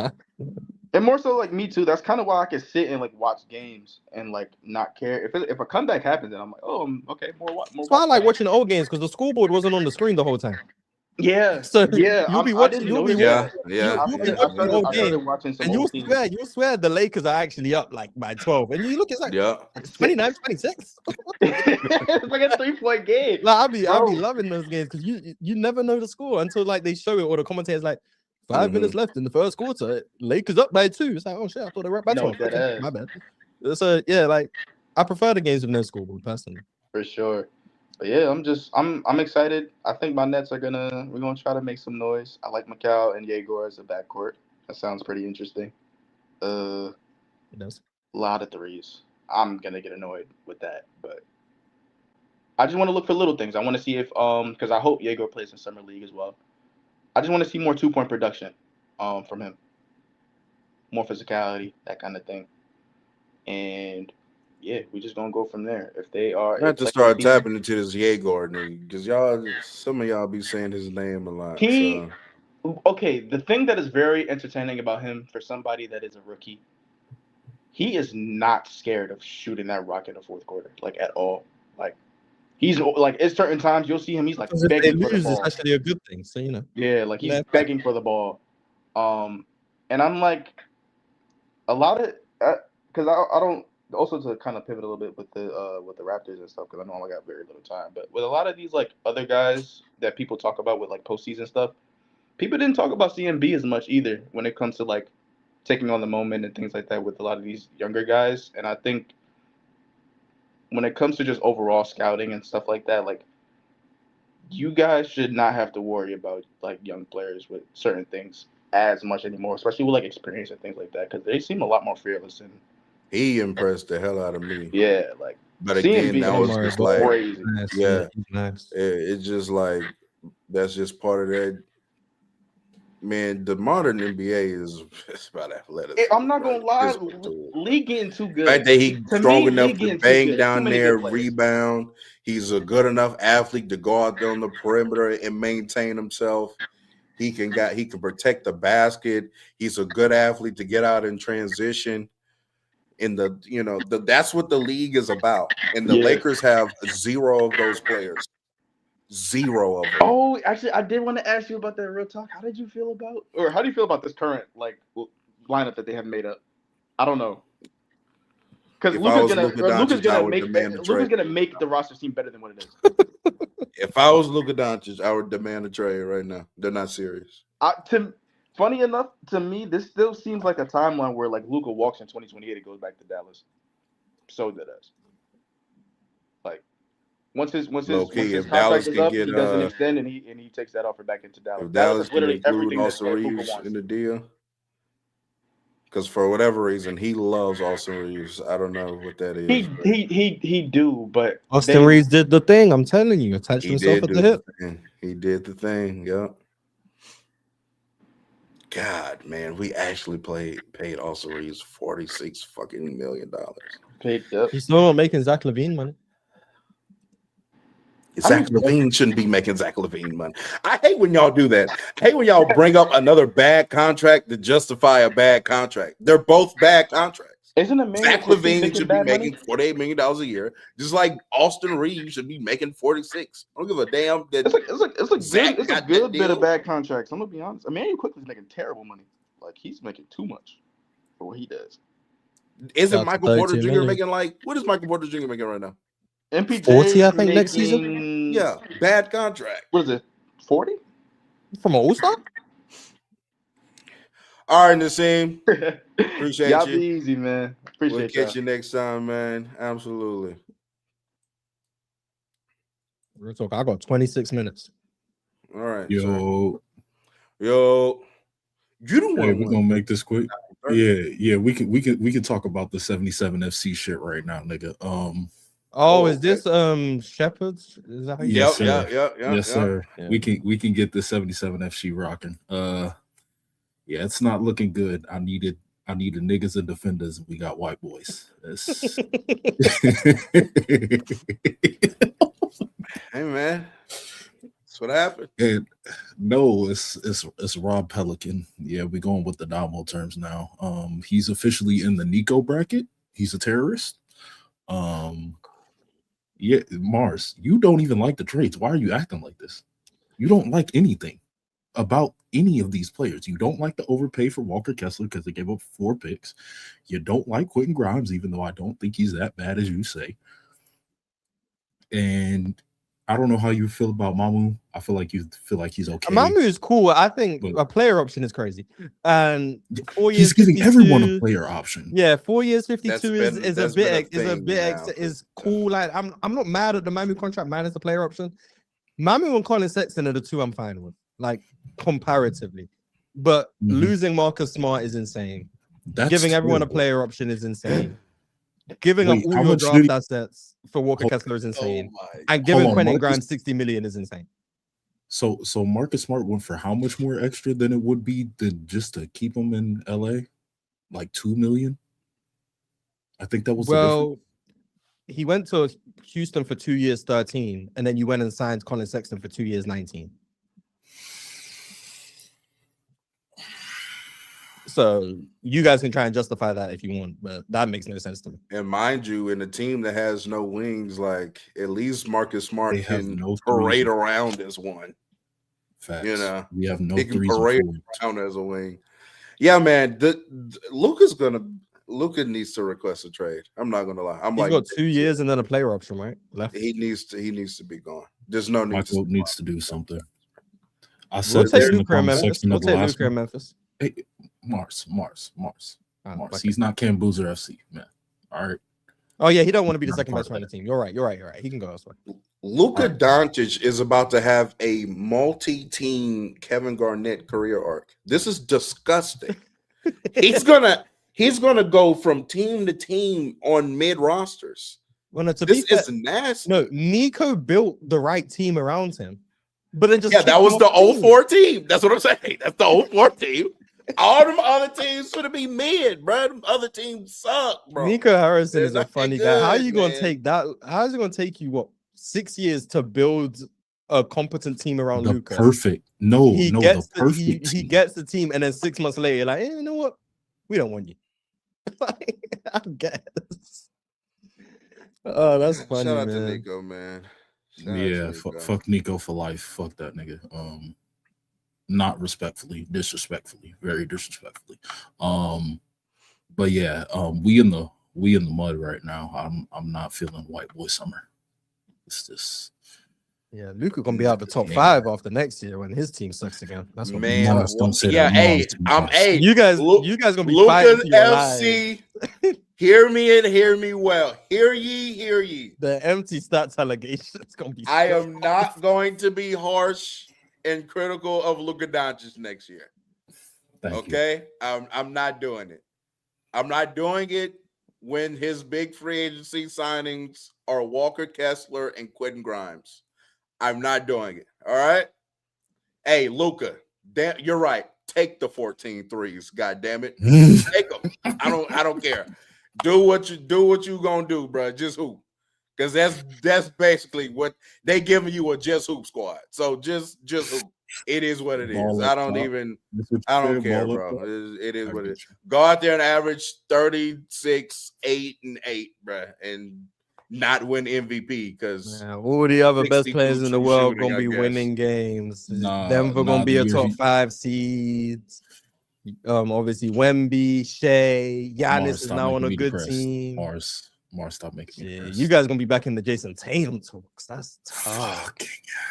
Speaker 6: and more so like me too. That's kind of why I can sit and like watch games and like not care if a comeback happens. Then I'm like, oh, okay, more.
Speaker 2: that's why I like watching old games because the scoreboard wasn't on the screen the whole time.
Speaker 6: Yeah,
Speaker 2: So
Speaker 6: yeah.
Speaker 2: you'll be
Speaker 6: I
Speaker 2: watching.
Speaker 6: didn't
Speaker 2: You'll be
Speaker 6: notice
Speaker 1: Yeah,
Speaker 6: that.
Speaker 1: yeah.
Speaker 2: you'll be
Speaker 1: yeah.
Speaker 2: watching the whole
Speaker 6: I started
Speaker 2: game,
Speaker 6: watching some
Speaker 2: and
Speaker 6: old seasons.
Speaker 2: you'll swear the Lakers are actually up like by 12, and you look, it's like
Speaker 1: Yeah.
Speaker 2: 29, 26.
Speaker 6: It's like a 3-point game.
Speaker 2: Like I'll be
Speaker 6: Bro.
Speaker 2: loving those games because you never know the score until like they show it or the commentator's like 5 minutes left in the first quarter. Lakers up by 2. It's like, oh shit, I thought they were up by
Speaker 6: No,
Speaker 2: 12.
Speaker 6: dead
Speaker 2: Okay,
Speaker 6: ass.
Speaker 2: my bad. So yeah, like I prefer the games with no scoreboard personally.
Speaker 6: For sure. But yeah, I'm excited. I think my Nets we're gonna try to make some noise. I like Mikal and Yegor as a backcourt. That sounds pretty interesting.
Speaker 2: It does.
Speaker 6: A lot of threes. I'm gonna get annoyed with that, but I just want to look for little things. I want to see if because I hope Yegor plays in summer league as well. I just want to see more 2-point production from him. More physicality, that kind of thing. And yeah, we just gonna go from there. If they are
Speaker 1: Not to
Speaker 6: like
Speaker 1: start
Speaker 6: the-
Speaker 1: tapping into this Yegor nigga, because some of y'all be saying his name a lot.
Speaker 6: He-
Speaker 1: So.
Speaker 6: Okay, the thing that is very entertaining about him for somebody that is a rookie, he is not scared of shooting that rock in the fourth quarter, like at all. Like he's like at certain times you'll see him, he's like
Speaker 2: Because if they
Speaker 6: begging for the
Speaker 2: lose, it's
Speaker 6: ball.
Speaker 2: actually a good thing. So you know.
Speaker 6: Yeah, like he's
Speaker 2: Yeah.
Speaker 6: begging for the ball. And I'm like, a lot of because I don't also to kind of pivot a little bit with the Raptors and stuff because I know I only got very little time. But with a lot of these like other guys that people talk about with like postseason stuff, people didn't talk about CMB as much either when it comes to like taking on the moment and things like that with a lot of these younger guys. And I think when it comes to just overall scouting and stuff like that, like you guys should not have to worry about like young players with certain things as much anymore, especially with like experience and things like that, because they seem a lot more fearless and
Speaker 1: He impressed the hell out of me.
Speaker 6: yeah, like
Speaker 1: But again,
Speaker 6: CMB
Speaker 1: that
Speaker 6: is
Speaker 1: was
Speaker 2: Omar,
Speaker 1: just
Speaker 2: but-
Speaker 1: like,
Speaker 6: crazy.
Speaker 2: Nice,
Speaker 1: Yeah.
Speaker 2: nice.
Speaker 1: it's just like, that's just part of that. Man, the modern NBA is it's about athleticism.
Speaker 6: I'm not gonna lie,
Speaker 1: Physical to it.
Speaker 6: league getting too good.
Speaker 1: The fact that he's
Speaker 6: To
Speaker 1: strong
Speaker 6: me,
Speaker 1: enough
Speaker 6: league
Speaker 1: to
Speaker 6: getting too
Speaker 1: bang
Speaker 6: good. Too
Speaker 1: down
Speaker 6: many
Speaker 1: there,
Speaker 6: good players.
Speaker 1: rebound. He's a good enough athlete to go out there on the perimeter and maintain himself. He can protect the basket. He's a good athlete to get out in transition. That's what the league is about. And the
Speaker 6: Yeah.
Speaker 1: Lakers have 0 of those players. 0 of them.
Speaker 6: Oh, actually, I did want to ask you about that real talk. How do you feel about this current like lineup that they have made up? I don't know. Because
Speaker 1: If I was
Speaker 6: Luka's
Speaker 1: Luka Doncic, I would demand a
Speaker 6: Luka's
Speaker 1: trade.
Speaker 6: gonna make the roster seem better than what it is.
Speaker 1: If I was Luka Doncic, I would demand a trade right now. They're not serious.
Speaker 6: Funny enough, to me, this still seems like a timeline where like Luka walks in 2028, it goes back to Dallas. So that is. Like once his
Speaker 1: Low-key, if
Speaker 6: contract
Speaker 1: Dallas
Speaker 6: is
Speaker 1: can
Speaker 6: up,
Speaker 1: get,
Speaker 6: he doesn't extend and he takes that offer back into Dallas.
Speaker 1: If
Speaker 6: Dallas
Speaker 1: Dallas
Speaker 6: is
Speaker 1: can
Speaker 6: literally
Speaker 1: include
Speaker 6: everything
Speaker 1: Austin
Speaker 6: that Luka
Speaker 1: Reeves
Speaker 6: wants.
Speaker 1: in the deal, because for whatever reason he loves Austin Reeves. I don't know what that is. but
Speaker 6: He do, but
Speaker 2: Austin Reeves did the thing. I'm telling you, attached
Speaker 1: he
Speaker 2: himself
Speaker 1: did
Speaker 2: at
Speaker 1: do
Speaker 2: the hip.
Speaker 1: the thing. He did the thing. Yep. God, man, we actually paid Austin Reeves $46 fucking million.
Speaker 6: paid up.
Speaker 2: He's still not making Zach LaVine money.
Speaker 1: Zach LaVine shouldn't be making Zach LaVine money. I hate when y'all do that. I hate when y'all bring up another bad contract to justify a bad contract. They're both bad contracts.
Speaker 6: Isn't a man
Speaker 1: Zach LaVine should be
Speaker 6: bad
Speaker 1: making
Speaker 6: money?
Speaker 1: $48 million a year, just like Austin Reeves should be making 46. I don't give a damn.
Speaker 6: It's a
Speaker 1: got
Speaker 6: good
Speaker 1: that
Speaker 6: bit
Speaker 1: deal.
Speaker 6: of bad contracts. I'm gonna be honest. Emmanuel Quickly's making terrible money. Like he's making too much for what he does.
Speaker 1: Isn't
Speaker 2: That's
Speaker 1: Michael Porter
Speaker 2: 32
Speaker 1: Jr.
Speaker 2: million.
Speaker 1: making like what is Michael Porter Jr. making right now?
Speaker 6: MPJ
Speaker 2: 40, I think, next season?
Speaker 6: making-
Speaker 1: Yeah, bad contract.
Speaker 6: What is it? 40?
Speaker 2: From an All-Star?
Speaker 1: All right, Nassim. Appreciate
Speaker 6: Y'all
Speaker 1: you.
Speaker 6: be easy, man.
Speaker 1: We'll
Speaker 6: Appreciate
Speaker 1: catch
Speaker 6: y'all.
Speaker 1: you next time, man. Absolutely.
Speaker 2: Real talk. I got 26 minutes.
Speaker 1: All right. sir.
Speaker 7: Yo,
Speaker 1: Yo. You don't
Speaker 7: hey,
Speaker 1: want
Speaker 7: we're gonna make this quick. Yeah, we can talk about the 77 FC shit right now, nigga.
Speaker 2: Oh,
Speaker 1: Oh,
Speaker 2: is this Shepherds? Is that how you
Speaker 7: Yes,
Speaker 1: Yep,
Speaker 7: sir.
Speaker 1: yeah.
Speaker 7: Yes, sir.
Speaker 2: Yeah.
Speaker 7: We can get the 77 FC rocking. Yeah, it's not looking good. I needed niggas and defenders. We got white boys.
Speaker 1: Hey man, that's what happened.
Speaker 7: And no, it's Rob Pelican. Yeah, we're going with the Damo terms now. He's officially in the Nico bracket. He's a terrorist. Yeah, Marz, you don't even like the trades. Why are you acting like this? You don't like anything about any of these players. You don't like the overpay for Walker Kessler because they gave up 4 picks. You don't like Quentin Grimes, even though I don't think he's that bad as you say. And I don't know how you feel about Mamu. I feel like you feel like he's okay.
Speaker 2: Mamu is cool. I think
Speaker 7: But-
Speaker 2: a player option is crazy. And 4 years,
Speaker 7: He's giving
Speaker 2: 52,
Speaker 7: everyone a player option.
Speaker 2: Yeah, 4 years, 52
Speaker 1: That's
Speaker 2: is a
Speaker 1: been
Speaker 2: bit
Speaker 1: a thing now.
Speaker 2: is cool. Like I'm not mad at the Mamu contract, minus the player option. Mamu and Colin Sexton are the two I'm fine with, like comparatively. But
Speaker 7: Mhm.
Speaker 2: losing Marcus Smart is insane.
Speaker 7: That's
Speaker 2: Giving everyone a
Speaker 7: terrible.
Speaker 2: player option is insane. Giving
Speaker 7: Wait,
Speaker 2: up
Speaker 7: how
Speaker 2: all your
Speaker 7: much did
Speaker 2: draft
Speaker 7: he-
Speaker 2: assets for Walker
Speaker 7: Oh,
Speaker 2: Kessler is insane.
Speaker 1: my!
Speaker 2: And giving
Speaker 7: on,
Speaker 2: Quentin
Speaker 7: Marcus-
Speaker 2: Grimes 60 million is insane.
Speaker 7: So Marcus Smart went for how much more extra than it would be just to keep him in LA? Like 2 million? I think that was the difference.
Speaker 2: Well, he went to Houston for 2 years, 13, and then you went and signed Colin Sexton for 2 years, 19. So you guys can try and justify that if you want, but that makes no sense to me.
Speaker 1: And mind you, in a team that has no wings, like at least Marcus Smart
Speaker 7: They have
Speaker 1: can
Speaker 7: no
Speaker 1: parade
Speaker 7: threes.
Speaker 1: around as one.
Speaker 7: Facts.
Speaker 1: You know,
Speaker 7: we have no
Speaker 1: he can
Speaker 7: threes or
Speaker 1: parade
Speaker 7: fours.
Speaker 1: around as a wing. Yeah, man. Luka needs to request a trade. I'm not gonna lie. I'm
Speaker 2: He's
Speaker 1: like
Speaker 2: got 2 years and then a player option, right? Left.
Speaker 1: he needs to be gone. There's no need
Speaker 7: Michael
Speaker 1: to.
Speaker 7: needs to do something. I
Speaker 2: We'll
Speaker 7: said
Speaker 2: take
Speaker 7: this in the
Speaker 2: Luka in
Speaker 7: comment
Speaker 2: Memphis.
Speaker 7: section
Speaker 2: We'll
Speaker 7: of the
Speaker 2: take
Speaker 7: last
Speaker 2: Luka in
Speaker 7: one.
Speaker 2: Memphis.
Speaker 7: Hey, Mars.
Speaker 2: Okay.
Speaker 7: He's not Cam Boozer FC, man. All right.
Speaker 2: Oh yeah, he don't want to be the
Speaker 7: Not a
Speaker 2: second
Speaker 7: part
Speaker 2: best
Speaker 7: of
Speaker 2: player on the
Speaker 7: that.
Speaker 2: team. You're right. He can go elsewhere.
Speaker 1: Luka
Speaker 7: Alright.
Speaker 1: Doncic is about to have a multi-team Kevin Garnett career arc. This is disgusting. he's gonna go from team to team on mid rosters.
Speaker 2: Well, no, to be
Speaker 1: This
Speaker 2: fair,
Speaker 1: is nasty.
Speaker 2: no, Nico built the right team around him, but then just
Speaker 1: Yeah, that
Speaker 2: kicked
Speaker 1: was
Speaker 2: him
Speaker 1: the
Speaker 2: off team.
Speaker 1: 04 team. That's what I'm saying. That's the 04 team. All them other teams should be mid, bro. Them other teams suck, bro.
Speaker 2: Nico Harrison
Speaker 1: They're
Speaker 2: is a
Speaker 1: not
Speaker 2: funny guy. How are
Speaker 1: good,
Speaker 2: you gonna
Speaker 1: man.
Speaker 2: take that? How is it gonna take you 6 years to build a competent team around
Speaker 7: The
Speaker 2: Luca?
Speaker 7: perfect.
Speaker 2: He
Speaker 7: The perfect
Speaker 2: he
Speaker 7: team.
Speaker 2: gets the team, and then 6 months later, you're like, you know what? We don't want you. Like, I guess. Oh, that's funny,
Speaker 1: Shout out
Speaker 2: man.
Speaker 1: to Nico, man. Shout out to
Speaker 7: Yeah,
Speaker 1: Nico.
Speaker 7: fuck Nico for life. Fuck that nigga. Not respectfully, disrespectfully, very disrespectfully. But yeah, we in the mud right now. I'm not feeling white boy summer. It's just
Speaker 2: Yeah, Luca gonna be out the top
Speaker 7: Yeah.
Speaker 2: 5 after next year when his team sucks again. That's what
Speaker 1: Man,
Speaker 7: Mars, don't say
Speaker 1: yeah,
Speaker 7: that.
Speaker 1: hey,
Speaker 7: Mars.
Speaker 1: hey,
Speaker 2: you guys gonna be fighting
Speaker 1: Lucas
Speaker 2: for your lives.
Speaker 1: FC. Hear me and hear me well. Hear ye.
Speaker 2: The empty stats allegation is gonna be.
Speaker 1: I
Speaker 2: so-
Speaker 1: am not going to be harsh and critical of Luka Doncic next year.
Speaker 7: Thank you.
Speaker 1: Okay, I'm not doing it. I'm not doing it when his big free agency signings are Walker Kessler and Quentin Grimes. I'm not doing it. All right. Hey, Luka, you're right. Take the 14 threes. God damn it. Take them. I don't care. Do what you gonna do, bro. Just hoop. Because that's basically what they giving you, a just hoop squad. So just hoop. It is what it is.
Speaker 7: Ball
Speaker 1: I
Speaker 7: up
Speaker 1: don't
Speaker 7: top.
Speaker 1: even
Speaker 7: That's what you
Speaker 1: I don't
Speaker 7: said,
Speaker 1: care,
Speaker 7: ball up
Speaker 1: bro.
Speaker 7: top.
Speaker 1: It is
Speaker 7: I
Speaker 1: what it
Speaker 7: get
Speaker 1: is.
Speaker 7: you.
Speaker 1: Go out there and average 36, 8, and 8, bro, and not win MVP because
Speaker 2: Yeah, all the other best
Speaker 1: 62
Speaker 2: players in the
Speaker 1: true
Speaker 2: world
Speaker 1: shooting,
Speaker 2: gonna
Speaker 1: I
Speaker 2: be
Speaker 1: guess.
Speaker 2: winning games.
Speaker 7: Nah,
Speaker 2: Denver gonna be
Speaker 7: the
Speaker 2: a
Speaker 7: year
Speaker 2: top
Speaker 7: he-
Speaker 2: 5 seeds. Obviously Wemby, Shea, Giannis
Speaker 7: Mars,
Speaker 2: is
Speaker 7: stop
Speaker 2: now on
Speaker 7: making
Speaker 2: a
Speaker 7: me
Speaker 2: good
Speaker 7: depressed.
Speaker 2: team.
Speaker 7: Mars, stop making me
Speaker 2: Yeah,
Speaker 7: depressed.
Speaker 2: you guys gonna be back in the Jason Tatum talks. That's tough.
Speaker 7: Fucking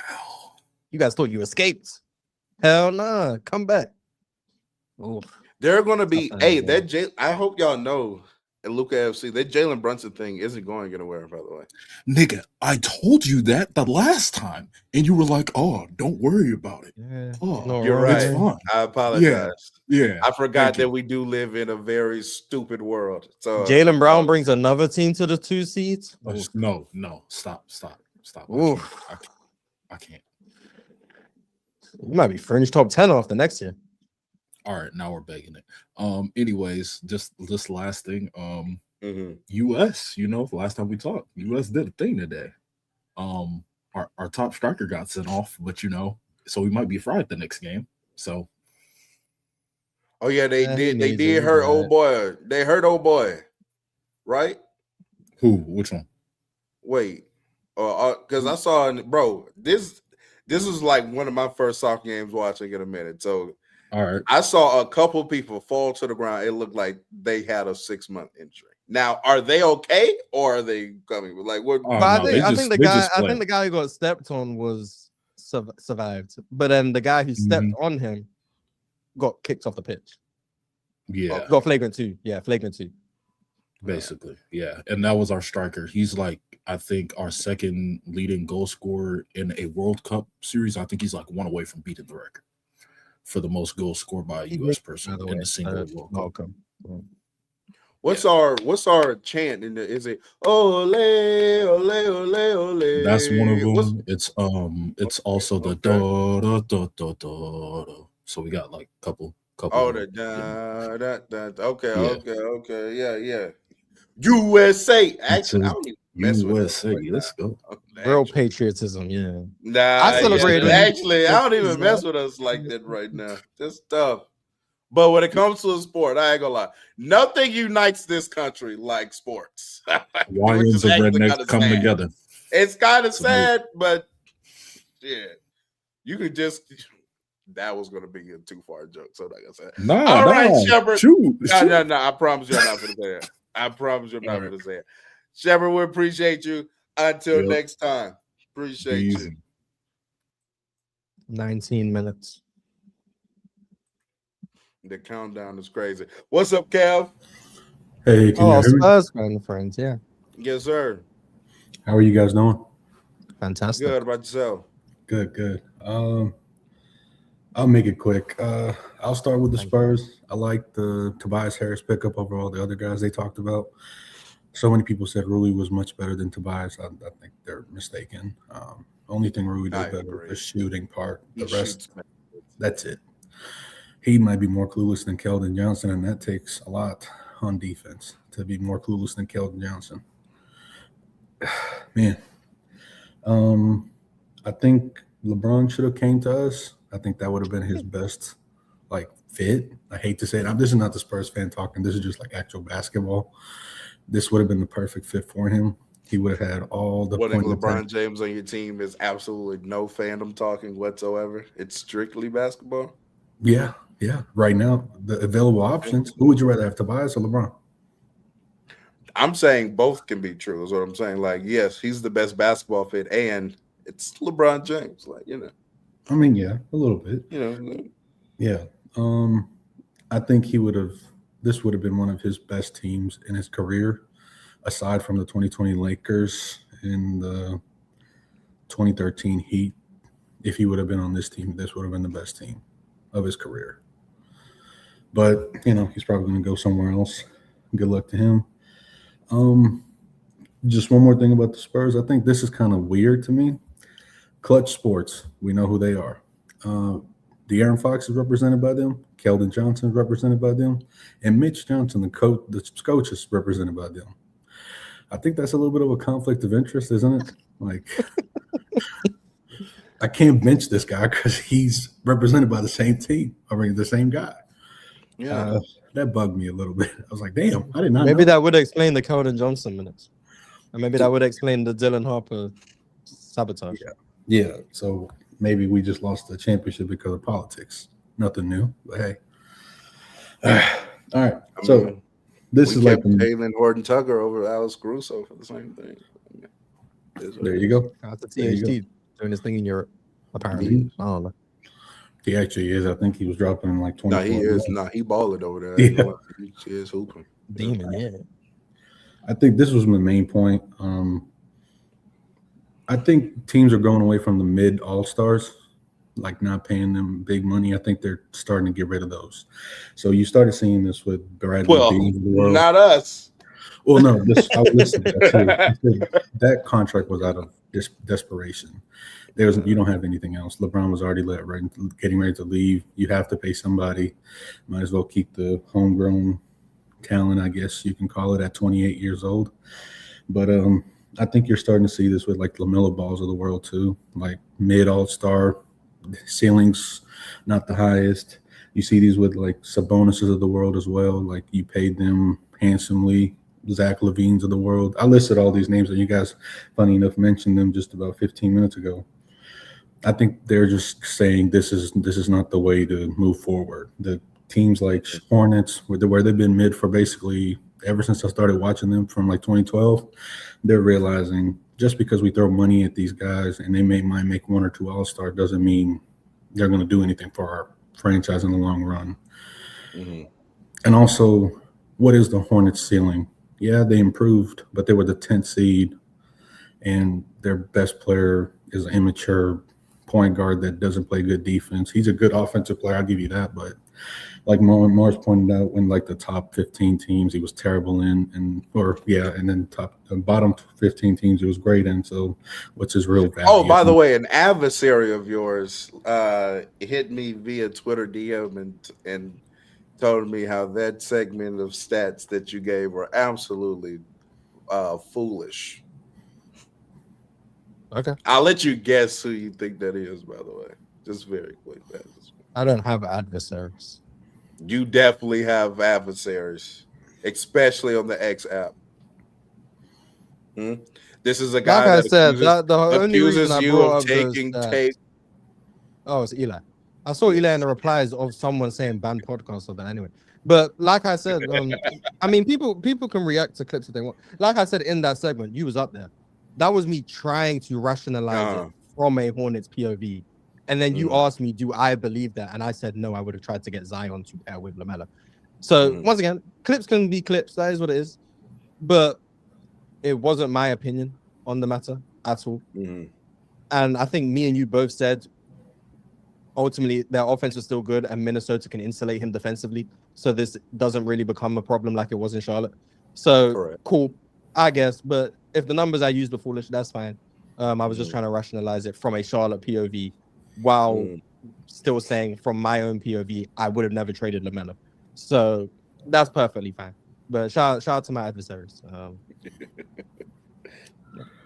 Speaker 7: hell.
Speaker 2: You guys thought you escaped. Hell nah, come back. Oof.
Speaker 1: they're gonna be.
Speaker 2: Tough
Speaker 1: Hey,
Speaker 2: times,
Speaker 1: I hope y'all know at Luka FC that Jalen Brunson thing isn't going anywhere. By the way,
Speaker 7: Nigga, I told you that the last time, and you were like, "Oh, don't worry about it."
Speaker 2: Yeah,
Speaker 7: Oh,
Speaker 2: no,
Speaker 1: you're
Speaker 2: right.
Speaker 7: It's
Speaker 1: right.
Speaker 7: fine.
Speaker 1: I apologize.
Speaker 7: Yeah,
Speaker 1: I forgot
Speaker 7: thank
Speaker 1: that
Speaker 7: you.
Speaker 1: we do live in a very stupid world. So
Speaker 2: Jalen Brown brings another team to the 2 seeds. Oof.
Speaker 7: No, stop.
Speaker 2: Oof.
Speaker 7: I can't.
Speaker 2: You might be fringe top 10 after next year.
Speaker 7: All right, now we're begging it. Anyways, just this last thing.
Speaker 1: Mhm.
Speaker 7: US, the last time we talked, US did a thing today. Our top striker got sent off, but so we might be fried the next game. So
Speaker 1: Oh yeah, they
Speaker 2: Yeah, he
Speaker 1: did. They
Speaker 2: needs it.
Speaker 1: did
Speaker 2: He's
Speaker 1: hurt
Speaker 2: all
Speaker 1: old
Speaker 2: right.
Speaker 1: boy. They hurt old boy, right?
Speaker 7: who? Which one?
Speaker 1: Wait, because I saw, bro. This is like one of my first soccer games watching in a minute. So
Speaker 7: All right.
Speaker 1: I saw a couple people fall to the ground. It looked like they had a 6-month injury. Now, are they okay or are they coming? Like what?
Speaker 7: Oh,
Speaker 2: But
Speaker 7: no, they
Speaker 2: I think
Speaker 7: just
Speaker 2: the guy who got stepped on was survived, but then the guy who stepped on him got kicked off the pitch.
Speaker 7: Yeah,
Speaker 2: Got flagrant 2. Yeah, flagrant 2.
Speaker 7: basically. Yeah. And that was our striker. He's like, I think, our second leading goal scorer in a World Cup series. I think he's like one away from beating the record for the most goals scored by a US person
Speaker 2: By the
Speaker 7: in
Speaker 2: way,
Speaker 7: a single World Cup.
Speaker 2: welcome.
Speaker 1: What's our chant in the? Is it ole ole ole ole?
Speaker 7: That's one of
Speaker 1: What's-
Speaker 7: them. It's also the
Speaker 1: okay.
Speaker 7: da da da da da da. So we got like couple.
Speaker 1: Oh,
Speaker 7: of
Speaker 1: the
Speaker 7: them.
Speaker 1: da. Okay,
Speaker 7: Yeah.
Speaker 1: okay. Yeah. USA. Actually, I
Speaker 7: It's
Speaker 1: don't even mess with us
Speaker 7: USA.
Speaker 1: right
Speaker 7: Let's
Speaker 1: now.
Speaker 7: go.
Speaker 2: Real
Speaker 1: Actually.
Speaker 2: patriotism, yeah.
Speaker 1: Nah,
Speaker 2: I celebrated
Speaker 1: yeah,
Speaker 2: him.
Speaker 1: actually, I don't even mess with us like that right now. That's tough. But when it comes to a sport, I ain't gonna lie. Nothing unites this country like sports. Which is
Speaker 7: Lions and
Speaker 1: actually
Speaker 7: rednecks
Speaker 1: kinda
Speaker 7: come
Speaker 1: sad.
Speaker 7: together.
Speaker 1: It's kind of
Speaker 7: It's amazing.
Speaker 1: sad, but yeah, you could just. That was gonna be a too far joke, so I'm not gonna say that.
Speaker 7: Nah,
Speaker 1: All right, Shepard.
Speaker 7: Shoot.
Speaker 1: No. I promise you're not gonna say it. I promise you're not
Speaker 7: All right.
Speaker 1: gonna say it. Shepard, we appreciate you. Until
Speaker 7: Yep.
Speaker 1: next time, appreciate you.
Speaker 7: Easy.
Speaker 2: 19 minutes.
Speaker 1: The countdown is crazy. What's up, Kev?
Speaker 8: Hey, can
Speaker 2: Oh,
Speaker 8: you hear me?
Speaker 2: Spurs fan friends, yeah.
Speaker 1: Yes, sir.
Speaker 8: How are you guys doing?
Speaker 2: Fantastic.
Speaker 1: Good about yourself.
Speaker 8: Good. I'll make it quick. I'll start with the
Speaker 2: Thank you.
Speaker 8: Spurs. I like the Tobias Harris pickup over all the other guys they talked about. So many people said Rui was much better than Tobias. I think they're mistaken. Only thing Rui
Speaker 1: I
Speaker 8: did better
Speaker 1: agree.
Speaker 8: was the shooting part.
Speaker 1: He
Speaker 8: The rest,
Speaker 1: shoots better.
Speaker 8: that's it. He might be more clueless than Keldon Johnson, and that takes a lot on defense to be more clueless than Keldon Johnson. Man, I think LeBron should have came to us. I think that would have been his best fit. I hate to say it. This is not the Spurs fan talking. This is just like actual basketball. This would have been the perfect fit for him. He would have had all the
Speaker 1: Putting
Speaker 8: point
Speaker 1: LeBron James on your team is absolutely no fandom talking whatsoever. It's strictly basketball.
Speaker 8: Yeah. Right now, the available options. Who would you rather have, Tobias or LeBron?
Speaker 1: I'm saying both can be true, is what I'm saying. Like, yes, he's the best basketball fit, and it's LeBron James.
Speaker 8: I mean, yeah, a little bit. Yeah. I think this would have been one of his best teams in his career, aside from the 2020 Lakers and the 2013 Heat. If he would have been on this team, this would have been the best team of his career. But, he's probably going to go somewhere else. Good luck to him. Just one more thing about the Spurs. I think this is kind of weird to me. Clutch Sports, we know who they are. De'Aaron Fox is represented by them. Keldon Johnson is represented by them. And Mitch Johnson, the coach, is represented by them. I think that's a little bit of a conflict of interest, isn't it? I can't bench this guy because he's represented by the same team. I mean, the same guy.
Speaker 1: Yeah.
Speaker 8: That bugged me a little bit. I was like, damn, I did not
Speaker 2: Maybe
Speaker 8: know.
Speaker 2: that would explain the Keldon Johnson minutes. And maybe that would explain the Dylan Harper sabotage.
Speaker 8: Yeah, so maybe we just lost the championship because of politics. Nothing new, but hey. All right, so this is like
Speaker 1: Jalen Horton Tucker over Alex Caruso for the same thing.
Speaker 8: There you go.
Speaker 2: Out to
Speaker 8: There you
Speaker 2: THT doing this thing in Europe, apparently. I don't know.
Speaker 8: He actually is. I think he was dropping in like 20.
Speaker 1: No, he is. No, he balling over there.
Speaker 8: Yeah.
Speaker 1: He is hooping.
Speaker 2: Demon, yeah.
Speaker 8: I think this was my main point. I think teams are going away from the mid all-stars, like not paying them big money. I think they're starting to get rid of those. So you started seeing this with Bradley
Speaker 1: Well,
Speaker 8: Beal of the world.
Speaker 1: not us.
Speaker 8: Well, no, I was listening to that too. That contract was out of desperation. You don't have anything else. LeBron was already getting ready to leave. You have to pay somebody. Might as well keep the homegrown talent, I guess you can call it, at 28 years old. But I think you're starting to see this with like LaMelo Balls of the world too, like mid all-star, ceilings not the highest. You see these with like Sabonis's of the world as well. Like you paid them handsomely. Zach Levine's of the world. I listed all these names and you guys, funny enough, mentioned them just about 15 minutes ago. I think they're just saying this is not the way to move forward. The teams like Hornets, where they've been mid for basically ever since I started watching them from like 2012, they're realizing just because we throw money at these guys and they might make one or two All-Star doesn't mean they're going to do anything for our franchise in the long run. Mm-hmm. And also, what is the Hornets ceiling? Yeah, they improved, but they were the 10th seed, and their best player is an immature point guard that doesn't play good defense. He's a good offensive player, I'll give you that, but like Marz pointed out, when like the top 15 teams he was terrible in, and then the bottom 15 teams he was great in. So what's his real value?
Speaker 1: Oh, by the way, an adversary of yours hit me via Twitter DM and told me how that segment of stats that you gave were absolutely foolish.
Speaker 2: Okay.
Speaker 1: I'll let you guess who you think that is, by the way. Just very quick.
Speaker 2: I don't have adversaries.
Speaker 1: You definitely have adversaries, especially on the X app. This is a guy
Speaker 2: like I
Speaker 1: that
Speaker 2: said,
Speaker 1: accuses,
Speaker 2: the only reason I
Speaker 1: you
Speaker 2: brought
Speaker 1: of
Speaker 2: up
Speaker 1: taking take.
Speaker 2: Oh, it's Eli. I saw Eli in the replies of someone saying ban podcast of that anyway. But like I said, I mean, people can react to clips if they want. Like I said in that segment, you was up there. That was me trying to rationalize it from a Hornets POV. And then you asked me, do I believe that? And I said, no, I would have tried to get Zion to pair with LaMelo. So once again, clips can be clips. That is what it is. But it wasn't my opinion on the matter at all. And I think me and you both said, ultimately, their offense is still good and Minnesota can insulate him defensively. So this doesn't really become a problem like it was in Charlotte. So cool, I guess. But if the numbers I used are foolish, that's fine. I was just trying to rationalize it from a Charlotte POV while still saying from my own POV, I would have never traded LaMelo. So that's perfectly fine. But shout out to my adversaries.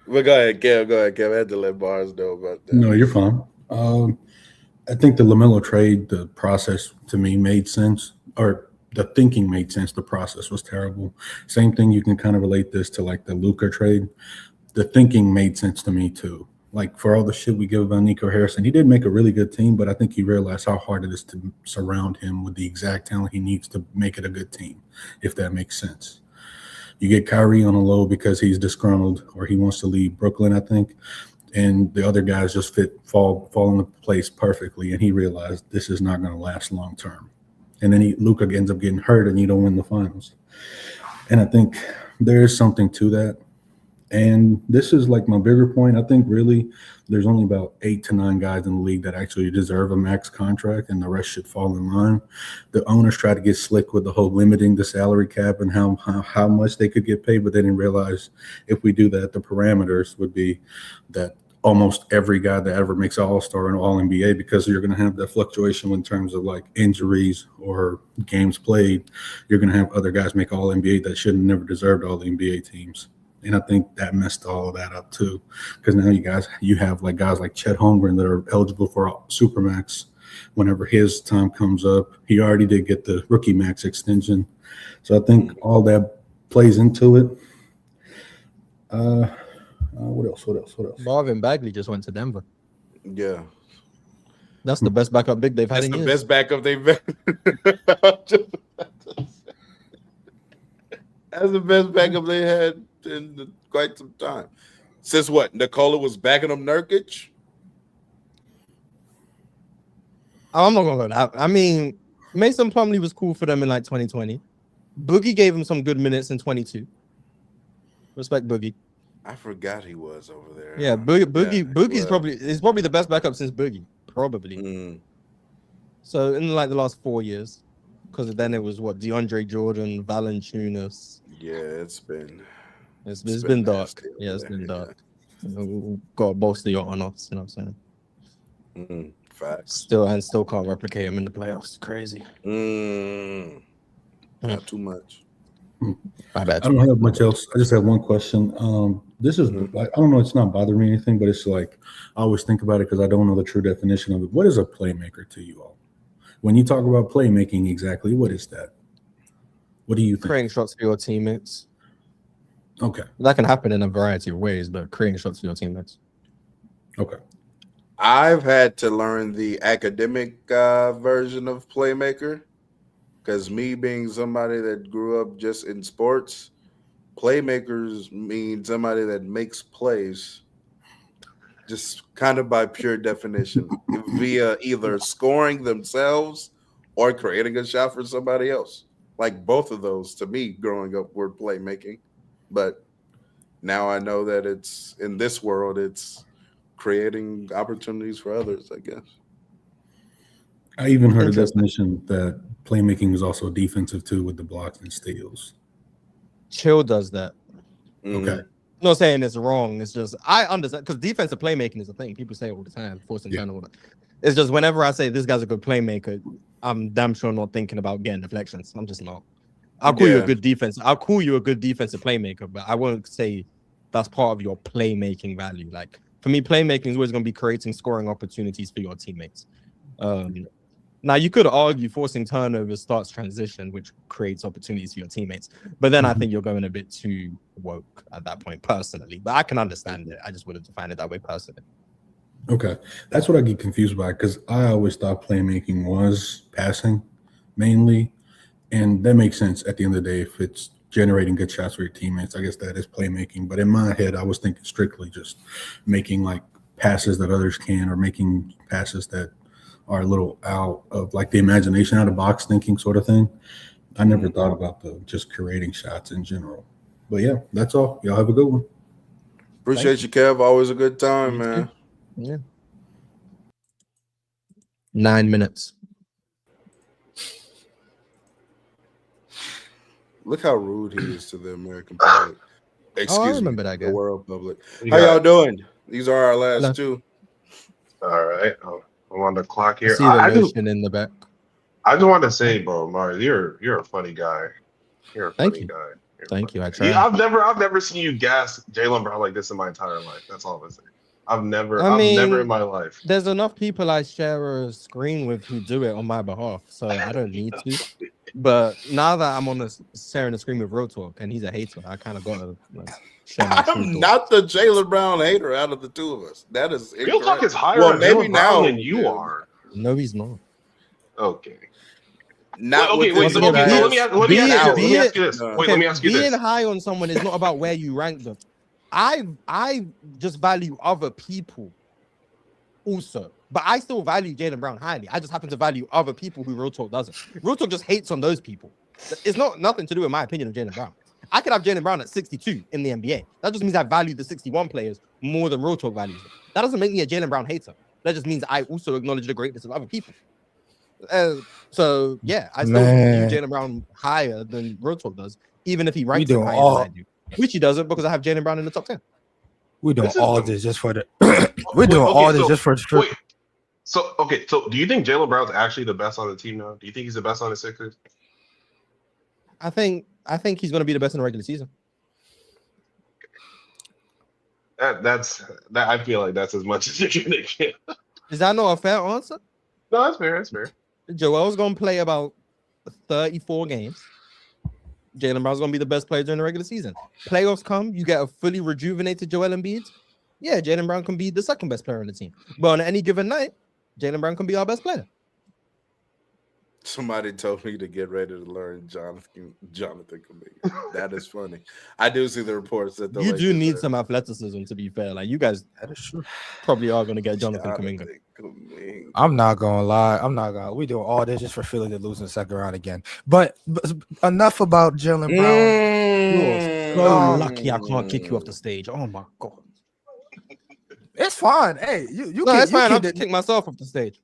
Speaker 1: But go ahead, Kev. I had to let Marz know about that.
Speaker 8: No, you're fine. I think the LaMelo trade, the process to me made sense, or the thinking made sense. The process was terrible. Same thing, you can kind of relate this to like the Luka trade. The thinking made sense to me too. Like for all the shit we give about Nico Harrison, he did make a really good team, but I think he realized how hard it is to surround him with the exact talent he needs to make it a good team, if that makes sense. You get Kyrie on a low because he's disgruntled or he wants to leave Brooklyn, I think. And the other guys just fall into place perfectly. And he realized this is not going to last long term. And then Luka ends up getting hurt and you don't win the finals. And I think there is something to that. And this is like my bigger point. I think really there's only about 8 to 9 guys in the league that actually deserve a max contract, and the rest should fall in line. The owners try to get slick with the whole limiting the salary cap and how much they could get paid, but they didn't realize if we do that, the parameters would be that almost every guy that ever makes All-Star and All-NBA, because you're going to have that fluctuation in terms of like injuries or games played. You're going to have other guys make All-NBA that should have never deserved All-NBA teams. And I think that messed all of that up too, because now you have like guys like Chet Holmgren that are eligible for Supermax whenever his time comes up. He already did get the rookie max extension, so I think all that plays into it. What else?
Speaker 2: Marvin Bagley just went to Denver.
Speaker 1: Yeah,
Speaker 2: that's the best backup big they've had in years.
Speaker 1: That's the best backup they've had. That's the best backup they had in quite some time. Since what? Nikola was backing up Nurkic?
Speaker 2: I'm not gonna go that. I mean, Mason Plumlee was cool for them in like 2020. Boogie gave him some good minutes in 22. Respect Boogie.
Speaker 1: I forgot he was over there.
Speaker 2: Yeah, Boogie's probably the best backup since Boogie, probably. So in like the last 4 years. Because then it was what DeAndre Jordan, Valanciunas.
Speaker 1: Yeah, it's been
Speaker 2: dark.
Speaker 1: nasty over
Speaker 2: Yeah, it's
Speaker 1: there,
Speaker 2: been
Speaker 1: yeah.
Speaker 2: dark. Got both of your on offs, you know what I'm saying?
Speaker 1: Facts.
Speaker 2: Still can't replicate him in the playoffs. Crazy.
Speaker 1: Not too much.
Speaker 2: My bad.
Speaker 8: I don't have much else. I just have one question. This is like, I don't know, it's not bothering me or anything, but it's like I always think about it because I don't know the true definition of it. What is a playmaker to you all? When you talk about playmaking, exactly what is that? What do you think?
Speaker 2: Creating shots for your teammates.
Speaker 8: Okay.
Speaker 2: That can happen in a variety of ways, but creating shots for your teammates.
Speaker 8: Okay.
Speaker 1: I've had to learn the academic version of playmaker because me being somebody that grew up just in sports, playmakers mean somebody that makes plays just kind of by pure definition via either scoring themselves or creating a shot for somebody else. Like both of those to me growing up were playmaking. But now I know that it's in this world, it's creating opportunities for others, I guess.
Speaker 8: I even heard a definition that playmaking is also defensive too with the blocks and steals.
Speaker 2: Chill does that.
Speaker 8: Okay.
Speaker 2: I'm not saying it's wrong. It's just I understand because defensive playmaking is a thing. People say it all the time, forcing turnover. It's just whenever I say this guy's a good playmaker, I'm damn sure not thinking about getting deflections. I'm just not. I'll call you a good defense. I'll call you a good defensive playmaker, but I won't say that's part of your playmaking value. Like for me, playmaking is always going to be creating scoring opportunities for your teammates. Now you could argue forcing turnovers starts transition, which creates opportunities for your teammates. But then I think you're going a bit too woke at that point, personally. But I can understand it. I just wouldn't define it that way personally.
Speaker 8: Okay. That's what I get confused by because I always thought playmaking was passing mainly. And that makes sense at the end of the day. If it's generating good shots for your teammates, I guess that is playmaking. But in my head, I was thinking strictly just making like passes that others can or making passes that are a little out of like the imagination, out of box thinking sort of thing. I never thought about the just creating shots in general. But yeah, that's all. Y'all have a good one.
Speaker 1: Appreciate you, Kev. Always a good time, man.
Speaker 2: Yeah. 9 minutes.
Speaker 1: Look how rude he is to the American public. Excuse
Speaker 2: remember
Speaker 1: me,
Speaker 2: that guy.
Speaker 1: the world public. How y'all doing? These are our last two.
Speaker 9: All right. I'm on the clock here.
Speaker 2: See the lotion in the back.
Speaker 9: I just want to say, bro, Marz, you're a funny guy. You're a funny guy.
Speaker 2: Thank you. I try.
Speaker 9: I've never seen you gas Jaylen Brown like this in my entire life. That's all I'm saying. I've never in my life.
Speaker 2: There's enough people I share a screen with who do it on my behalf, so I don't need to. But now that I'm on sharing the screen with Real Talk, and he's a hater, I kind of got to share my
Speaker 1: I'm not the Jaylen Brown hater out of the two of us. That is
Speaker 9: Real Talk is higher
Speaker 1: well,
Speaker 9: on
Speaker 1: maybe
Speaker 9: Jaylen
Speaker 1: now
Speaker 9: Brown than you are.
Speaker 2: No, he's not.
Speaker 9: Okay.
Speaker 1: Not
Speaker 9: wait,
Speaker 1: with
Speaker 9: let me ask you this. Wait, let me ask you this.
Speaker 2: Being high on someone is not about where you rank them. I just value other people also. But I still value Jaylen Brown highly. I just happen to value other people who Real Talk doesn't. Real Talk just hates on those people. It's nothing to do with my opinion of Jaylen Brown. I could have Jaylen Brown at 62 in the NBA. That just means I value the 61 players more than Real Talk values them. That doesn't make me a Jaylen Brown hater. That just means I also acknowledge the greatness of other people. So yeah, I still view Jaylen Brown higher than Real Talk does, even if he ranks him higher than I do. Which he doesn't because I have Jaylen Brown in the top 10.
Speaker 10: We're doing all this just for the. We're doing all this just for the strip.
Speaker 9: So do you think Jaylen Brown's actually the best on the team now? Do you think he's the best on the Sixers?
Speaker 2: I think he's going to be the best in the regular season.
Speaker 9: That's I feel like that's as much as you're gonna get.
Speaker 2: Is that not a fair answer?
Speaker 9: No, that's fair. That's fair.
Speaker 2: Joel's going to play about 34 games. Jaylen Brown's going to be the best player during the regular season. Playoffs come, you get a fully rejuvenated Joel Embiid. Yeah, Jaylen Brown can be the second best player on the team. But on any given night, Jaylen Brown can be our best player.
Speaker 1: Somebody told me to get ready to learn Jonathan Kuminga. That is funny. I do see the reports that
Speaker 2: you do need some athleticism, to be fair. Like you guys probably are going to get Jonathan Kuminga.
Speaker 10: I'm not gonna lie. We doing all this just for Philly to lose in the second round again. But enough about Jaylen Brown.
Speaker 2: You're so lucky I can't kick you off the stage. Oh my god.
Speaker 10: It's fine. Hey, you
Speaker 2: no, it's fine. I'll just kick myself off the stage.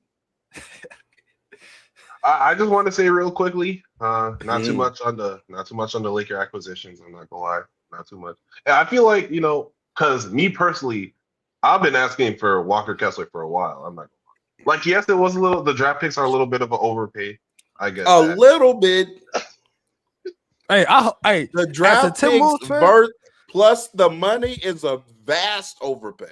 Speaker 9: I just want to say real quickly, not too much on the Laker acquisitions. I'm not gonna lie, not too much. And I feel like because me personally, I've been asking for Walker Kessler for a while. I'm not like, yes, it was a little. The draft picks are a little bit of an overpay. I guess
Speaker 1: a little bit.
Speaker 10: Hey,
Speaker 1: the draft picks plus the money is a vast overpay.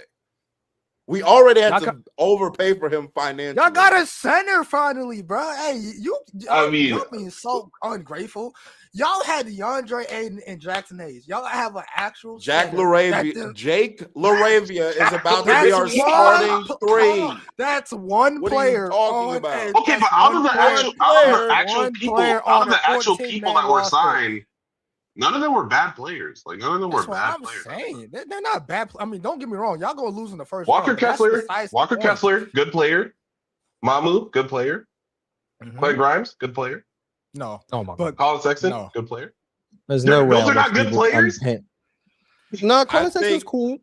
Speaker 1: We already had to overpay for him financially.
Speaker 10: Y'all got a center finally, bro. Hey, y'all
Speaker 9: mean,
Speaker 10: being so ungrateful. Y'all had DeAndre Ayton and Jackson Hayes. Y'all have an actual
Speaker 1: Jake LaRavia is about to be our starting three.
Speaker 10: That's one player.
Speaker 1: Talking about?
Speaker 9: Okay, but out of the actual people that were signed, none of them were bad players. Like none of them were bad players.
Speaker 10: Saying. They're not bad. I mean, don't get me wrong. Y'all gonna lose in the first
Speaker 9: Walker
Speaker 10: round.
Speaker 9: Kessler, good player. Mamu, good player. Clay Grimes, good player.
Speaker 10: No.
Speaker 2: Oh my God.
Speaker 9: Colin Sexton, good player.
Speaker 2: There's no way.
Speaker 9: Those are not good players.
Speaker 2: No, Colin Sexton's cool.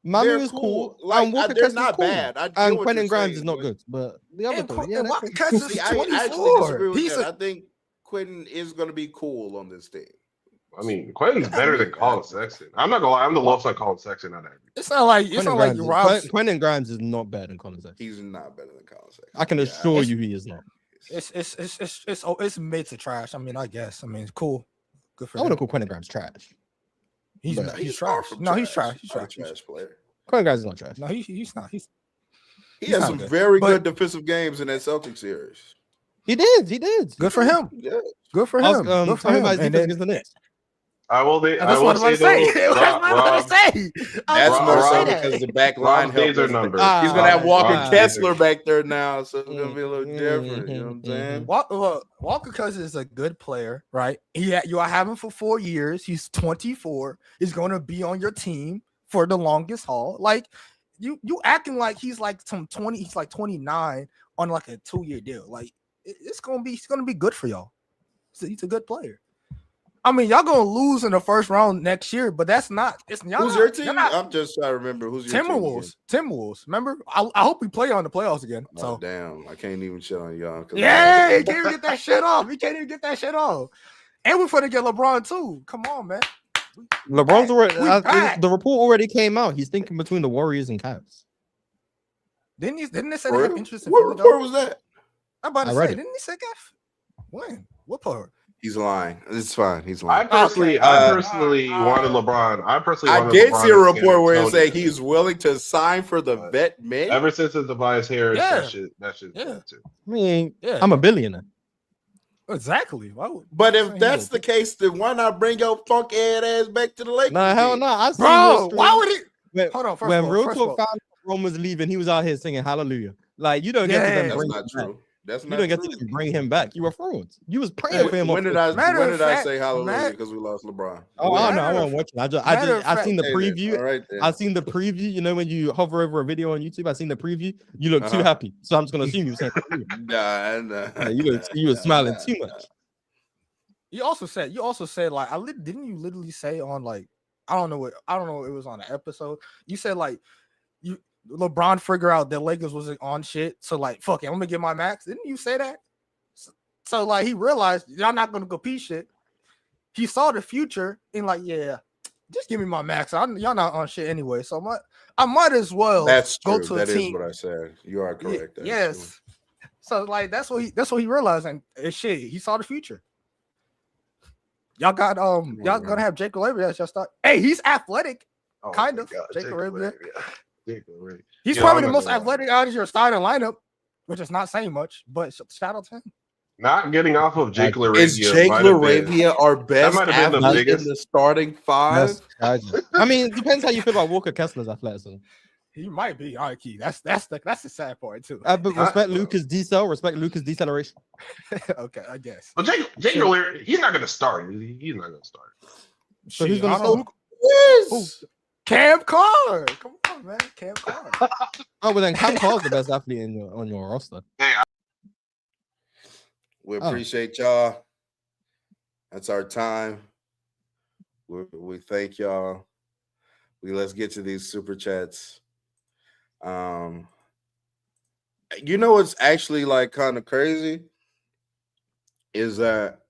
Speaker 2: Mamu is cool.
Speaker 1: Like,
Speaker 2: Walker
Speaker 1: they're
Speaker 2: Kessler's
Speaker 1: not
Speaker 2: cool.
Speaker 1: bad.
Speaker 2: And Quentin Grimes is not good. But the other three, yeah,
Speaker 10: Walker Kessler's
Speaker 1: I actually disagree with that. I think Quentin is going to be cool on this team.
Speaker 9: I mean, Quentin's better than Colin Sexton. I'm not gonna lie. I'm the lowest on Colin Sexton out of everything.
Speaker 10: It's not like you Rob.
Speaker 2: Quentin Grimes is not better than Colin Sexton.
Speaker 1: He's not better than Colin Sexton.
Speaker 2: I can assure you he is not.
Speaker 10: It's mid to trash. I mean, I guess. I mean, it's cool. Good for
Speaker 2: I wouldn't call Quentin Grimes trash.
Speaker 10: He's trash. No, he's trash. He's
Speaker 1: a trash player.
Speaker 2: Quentin Grimes is not trash.
Speaker 10: No, he's not.
Speaker 1: He had some very good defensive games in that Celtics series.
Speaker 2: He did.
Speaker 10: Good for him.
Speaker 1: Yeah.
Speaker 10: Good for him.
Speaker 2: Good for him. Against the Knicks.
Speaker 9: I will say.
Speaker 10: That's what I was going to say.
Speaker 1: That's more so because the back line helps. He's going to have Walker Kessler back there now, so it's going to be a little different. You know what I'm saying?
Speaker 10: Walker Kessler is a good player, right? You are having for 4 years. He's 24. He's going to be on your team for the longest haul. Like you acting like he's like some 20. He's like 29 on like a 2-year deal. Like it's going to be good for y'all. So he's a good player. I mean, y'all gonna lose in the first round next year, but that's not.
Speaker 1: Who's your team? I'm just trying to remember who's your
Speaker 10: Timberwolves. Timberwolves. Remember? I hope we play on the playoffs again. So
Speaker 1: damn, I can't even shit on y'all.
Speaker 10: Yeah, he can't even get that shit off. He can't even get that shit off. And we're gonna get LeBron too. Come on, man.
Speaker 2: LeBron's already. The report already came out. He's thinking between the Warriors and Cavs.
Speaker 10: Didn't they say they have interest in
Speaker 1: what report was that?
Speaker 10: I'm about to say, didn't he say Cavs? When? What part?
Speaker 1: He's lying. It's fine. He's lying.
Speaker 9: I personally wanted LeBron. I
Speaker 1: did see a report where it said he's willing to sign for the vet men.
Speaker 9: Ever since the Tobias Harris, that shit.
Speaker 2: I mean, I'm a billionaire.
Speaker 10: Exactly.
Speaker 1: But if that's the case, then why not bring your funk ass back to the Lakers?
Speaker 2: Nah, hell no.
Speaker 10: Bro, why would he? Hold on.
Speaker 2: When Real Talk found Ron was leaving, he was out here singing Hallelujah. Like you don't get to
Speaker 1: that's not true. That's
Speaker 2: you don't get to bring him back. You were frauds. You was praying for him.
Speaker 1: When did I say hallelujah because we lost LeBron?
Speaker 2: Oh, I don't know. I wasn't watching. I seen the preview.
Speaker 1: Right
Speaker 2: I seen the preview. You know when you hover over a video on YouTube, I seen the preview. You look too happy, so I'm just gonna assume you were saying
Speaker 1: nah.
Speaker 2: You were smiling too much.
Speaker 10: You also said like didn't you literally say on like I don't know it was on an episode. You said like LeBron figure out that Lakers wasn't on shit, so like fuck it, I'm gonna get my max. Didn't you say that? So like he realized y'all not gonna compete shit. He saw the future and like just give me my max. Y'all not on shit anyway, so I might as well go to a team.
Speaker 1: That is what I said. You are correct.
Speaker 10: Yes. So like that's what he realized, and shit, he saw the future. Y'all got y'all gonna have Jake LaRavia as your start. Hey, he's athletic, kind of. Jake LaRavia. He's probably the most athletic out of your starting lineup, which is not saying much, but shout out to him.
Speaker 9: Not getting off of Jake LaRavia.
Speaker 1: Is Jake LaRavia our best athlete in the starting five?
Speaker 2: I mean, it depends how you feel about Walker Kessler's athleticism.
Speaker 10: He might be. All right, Key. That's the sad part too.
Speaker 2: But respect Luka's deceleration.
Speaker 10: Okay, I guess.
Speaker 9: But Jake LaRavia, he's not gonna start. He's not gonna start.
Speaker 2: So who's gonna start?
Speaker 10: Cam Carr. Come on, man. Cam Carr.
Speaker 2: Oh, well then Cam Carr's the best athlete on your roster.
Speaker 9: Hey,
Speaker 1: we appreciate y'all. That's our time. We thank y'all. Let's get to these super chats. You know what's actually like kind of crazy? is that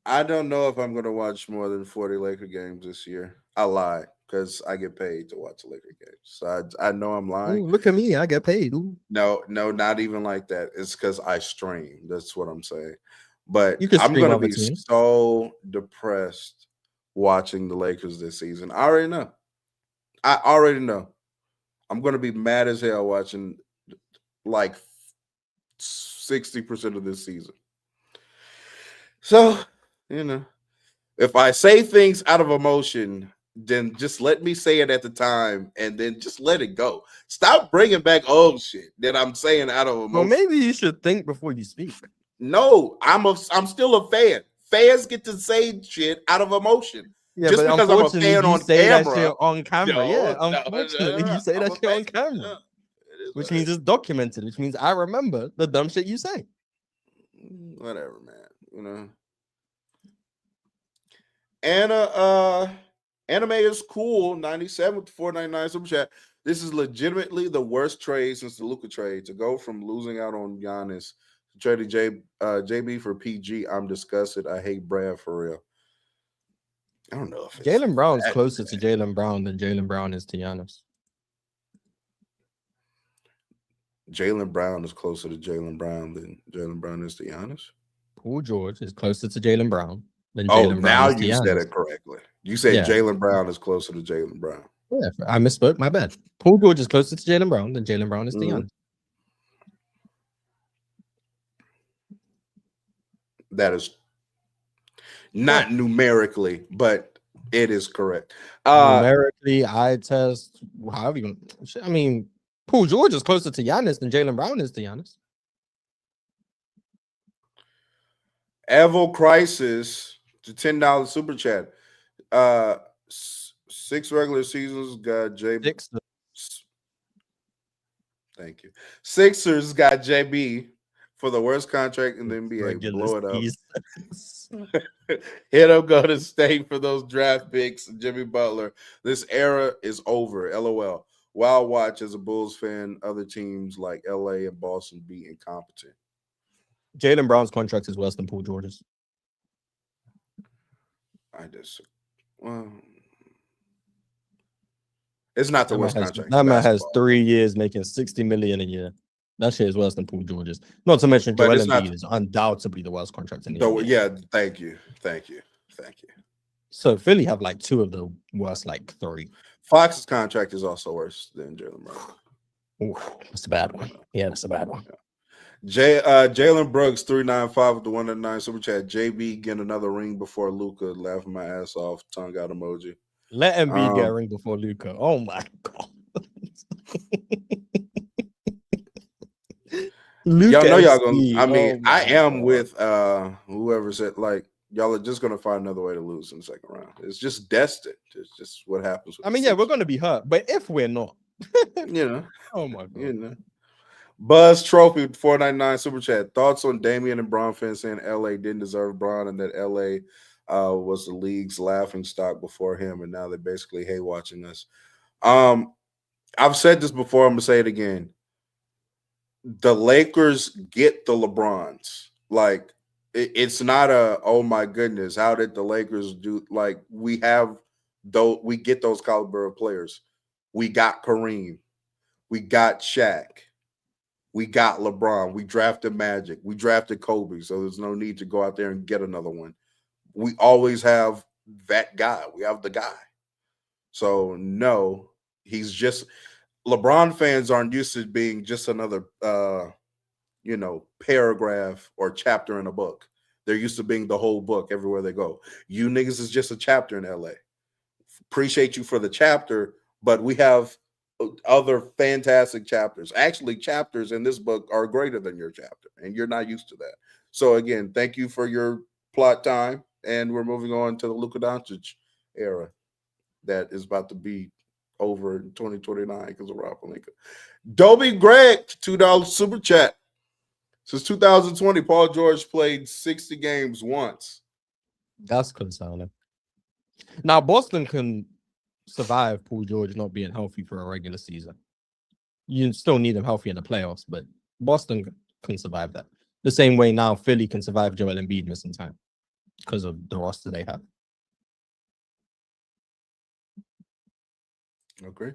Speaker 1: I don't know if I'm going to watch more than 40 Laker games this year. I lie because I get paid to watch Laker games. So I know I'm lying.
Speaker 2: Ooh, look at me. I get paid. Ooh.
Speaker 1: No, not even like that. It's because I stream. That's what I'm saying. But
Speaker 2: You can
Speaker 1: I'm
Speaker 2: stream
Speaker 1: going to
Speaker 2: other
Speaker 1: be
Speaker 2: teams.
Speaker 1: so depressed watching the Lakers this season. I already know. I'm going to be mad as hell watching like 60% of this season. So, if I say things out of emotion, then just let me say it at the time and then just let it go. Stop bringing back old shit that I'm saying out of emotion.
Speaker 2: Well, maybe you should think before you speak.
Speaker 1: No, I'm still a fan. Fans get to say shit out of emotion.
Speaker 2: Yeah,
Speaker 1: Just
Speaker 2: but
Speaker 1: because I'm a
Speaker 2: unfortunately,
Speaker 1: fan
Speaker 2: you
Speaker 1: on
Speaker 2: say that
Speaker 1: camera.
Speaker 2: shit on camera. Yeah,
Speaker 1: No,
Speaker 2: unfortunately, you say
Speaker 1: I'm
Speaker 2: that
Speaker 1: a
Speaker 2: shit on
Speaker 1: fan.
Speaker 2: camera,
Speaker 1: It is
Speaker 2: which
Speaker 1: what
Speaker 2: means it's documented, which means I remember the dumb shit you say.
Speaker 1: whatever, man. Anime is cool. 97 with 499 super chat. This is legitimately the worst trade since the Luka trade. To go from losing out on Giannis to trading JB for PG, I'm disgusted. I hate Brad for real. I don't know if it's
Speaker 2: Jaylen Brown's
Speaker 1: that
Speaker 2: closer
Speaker 1: bad.
Speaker 2: to Jaylen Brown than Jaylen Brown is to Giannis.
Speaker 1: Jaylen Brown is closer to Jaylen Brown than Jaylen Brown is to Giannis.
Speaker 2: Paul George is closer to Jaylen Brown than
Speaker 1: Oh,
Speaker 2: Jaylen Brown
Speaker 1: now
Speaker 2: is to
Speaker 1: you said
Speaker 2: Giannis.
Speaker 1: it correctly. You said
Speaker 2: Yeah.
Speaker 1: Jaylen Brown is closer to Jaylen Brown.
Speaker 2: Yeah, I misspoke. My bad. Paul George is closer to Jaylen Brown than Jaylen Brown is to Giannis.
Speaker 1: That is not numerically, but it is correct.
Speaker 2: Numerically, eye test, however you want. I mean, Paul George is closer to Giannis than Jaylen Brown is to Giannis.
Speaker 1: Evo Crisis to $10 super chat. 6 regular seasons got JB. Thank you. Sixers got JB for the worst contract in the NBA. Blow it up. Hit up Golden State for those draft picks. Jimmy Butler. This era is over. LOL. Wild watch as a Bulls fan. Other teams like LA and Boston be incompetent.
Speaker 2: Jaylen Brown's contract is worse than Paul George's.
Speaker 1: It's not the worst contract.
Speaker 2: That man has 3 years making $60 million a year. That shit is worse than Paul George's. Not to mention Joel Embiid is undoubtedly the worst contract in the NBA.
Speaker 1: Yeah, thank you.
Speaker 2: So Philly have like 2 of the worst, like 3.
Speaker 1: Fox's contract is also worse than Jaylen Brown.
Speaker 2: Ooh, that's a bad one. Yeah, that's a bad one.
Speaker 1: Jalen Brooks 395 with the 109 super chat. JB getting another ring before Luka. Laughing my ass off. Tongue out emoji.
Speaker 2: Let Embiid get a ring before Luka. Oh my god.
Speaker 1: Y'all know y'all gonna. I mean, I am with whoever said like y'all are just gonna find another way to lose in the second round. It's just destined. It's just what happens.
Speaker 2: I mean, yeah, we're gonna be hurt, but if we're not,
Speaker 1: oh my god, Buzz Trophy 499 super chat. Thoughts on Damian and Bron fans saying LA didn't deserve Bron and that LA was the league's laughing stock before him, and now they basically hate watching us. I've said this before. I'm gonna say it again. The Lakers get the LeBrons. Like it's not a oh my goodness, how did the Lakers do? Like we get those caliber of players. We got Kareem, we got Shaq, we got LeBron, we drafted Magic, we drafted Kobe, so there's no need to go out there and get another one. We always have that guy. We have the guy. So no, he's just LeBron fans aren't used to being just another paragraph or chapter in a book. They're used to being the whole book everywhere they go. You niggas is just a chapter in LA. Appreciate you for the chapter, but we have other fantastic chapters. Actually, chapters in this book are greater than your chapter, and you're not used to that. So again, thank you for your plot time, and we're moving on to the Luka Doncic era that is about to be over in 2029 because of Rob Pelinka. Dobie Greg, $2 super chat. Since 2020, Paul George played 60 games once.
Speaker 2: That's concerning. Now, Boston can survive Paul George not being healthy for a regular season. You still need him healthy in the playoffs, but Boston couldn't survive that. The same way now Philly can survive Joel Embiid missing time because of the roster they have.
Speaker 1: Okay.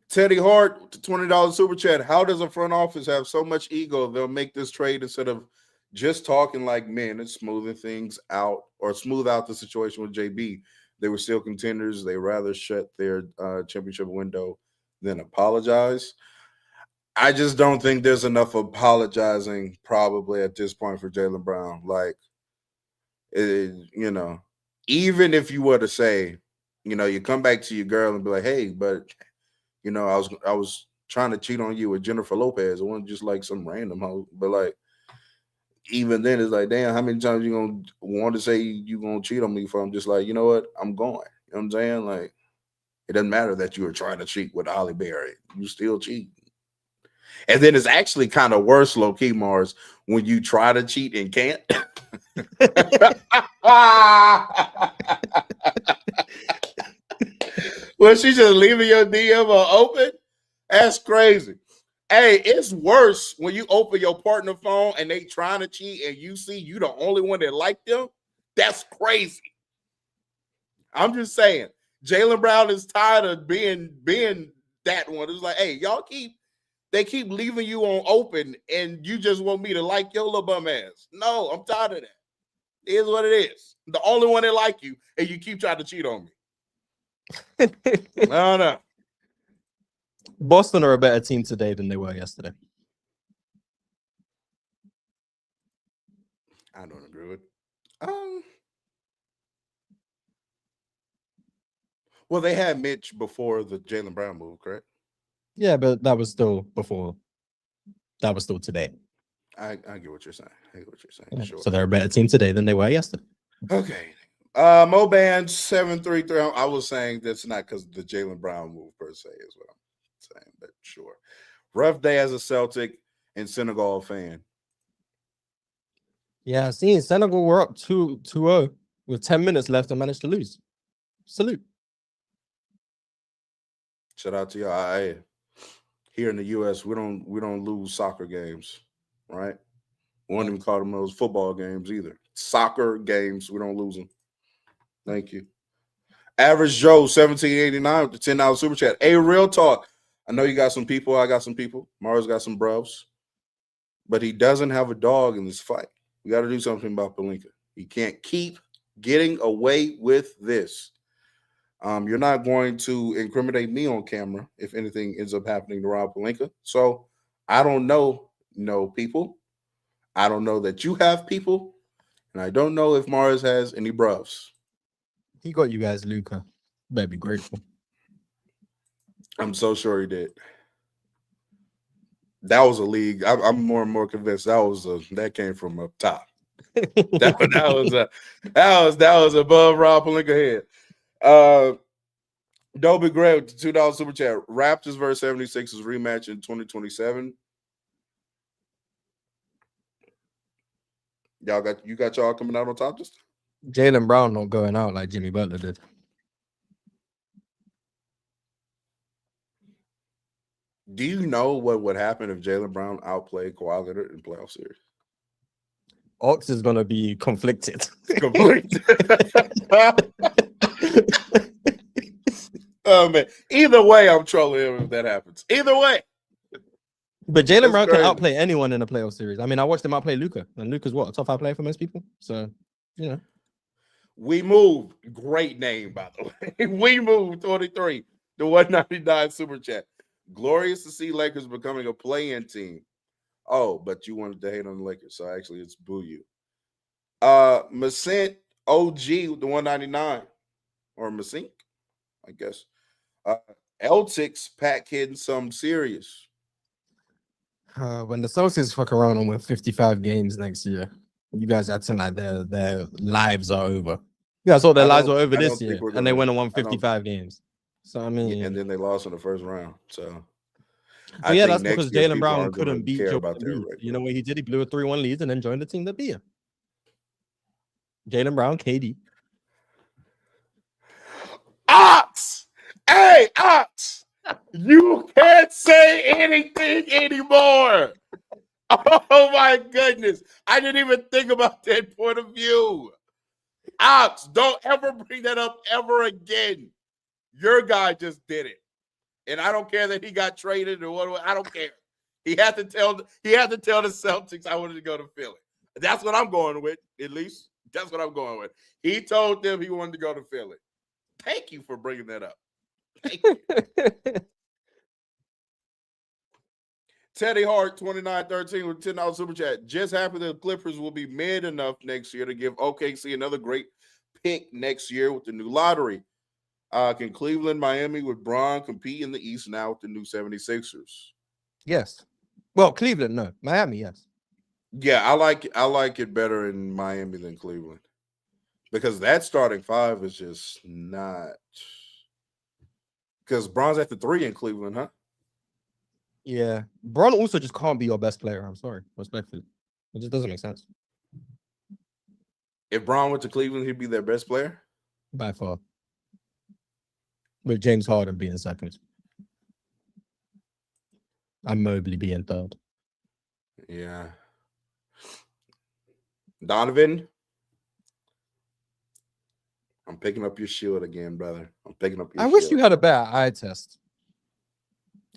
Speaker 1: Teddy Hart, $20 super chat. How does a front office have so much ego they'll make this trade instead of just talking like men and smoothing things out or smooth out the situation with JB? They were still contenders. They rather shut their championship window than apologize. I just don't think there's enough apologizing probably at this point for Jaylen Brown. Like, even if you were to say, you come back to your girl and be like, hey, but I was trying to cheat on you with Jennifer Lopez. It wasn't just like some random hoe. But like, even then, it's like, damn, how many times you gonna want to say you gonna cheat on me for? I'm just like, you know what? I'm going. You know what I'm saying? Like, it doesn't matter that you were trying to cheat with Holly Berry. You still cheat. And then it's actually kind of worse, low key, Marz, when you try to cheat and can't. Well, she's just leaving your DM open. That's crazy. Hey, it's worse when you open your partner phone and they trying to cheat and you see you the only one that like them. That's crazy. I'm just saying, Jaylen Brown is tired of being that one. It's like, hey, they keep leaving you on open and you just want me to like your little bum ass. No, I'm tired of that. It is what it is. The only one that like you and you keep trying to cheat on me. No.
Speaker 2: Boston are a better team today than they were yesterday.
Speaker 1: I don't agree with. Well, they had Mitch before the Jaylen Brown move, correct?
Speaker 2: Yeah, but that was still before. That was still today.
Speaker 1: I get what you're saying.
Speaker 2: Yeah,
Speaker 1: Sure.
Speaker 2: so they're a better team today than they were yesterday.
Speaker 1: Okay. Moban 733. I was saying that's not because of the Jaylen Brown move per se, is what I'm saying, but sure. Rough day as a Celtic and Senegal fan.
Speaker 2: Yeah, seeing Senegal were up 2-0 with 10 minutes left and managed to lose. Salute.
Speaker 1: Shout out to y'all. Here in the US, we don't lose soccer games, right? We won't even call them those football games either. Soccer games, we don't lose them. Thank you. Average Joe, 1789 with the $10 super chat. Hey, real talk. I know you got some people. I got some people. Marz got some bros. But he doesn't have a dog in this fight. We got to do something about Pelinka. He can't keep getting away with this. You're not going to incriminate me on camera if anything ends up happening to Rob Pelinka. So I don't know people. I don't know that you have people. And I don't know if Marz has any bros.
Speaker 2: He got you guys, Luca. Better be grateful.
Speaker 1: I'm so sure he did. That was a league. I'm more and more convinced that came from up top. that was above Rob Pelinka head. Dobie Gray with the $2 super chat. Raptors versus 76ers rematch in 2027. You got y'all coming out on top this time?
Speaker 2: Jaylen Brown not going out like Jimmy Butler did.
Speaker 1: Do you know what would happen if Jaylen Brown outplayed Kawhi Leonard in playoff series?
Speaker 2: Ox is gonna be conflicted.
Speaker 1: Oh man! Either way, I'm trolling him if that happens. Either way.
Speaker 2: But Jaylen Brown can outplay anyone in a playoff series. I mean, I watched him outplay Luka, and Luka's what, a top 5 player for most people. So,
Speaker 1: We moved. Great name, by the way. We moved 23. The 199 super chat. Glorious to see Lakers becoming a play-in team. Oh, but you wanted to hate on the Lakers, so actually it's boo you. Masent OG with the 199. Or Masink, I guess. Celtics pack hitting something serious.
Speaker 2: When the Celtics fuck around and win 55 games next year, you guys acting like their lives are over. You guys thought their lives were over this year, and they went and won 55 games. So, I mean...
Speaker 1: And then they lost in the first round, so...
Speaker 2: yeah, that's because Jaylen Brown couldn't beat Joel Embiid. You know what he did? He blew a 3-1 lead and then joined the team that beat him. Jaylen Brown, KD.
Speaker 1: Ox! Hey, Ox! You can't say say anything anymore. Oh my goodness. I didn't even think about that point of view. Ox, don't ever bring that up ever again. Your guy just did it. And I don't care that he got traded or what. I don't care. He had to tell the Celtics I wanted to go to Philly. That's what I'm going with, at least. That's what I'm going with. He told them he wanted to go to Philly. Thank you for bringing that up. Thank you. Teddy Hart, 2913 with $10 super chat. Just happy the Clippers will be mid enough next year to give OKC another great pick next year with the new lottery. Can Cleveland, Miami with Bron compete in the East now with the new 76ers?
Speaker 2: Yes. Well, Cleveland, no. Miami, yes.
Speaker 1: Yeah, I like it better in Miami than Cleveland. Because that starting five is just not. Because Bron's at the 3 in Cleveland, huh?
Speaker 2: Yeah. Bron also just can't be your best player. I'm sorry. Respectfully. It just doesn't make sense.
Speaker 1: If Bron went to Cleveland, he'd be their best player?
Speaker 2: By far. With James Harden being second. And Mobley being third.
Speaker 1: Yeah. Donovan? I'm picking up your shield again, brother. I'm picking up your shield.
Speaker 2: I wish you had a better eye test.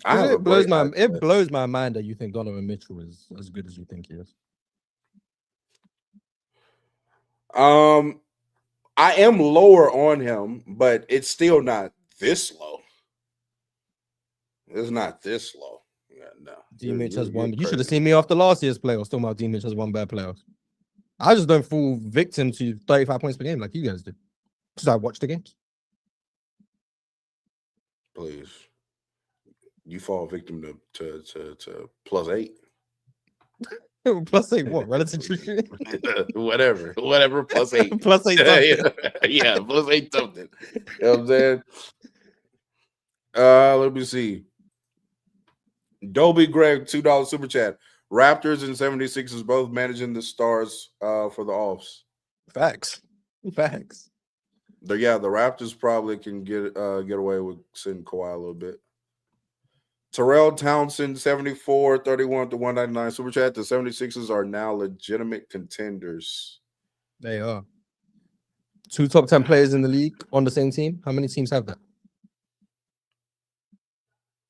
Speaker 1: It
Speaker 2: blows my mind that you think Donovan Mitchell is as good as you think he is.
Speaker 1: I am lower on him, but it's still not this low. It's not this low. Yeah, no.
Speaker 2: D Mitch has one. You should have seen me after last year's playoffs talking about D Mitch has one bad playoffs. I just don't fall victim to 35 points per game like you guys do. Because I watch the games.
Speaker 1: Please. You fall victim to +8.
Speaker 2: +8 what? Relative shooting?
Speaker 1: whatever. +8.
Speaker 2: +8 something.
Speaker 1: Yeah, +8 something. You know what I'm saying? Let me see. Dolby Greg, $2 super chat. Raptors and 76ers both managing the stars for the offs.
Speaker 2: Facts.
Speaker 1: The Raptors probably can get away with sending Kawhi a little bit. Terrell Townsend, 74, 31 to 199 super chat. The 76ers are now legitimate contenders.
Speaker 2: They are. 2 top 10 players in the league on the same team. How many teams have that?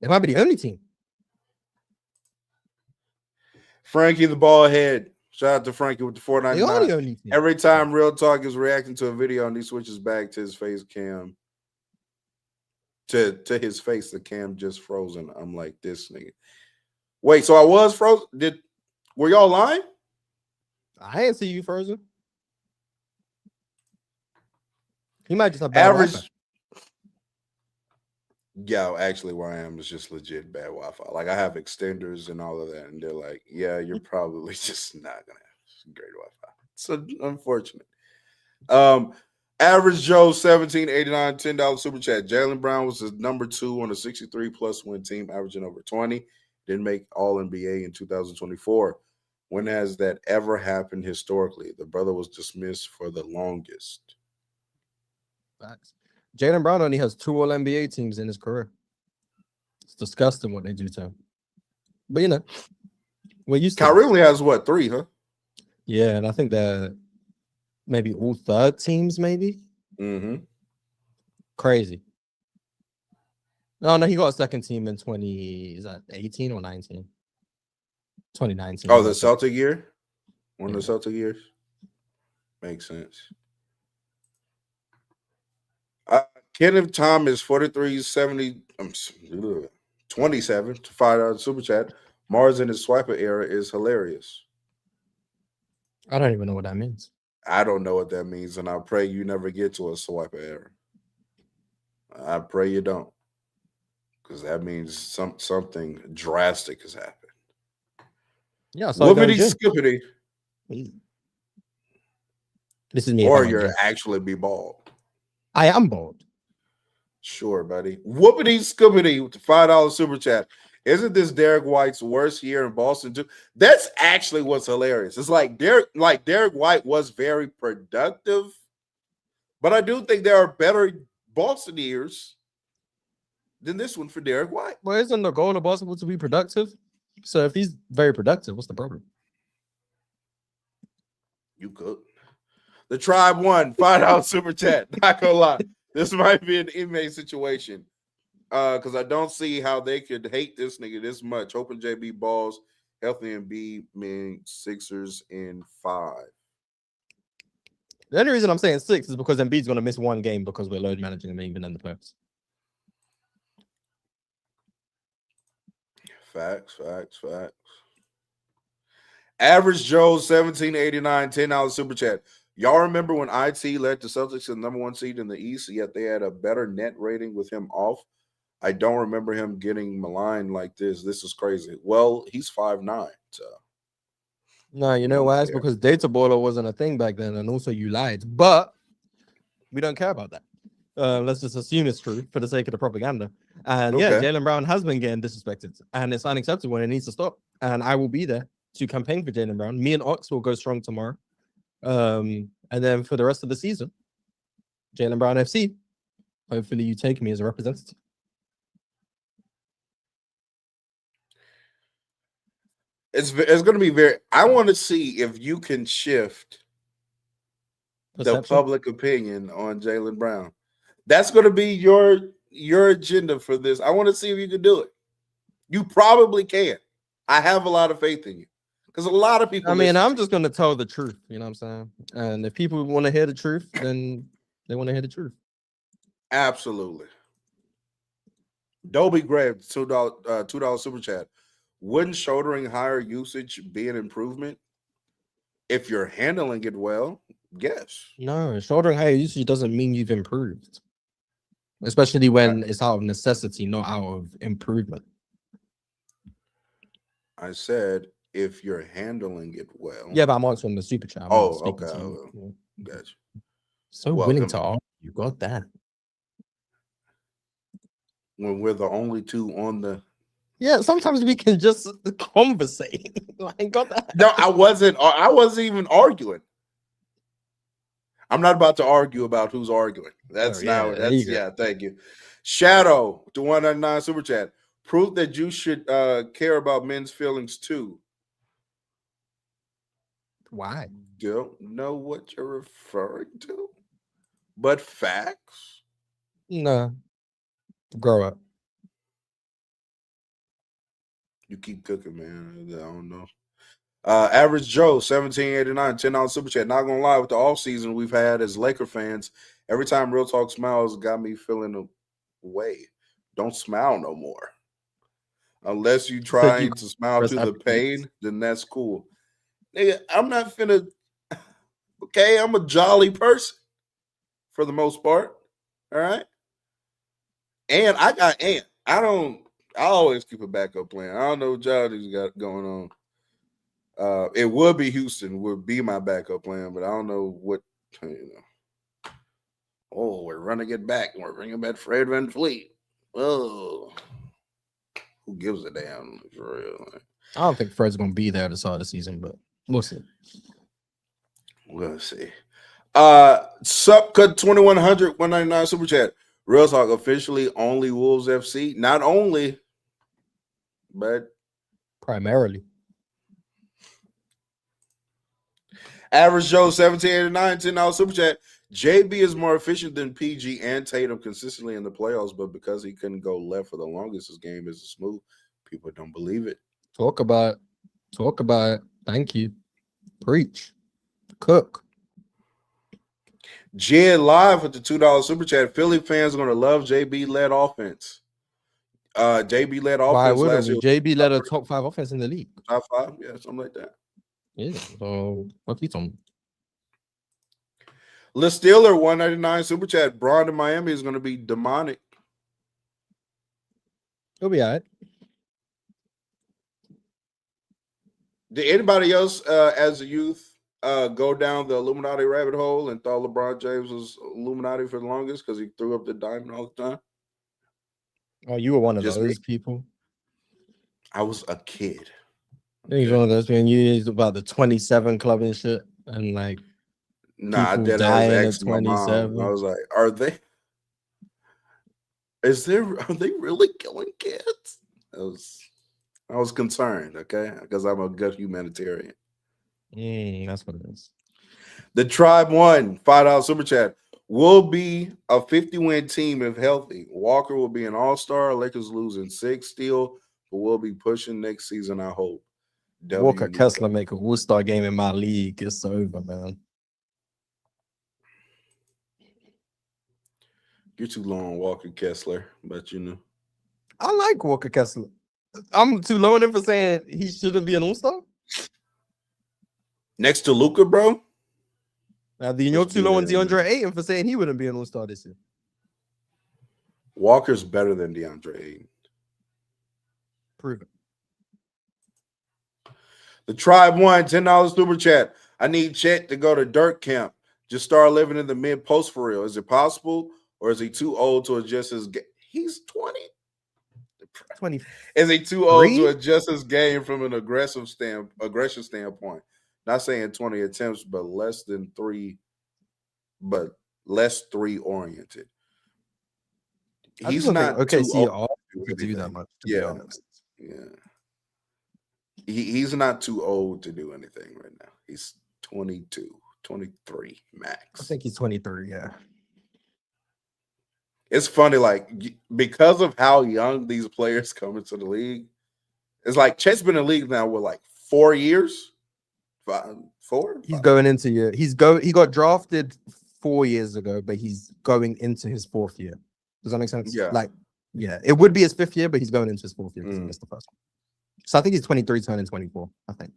Speaker 2: They might be the only team.
Speaker 1: Frankie the ball head. Shout out to Frankie with the
Speaker 2: They are
Speaker 1: $4.99.
Speaker 2: the only team.
Speaker 1: Every time Real Talk is reacting to a video and he switches back to his face cam, to his face, the cam just frozen. I'm like, this nigga. Wait, so I was frozen? Were y'all lying?
Speaker 2: I ain't see you frozen. He might just have bad
Speaker 1: Average.
Speaker 2: Wi-Fi.
Speaker 1: Yeah, actually, where I am is just legit bad Wi-Fi. Like I have extenders and all of that, and they're like, "Yeah, you're probably just not gonna have great Wi-Fi." So unfortunate. Average Joe 1789 $10 super chat. Jaylen Brown was the number 2 on a 63+ win team, averaging over 20. Didn't make All NBA in 2024. When has that ever happened historically? The brother was dismissed for the longest.
Speaker 2: Facts. Jaylen Brown only has 2 All-NBA teams in his career. It's disgusting what they do to him. But, you know, we're used to
Speaker 1: Kyrie only has, 3, huh?
Speaker 2: Yeah, and I think they're maybe all third teams, maybe?
Speaker 1: Mm-hmm.
Speaker 2: Crazy. No, he got a second team in 2018 or 19? 2019.
Speaker 1: Oh, the Celtic year? One of the Celtic years? Makes sense. Kenneth Thomas, 4370, 27 to $5 super chat. Marz in his swiper era is hilarious.
Speaker 2: I don't even know what that means.
Speaker 1: I don't know what that means, and I pray you never get to a swiper era. I pray you don't, because that means something drastic has happened.
Speaker 2: Yeah, so
Speaker 1: whoopity skippity.
Speaker 2: This is me.
Speaker 1: Or you're actually be bald.
Speaker 2: I am bald.
Speaker 1: Sure, buddy. Whoopity skippity with the $5 super chat. Isn't this Derek White's worst year in Boston too? That's actually what's hilarious. It's like Derek White was very productive, but I do think there are better Boston years than this one for Derek White.
Speaker 2: Well, isn't the goal of basketball to be productive? So if he's very productive, what's the problem?
Speaker 1: You could. The Tribe won. $5 super chat. Not gonna lie. This might be an inmate situation. Because I don't see how they could hate this nigga this much. Hoping JB balls healthy and be mean Sixers in 5.
Speaker 2: The only reason I'm saying 6 is because Embiid's going to miss one game because we're load managing him even in the playoffs.
Speaker 1: Facts. Average Joe 1789 $10 super chat. Y'all remember when IT led the Celtics to the #1 seed in the East, yet they had a better net rating with him off? I don't remember him getting maligned like this. This is crazy. Well, he's 5'9", so.
Speaker 2: No, you know why? It's because data baller wasn't a thing back then, and also you lied. But we don't care about that. Let's just assume it's true for the sake of the propaganda. And yeah, Jaylen Brown has been getting disrespected, and it's unacceptable, and it needs to stop. And I will be there to campaign for Jaylen Brown. Me and Ox will go strong tomorrow. And then for the rest of the season, Jaylen Brown FC. Hopefully, you take me as a representative.
Speaker 1: It's going to be very. I want to see if you can shift the public opinion on Jaylen Brown. That's going to be your agenda for this. I want to see if you can do it. You probably can. I have a lot of faith in you because a lot of people.
Speaker 2: I mean, I'm just going to tell the truth. You know what I'm saying? And if people want to hear the truth, then they want to hear the truth.
Speaker 1: Absolutely. Dobie Grave, $2 super chat. Wouldn't shouldering higher usage be an improvement? If you're handling it well, yes.
Speaker 2: No, shouldering higher usage doesn't mean you've improved. Especially when it's out of necessity, not out of improvement.
Speaker 1: I said if you're handling it well.
Speaker 2: Yeah, but I'm answering the super chat.
Speaker 1: Okay. Gotcha.
Speaker 2: So willing to argue. You got that.
Speaker 1: When we're the only two on the.
Speaker 2: Yeah, sometimes we can just conversate. I got that.
Speaker 1: No, I wasn't even arguing. I'm not about to argue about who's arguing. Thank you. Shadow to 199 super chat. Proof that you should care about men's feelings too.
Speaker 2: Why?
Speaker 1: Don't know what you're referring to, but facts.
Speaker 2: No. Grow up.
Speaker 1: You keep cooking, man. I don't know. Average Joe, 1789, $10 super chat. Not gonna lie, with the off season we've had as Laker fans, every time Real Talk smiles, got me feeling away. Don't smile no more. Unless you trying to smile through the pain, then that's cool. Nigga, I'm not finna. Okay, I'm a jolly person for the most part. All right. And I always keep a backup plan. I don't know what Johnny's got going on. It would be Houston would be my backup plan, but I don't know what, Oh, we're running it back. We're bringing back Fred VanVleet. Oh, who gives a damn for real?
Speaker 2: I don't think Fred's gonna be there to start the season, but we'll see.
Speaker 1: We'll see. Subcut 2100 199 super chat. Real Talk officially only Wolves FC. Not only, but
Speaker 2: primarily.
Speaker 1: Average Joe 1789 $10 super chat. JB is more efficient than PG and Tatum consistently in the playoffs, but because he couldn't go left for the longest, his game isn't smooth. People don't believe it.
Speaker 2: Talk about it. Thank you. Preach. Cook.
Speaker 1: Jed live with the $2 super chat. Philly fans are going to love JB led offense. JB led offense.
Speaker 2: Why wouldn't
Speaker 1: last
Speaker 2: we?
Speaker 1: year.
Speaker 2: JB led a top 5 offense in the league.
Speaker 1: Top 5, yeah, something like that.
Speaker 2: Yeah. So what you talking?
Speaker 1: Le Steeler 199 super chat. Braun in Miami is going to be demonic.
Speaker 2: He'll be all right.
Speaker 1: Did anybody else as a youth go down the Illuminati rabbit hole and thought LeBron James was Illuminati for the longest because he threw up the diamond all the time?
Speaker 2: Oh, you were one of
Speaker 1: Just
Speaker 2: those
Speaker 1: me.
Speaker 2: people.
Speaker 1: I was a kid.
Speaker 2: He's one of those when you used about the 27 club and shit, and like
Speaker 1: Nah, I
Speaker 2: people
Speaker 1: did.
Speaker 2: dying
Speaker 1: I
Speaker 2: at
Speaker 1: was asking my mom.
Speaker 2: 27.
Speaker 1: I was like, "Are they?" Are they really killing kids? I was concerned, okay, because I'm a good humanitarian.
Speaker 2: That's what it is.
Speaker 1: The Tribe won $5 super chat. Will be a 50-win team if healthy. Walker will be an all-star. Lakers losing 6 still, but we'll be pushing next season, I hope.
Speaker 2: Walker
Speaker 1: W.
Speaker 2: Kessler make a all-star game in my league. It's over, man.
Speaker 1: You're too low on Walker Kessler, but you know.
Speaker 2: I like Walker Kessler. I'm too low on him for saying he shouldn't be an all-star.
Speaker 1: Next to Luka, bro.
Speaker 2: Now, you're too low on DeAndre Ayton for saying he wouldn't be an all-star this year.
Speaker 1: Walker's better than DeAndre Ayton.
Speaker 2: Prove it.
Speaker 1: The Tribe won $10 super chat. I need Chet to go to dirt camp. Just start living in the mid-post for real. Is it possible, or is he too old to adjust his game? He's 20.
Speaker 2: 20.
Speaker 1: Is he too old to adjust his game from an aggression standpoint? Not saying 20 attempts, but less 3 oriented. He's not
Speaker 2: okay.
Speaker 1: too old
Speaker 2: to do that much. To
Speaker 1: be
Speaker 2: honest.
Speaker 1: Yeah. He's not too old to do anything right now. He's 22, 23 max.
Speaker 2: I think he's 23. Yeah.
Speaker 1: It's funny, like, because of how young these players come into the league, it's like Chet's been in the league now with like 4 years. 4?
Speaker 2: He's going into He got drafted 4 years ago, but he's going into his 4th year. Does that make sense?
Speaker 1: Yeah.
Speaker 2: It would be his 5th year, but he's going into his 4th year because he missed the first one. So I think he's 23, turning 24. I think.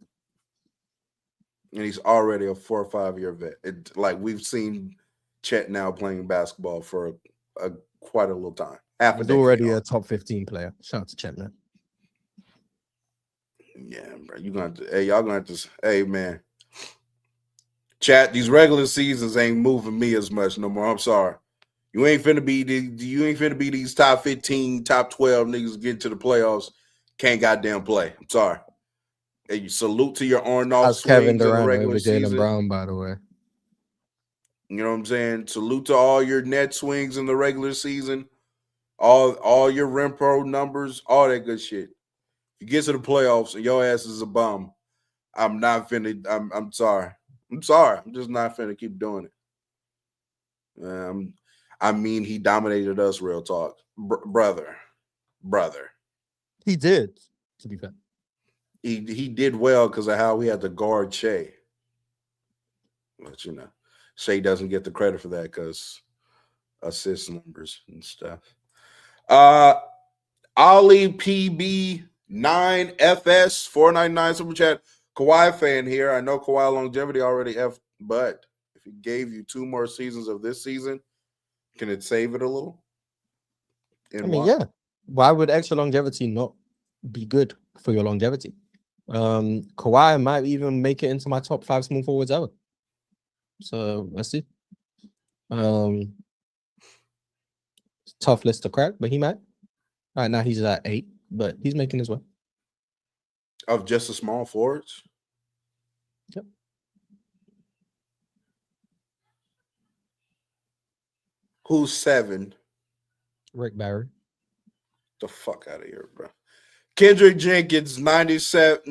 Speaker 1: And he's already a 4 or 5 year vet. Like we've seen Chet now playing basketball for quite a little time.
Speaker 2: He's already a top 15 player. Shout out to Chet, man.
Speaker 1: Yeah, bro. Y'all gonna have to. Hey, man. Chat. These regular seasons ain't moving me as much no more. I'm sorry. You ain't finna be these top 15, top 12 niggas get to the playoffs. Can't goddamn play. I'm sorry. Hey, you salute to your on-off swings
Speaker 2: Kevin Durant
Speaker 1: in the regular
Speaker 2: over
Speaker 1: season.
Speaker 2: Jaylen Brown, by the way.
Speaker 1: You know what I'm saying? Salute to all your net swings in the regular season, all your rim pro numbers, all that good shit. If you get to the playoffs and your ass is a bum, I'm not finna. I'm sorry. I'm sorry. I'm just not finna keep doing it. I mean, he dominated us. Real talk, brother.
Speaker 2: He did. To be fair,
Speaker 1: he did well because of how we had to guard Shea. But you know, Shea doesn't get the credit for that because assist numbers and stuff. Ali PB 9FS 499 super chat. Kawhi fan here. I know Kawhi longevity already but if he gave you 2 more seasons of this season, can it save it a little?
Speaker 2: Yeah. Why would extra longevity not be good for your longevity? Kawhi might even make it into my top 5 small forwards ever. So let's see. Tough list to crack, but he might. All right, now he's at 8, but he's making his way.
Speaker 1: Of just a small forwards?
Speaker 2: Yep.
Speaker 1: Who's 7?
Speaker 2: Rick Barry.
Speaker 1: The fuck out of here, bro. Kendrick Jenkins, 96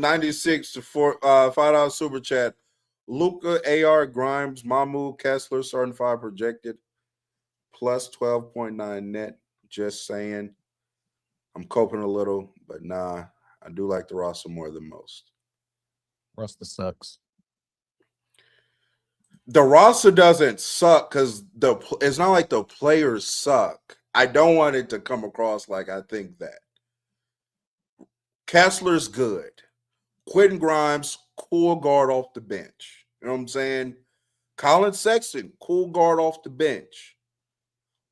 Speaker 1: to $5 super chat. Luka, AR, Grimes, Mahmoud, Kessler, starting 5 projected. Plus 12.9 net. Just saying. I'm coping a little, but nah, I do like the roster more than most.
Speaker 2: Roster sucks.
Speaker 1: The roster doesn't suck because it's not like the players suck. I don't want it to come across like I think that. Kessler's good. Quentin Grimes, cool guard off the bench. You know what I'm saying? Colin Sexton, cool guard off the bench.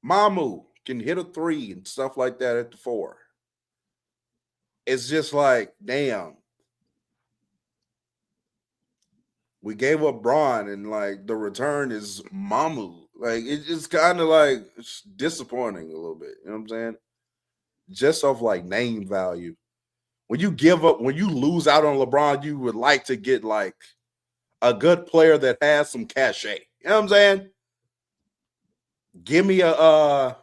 Speaker 1: Mamu can hit a 3 and stuff like that at the 4. It's just like, damn. We gave up Braun, and like the return is Mamu. Like it's kind of like it's disappointing a little bit. You know what I'm saying? Just off like name value. When you lose out on LeBron, you would like to get like a good player that has some cachet. You know what I'm saying? Give me a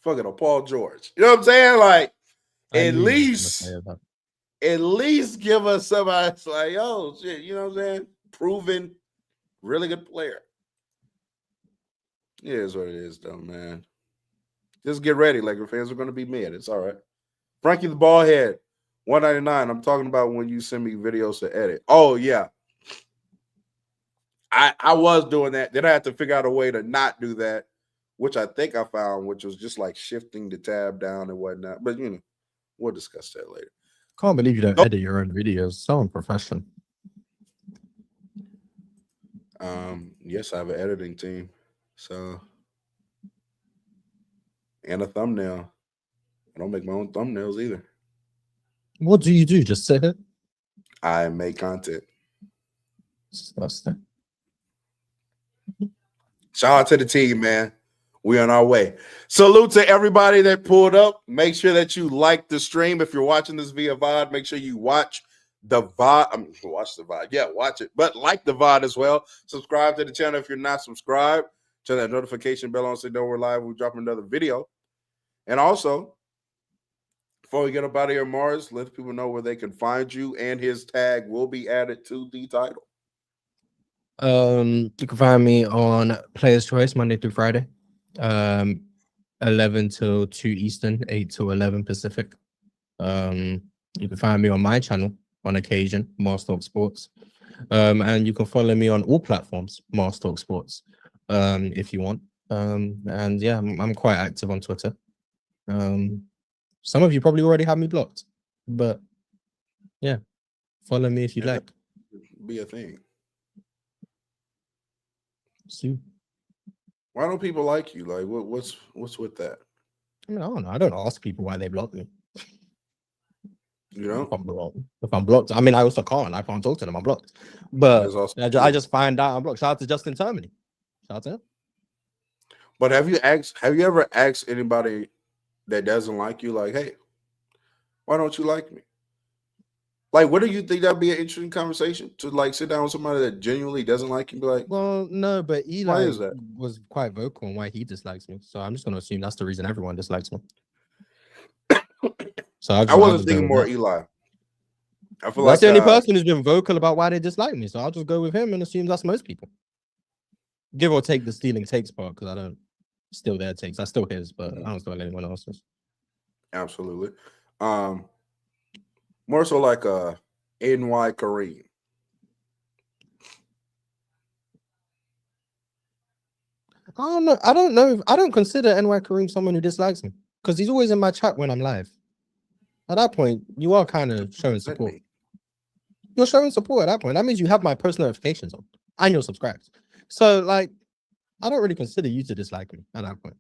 Speaker 1: fucking a Paul George. You know what I'm saying? Like,
Speaker 2: I
Speaker 1: at
Speaker 2: knew you were gonna
Speaker 1: least
Speaker 2: say that.
Speaker 1: at least give us somebody that's like, oh shit, you know what I'm saying? Proven, really good player. It is what it is, though, man. Just get ready. Laker fans are going to be mad. It's all right. Frankie the Ballhead, 199. I'm talking about when you send me videos to edit. Oh, yeah. I was doing that. Then I had to figure out a way to not do that, which I think I found, which was just like shifting the tab down and whatnot. But, you know, we'll discuss that later.
Speaker 2: Can't believe you don't edit your own videos. So unprofessional.
Speaker 1: Yes, I have an editing team. So, and a thumbnail. I don't make my own thumbnails either.
Speaker 2: What do you do? Just sit here?
Speaker 1: I make content.
Speaker 2: Disgusting.
Speaker 1: Shout out to the team, man. We on our way. Salute to everybody that pulled up. Make sure that you like the stream. If you're watching this via VOD, make sure you watch the VOD. Watch the VOD. Yeah, watch it. But like the VOD as well. Subscribe to the channel if you're not subscribed. Turn that notification bell on so you know we're live. We'll drop another video. And also, before we get up out of here, Marz, let people know where they can find you, and his tag will be added to the title.
Speaker 2: You can find me on Player's Choice Monday through Friday, 11 till 2 Eastern, 8 to 11 Pacific. You can find me on my channel on occasion, Marz Talk Sports, and you can follow me on all platforms, Marz Talk Sports, if you want. And yeah, I'm quite active on Twitter. Some of you probably already have me blocked, but yeah, follow me if you like.
Speaker 1: Be a thing.
Speaker 2: See.
Speaker 1: Why don't people like you? Like, what's with that?
Speaker 2: I mean, I don't know. I don't ask people why they block me.
Speaker 1: You know,
Speaker 2: if I'm blocked, I mean, I also can't. I can't talk to them. I'm blocked. But
Speaker 1: also
Speaker 2: I just find out I'm blocked. Shout out to Justin Termini. Shout out to him.
Speaker 1: But have you ever asked anybody that doesn't like you, like, hey, why don't you like me? Like, what do you think that'd be an interesting conversation to like sit down with somebody that genuinely doesn't like you and be like,
Speaker 2: well, no, but Eli
Speaker 1: why is that?
Speaker 2: was quite vocal on why he dislikes me. So I'm just gonna assume that's the reason everyone dislikes me. So
Speaker 1: I wasn't thinking more Eli. I feel
Speaker 2: that's
Speaker 1: like
Speaker 2: the only person who's been vocal about why they dislike me. So I'll just go with him and assume that's most people. Give or take the stealing takes part, because I don't steal their takes. I steal his, but I don't steal anyone else's.
Speaker 1: Absolutely. More so like a NY Kareem.
Speaker 2: I don't know. I don't consider NY Kareem someone who dislikes me, because he's always in my chat when I'm live. At that point, you are kind of showing support. You're showing support at that point. That means you have my post notifications on and you're subscribed. So, like, I don't really consider you to dislike me at that point.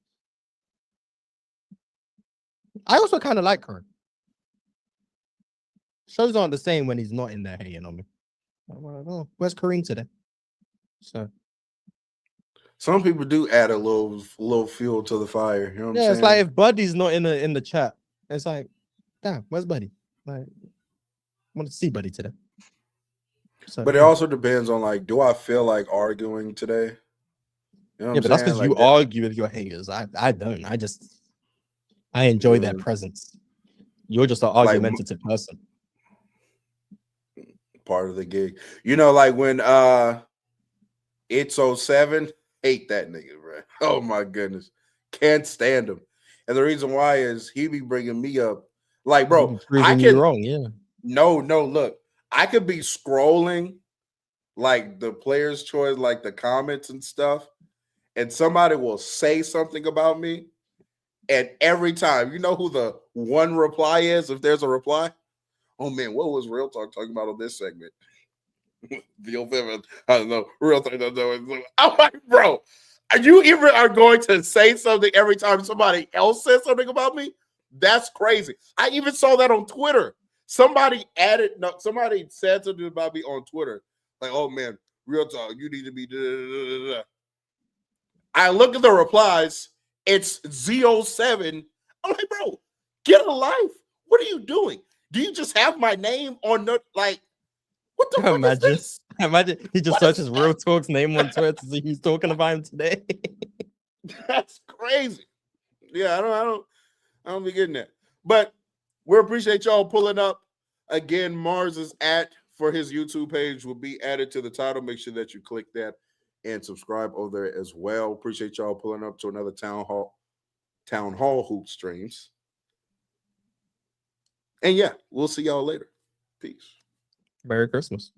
Speaker 2: I also kind of like Kareem. Shows aren't the same when he's not in there hating on me. I'm like, oh, where's Kareem today? So
Speaker 1: some people do add a little fuel to the fire. You know what I'm saying?
Speaker 2: It's like if Buddy's not in the chat, it's like, damn, where's Buddy? Like, I want to see Buddy today. So,
Speaker 1: but it also depends on, like, do I feel like arguing today? You know what
Speaker 2: yeah, but that's because
Speaker 1: like
Speaker 2: you argue with your haters. I don't. I enjoy their presence. You're just an argumentative person.
Speaker 1: Part of the gig. You know, like when it's 07, hate that nigga, bro. Oh my goodness. Can't stand him. And the reason why is he be bringing me up. Like, bro, I can
Speaker 2: wrong, yeah.
Speaker 1: No, look. I could be scrolling like the player's choice, like the comments and stuff, and somebody will say something about me. And every time, you know who the one reply is, if there's a reply? Oh man, what was Real Talk talking about on this segment? I don't know. Real Talk doesn't know. I'm like, bro, you even are going to say something every time somebody else says something about me? That's crazy. I even saw that on Twitter. Somebody said something about me on Twitter. Like, oh man, Real Talk, you need to be. I look at the replies. It's Z07. I'm like, bro, get a life. What are you doing? Do you just have my name on the, like, what the fuck is this?
Speaker 2: Imagine he just searches Real Talk's name on Twitter to see who's talking about him today.
Speaker 1: That's crazy. Yeah, I don't be getting that. But we appreciate y'all pulling up. Again, Marz's for his YouTube page will be added to the title. Make sure that you click that and subscribe over there as well. Appreciate y'all pulling up to another Town Hall Hoop streams. And yeah, we'll see y'all later. Peace.
Speaker 2: Merry Christmas.